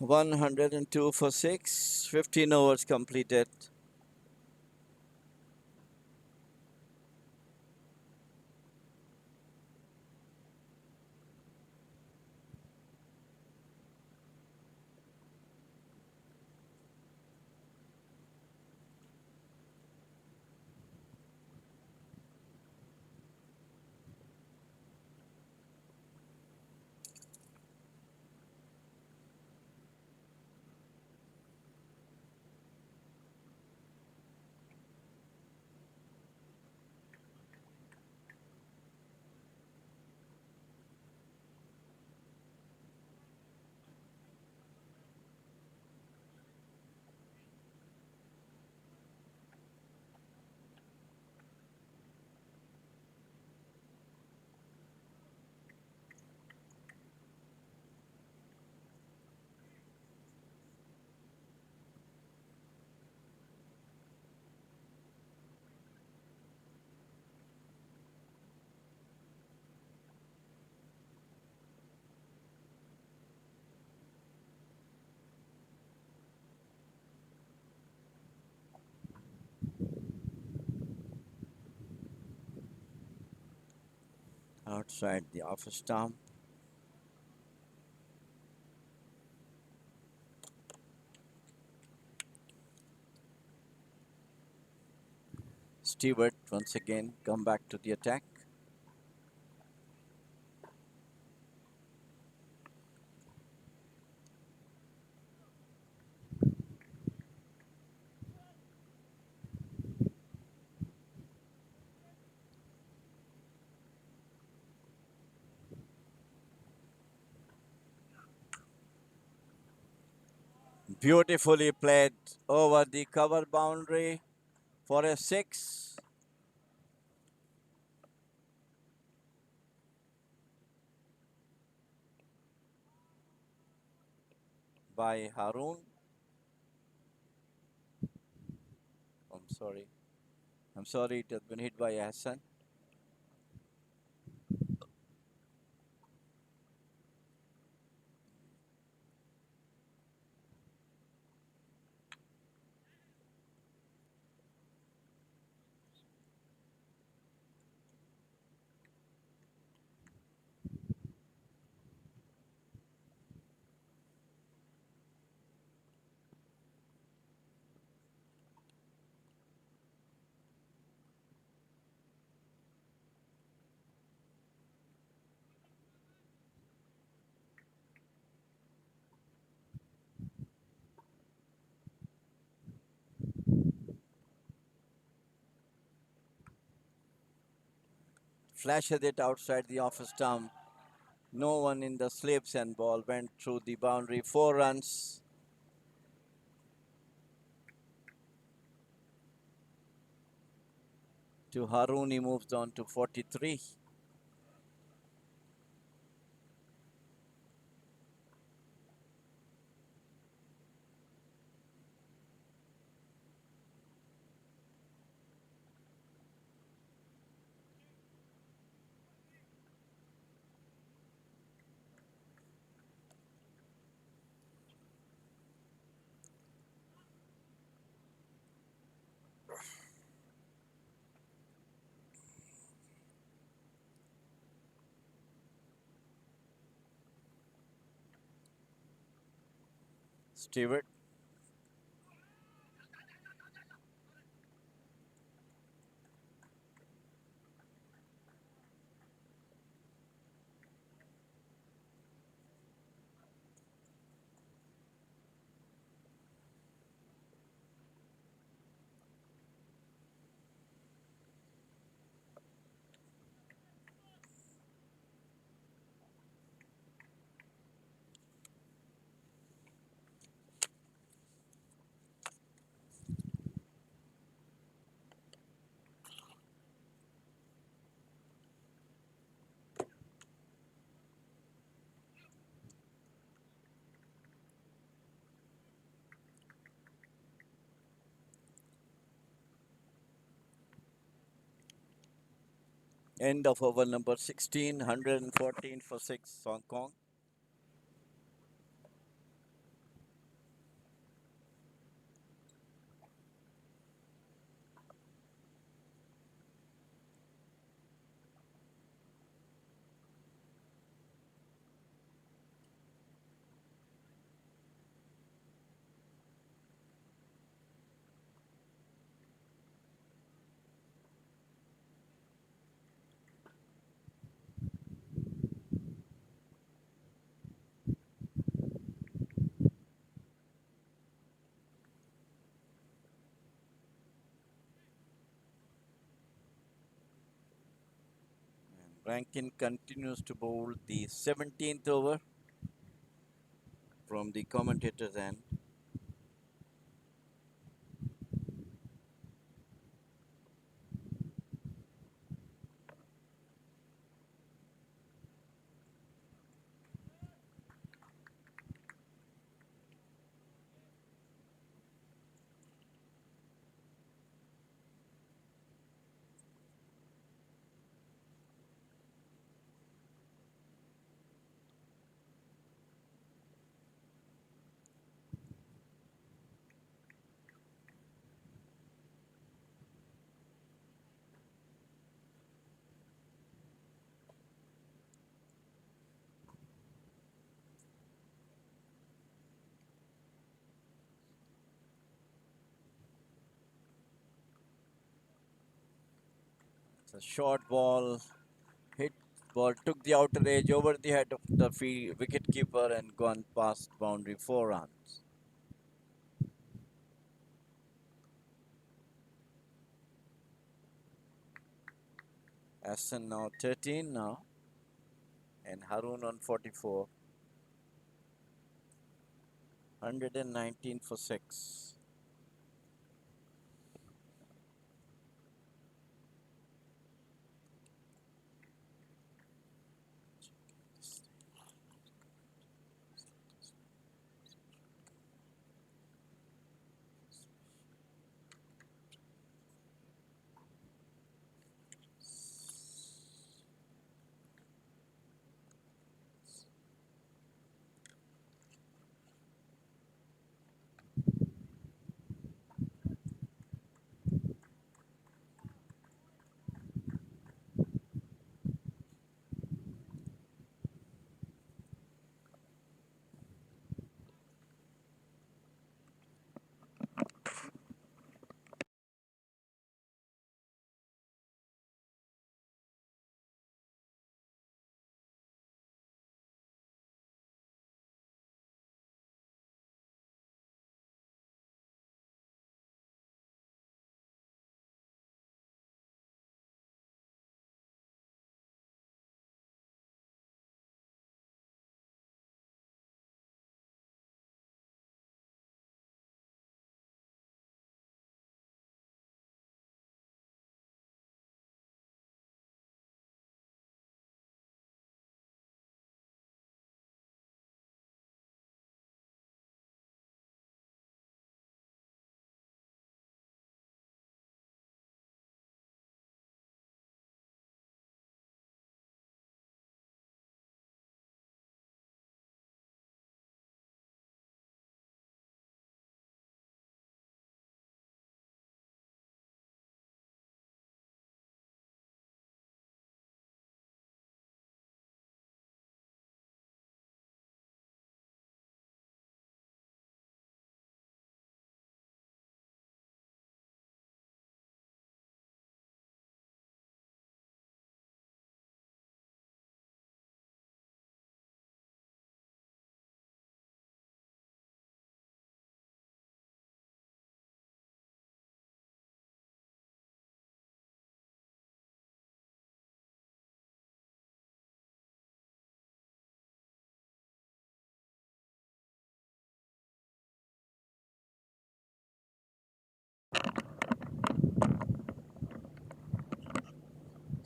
Speaker 1: $102 for 6, 15 overs completed. Outside the office stump. Stewart once again come back to the attack. Beautifully played over the cover boundary for a 6. By Harun. I'm sorry. I'm sorry, it has been hit by Hassan. flashes it outside the office stump. No one in the slips and ball went through the boundary. 4 runs. To Harun, he moves on to 43. Stewart. End of over number 16, 114 for 6, Hong Kong. Rankin continues to bowl the 17th over from the commentator's end. It's a short ball, hit ball, took the outer edge over the head of the wicket keeper and gone past boundary. 4 runs. Aston now 13 now, and Harun on 44. 119 for 6.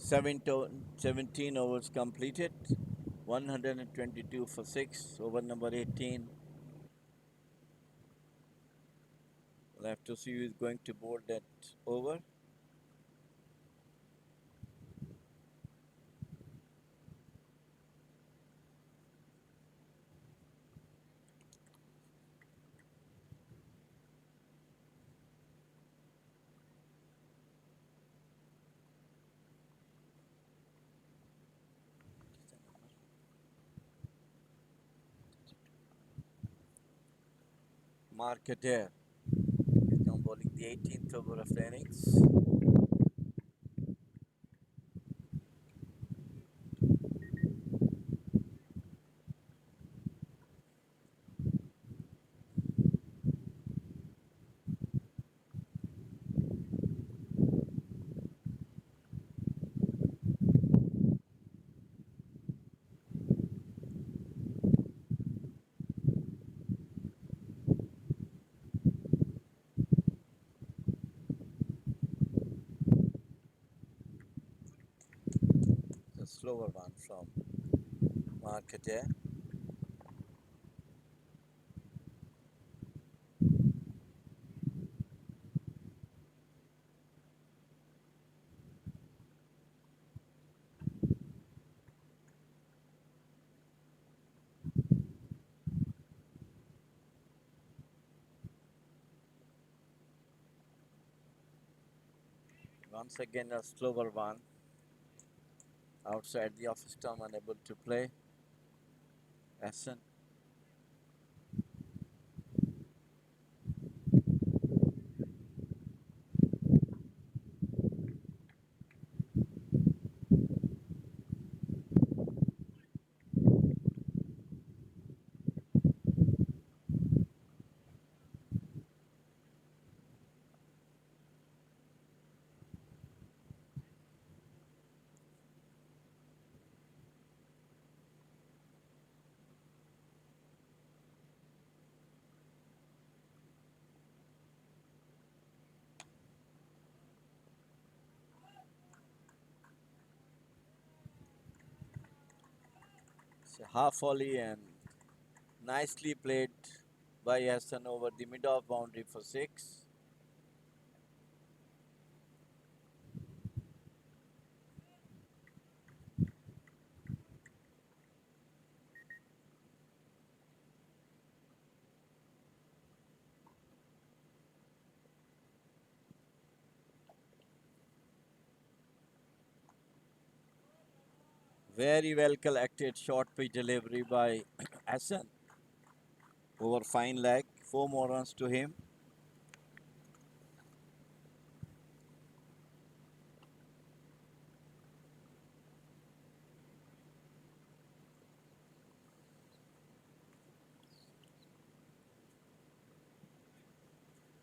Speaker 1: 17 overs completed. 122 for 6. Over number 18. We'll have to see who is going to bowl that over. Mark Adair is now bowling the 18th over of the innings. The slower one from Mark Adair. Once again, a slower one outside the off stump, unable to play. Essen. It's a half volley and nicely played by Essen over the mid off boundary for 6. Very well collected short pitch delivery by Essen over fine leg. 4 more runs to him.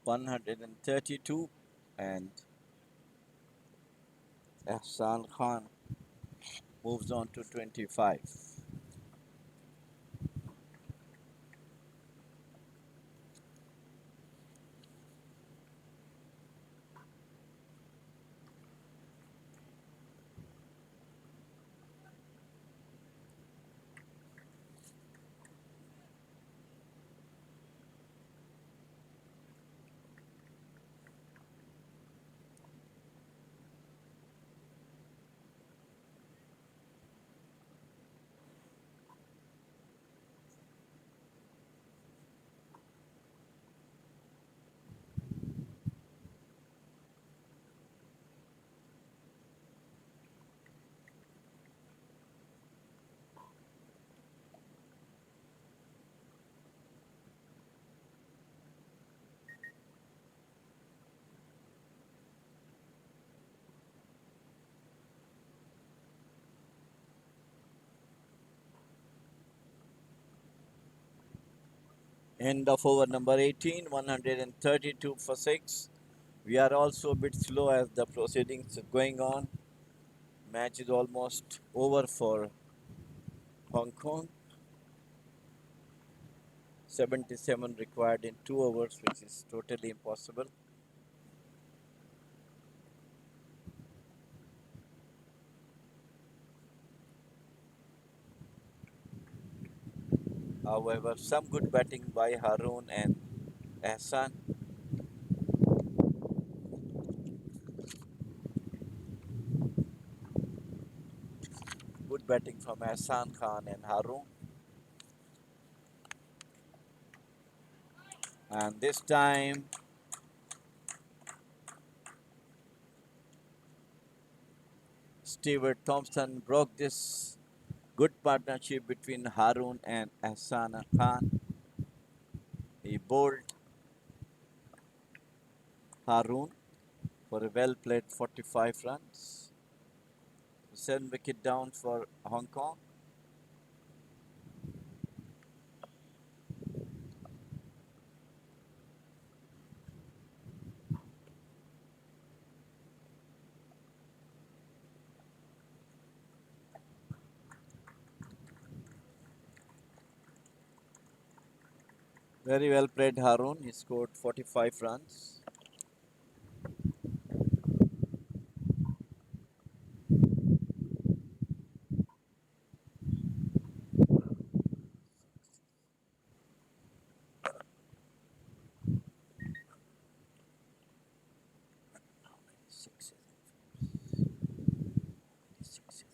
Speaker 1: $132 and Ehsan Khan moves on to 25. End of over number 18, 132 for 6. We are also a bit slow as the proceedings are going on. Match is almost over for Hong Kong. 77 required in 2 overs, which is totally impossible. However, some good batting by Harun and Ehsan. Good batting from Ehsan Khan and Harun. And this time, Stewart Thompson broke this good partnership between Harun and Ehsan Khan. He bowled Harun for a well played 45 runs. 7 wicket down for Hong Kong. Very well played Harun. He scored 45 runs. Sixes. Sixes.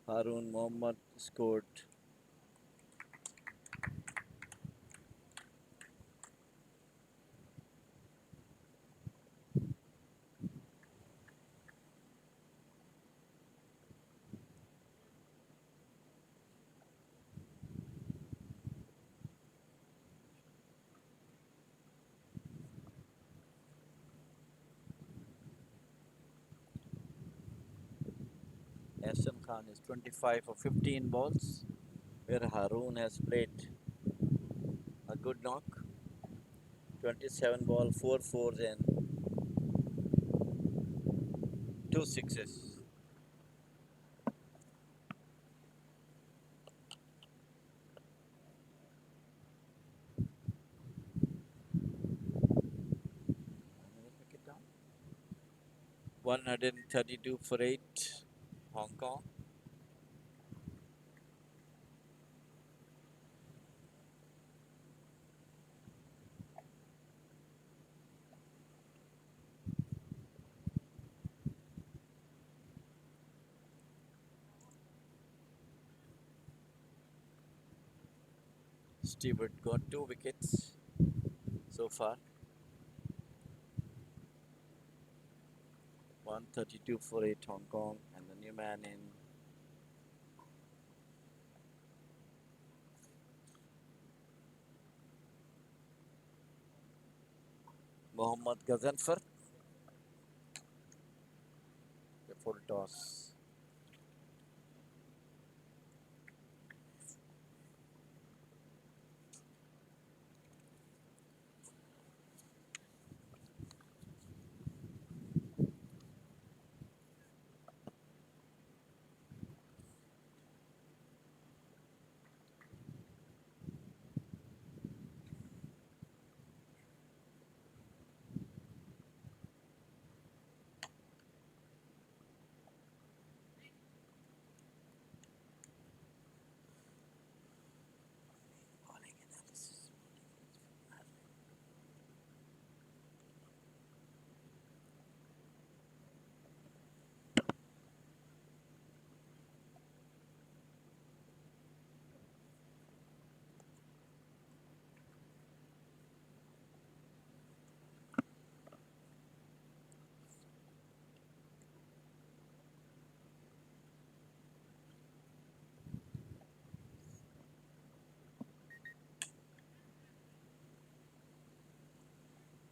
Speaker 1: Harun Mohammad scored. Ehsan Khan is 25 for 15 balls, where Harun has played a good knock. 27 ball, 4 fours, and 2 sixes. Another wicket down. 132 for 8, Hong Kong. Stewart got 2 wickets so far. 132 for 8, Hong Kong, and the new man in Mohammad Gazanfar. The full toss.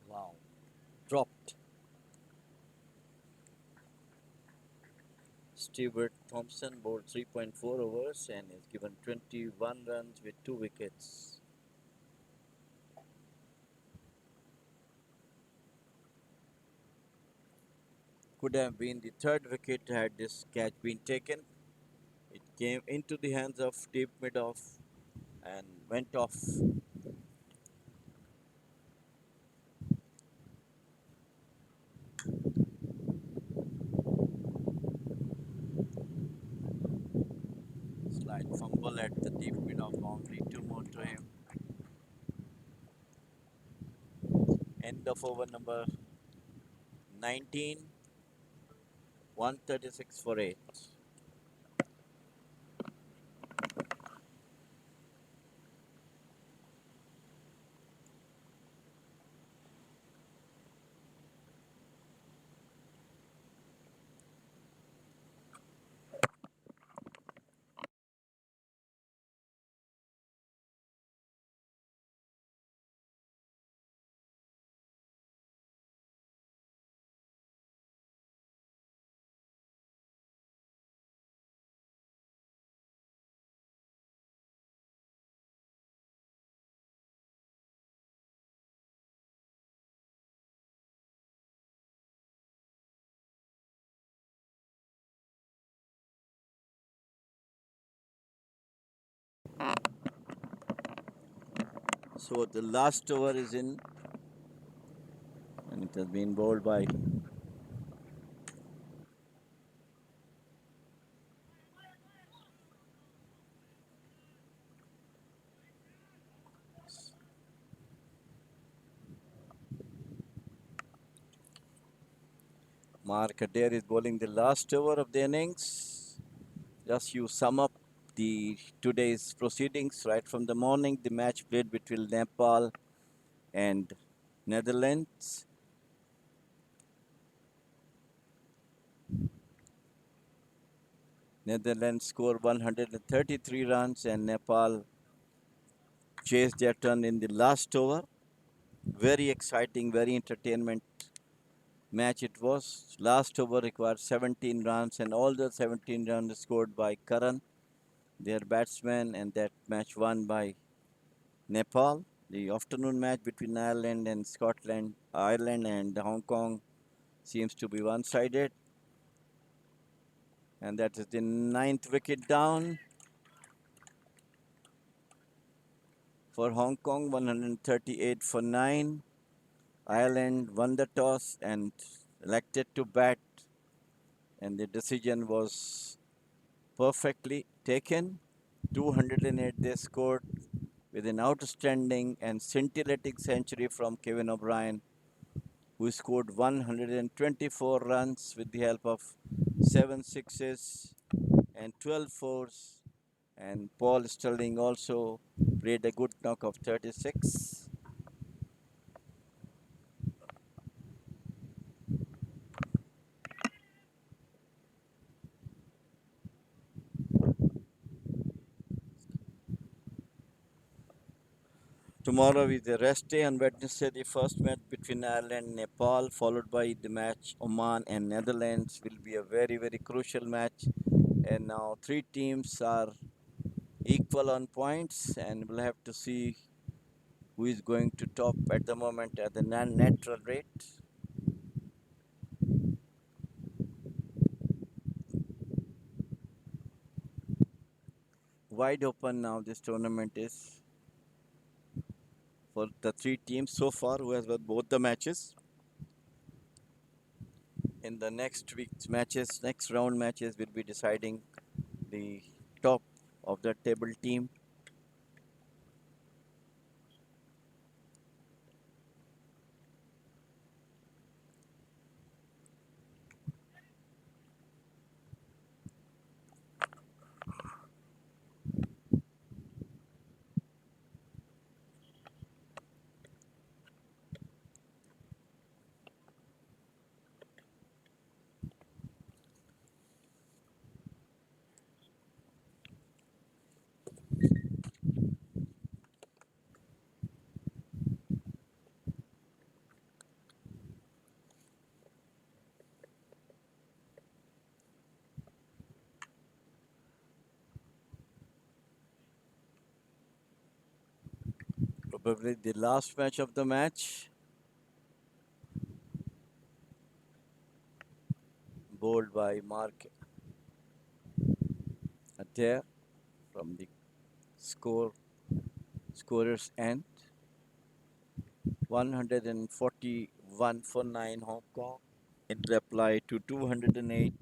Speaker 1: Wow. Dropped. Stewart Thompson bowled 3.4 overs and is given 21 runs with 2 wickets. Could have been the third wicket had this catch been taken. It came into the hands of Steve Midoff and went off. ball at the deep mid off boundary. Two more to him. End of over number 19. 136 for 8. So the last over is in, and it has been bowled by Mark Adair is bowling the last over of the innings. Just you sum up the today's proceedings right from the morning. The match played between Nepal and Netherlands. Netherlands scored 133 runs and Nepal chased their turn in the last over. Very exciting, very entertainment match it was. Last over required 17 runs and all the 17 runs scored by Karan, their batsman, and that match won by Nepal. The afternoon match between Ireland and Scotland, Ireland and Hong Kong seems to be one-sided. And that is the ninth wicket down for Hong Kong, 138 for 9. Ireland won the toss and elected to bat, and the decision was perfectly taken. 208 they scored with an outstanding and scintillating century from Kevin O'Brien, who scored 124 runs with the help of 7 sixes and 12 fours. And Paul Stirling also played a good knock of 36. Tomorrow is the rest day. On Wednesday, the first match between Ireland and Nepal, followed by the match Oman and Netherlands, will be a very, very crucial match. And now three teams are equal on points, and we'll have to see who is going to top at the moment at the natural rate. Wide open now, this tournament is for the three teams so far who has won both the matches. In the next week's matches, next round matches, will be deciding the top of the table team. Probably the last match of the match, bowled by Mark Adair from the scorer's end. 141 for 9 Hong Kong in reply to 208.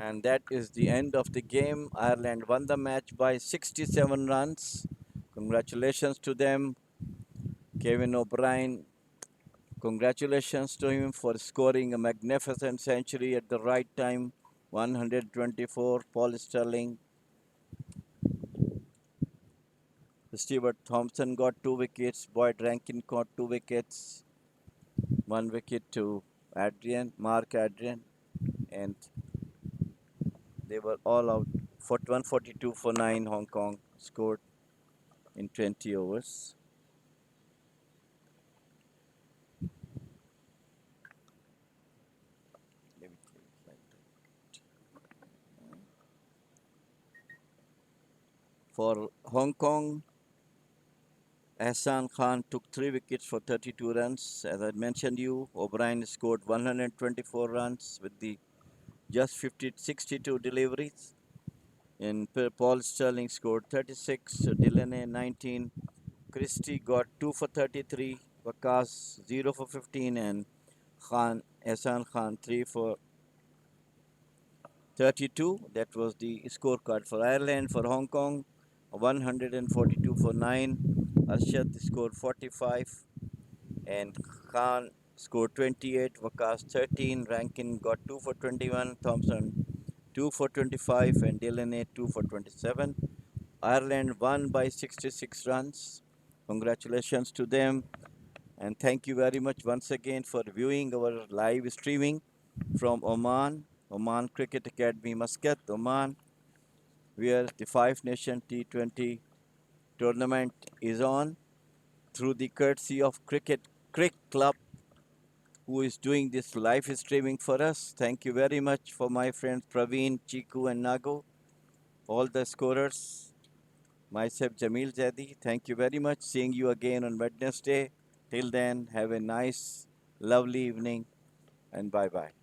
Speaker 1: And that is the end of the game. Ireland won the match by 67 runs. Congratulations to them. Kevin O'Brien, congratulations to him for scoring a magnificent century at the right time. 124. Paul Sterling. Stuart Thompson got 2 wickets. Boyd Rankin got 2 wickets. 1 wicket to Mark Adrian. And they were all out. 142 for 9. Hong Kong scored in 20 overs. For Hong Kong, Hassan Khan took 3 wickets for 32 runs. As I mentioned you, O'Brien scored 124 runs with the just 62 deliveries. And Paul Sterling scored 36, Delaney 19, Christie got 2 for 33, Waqas 0 for 15, and Hassan Khan 3 for 32. That was the scorecard for Ireland. For Hong Kong, 142 for 9. Arshad scored 45 and Khan scored 28. Waqas 13. Rankin got 2 for 21. Thompson 2 for 25 and Delaney 2 for 27. Ireland won by 66 runs. Congratulations to them. And thank you very much once again for viewing our live streaming from Oman, Oman Cricket Academy, Muscat, Oman, where the Five Nation T20 tournament is on through the courtesy of Crick Club, who is doing this live streaming for us. Thank you very much for my friends Praveen, Chiku, and Nago, all the scorers. Myself, Jamil Zadi. Thank you very much. Seeing you again on Wednesday. Till then, have a nice, lovely evening, and bye bye.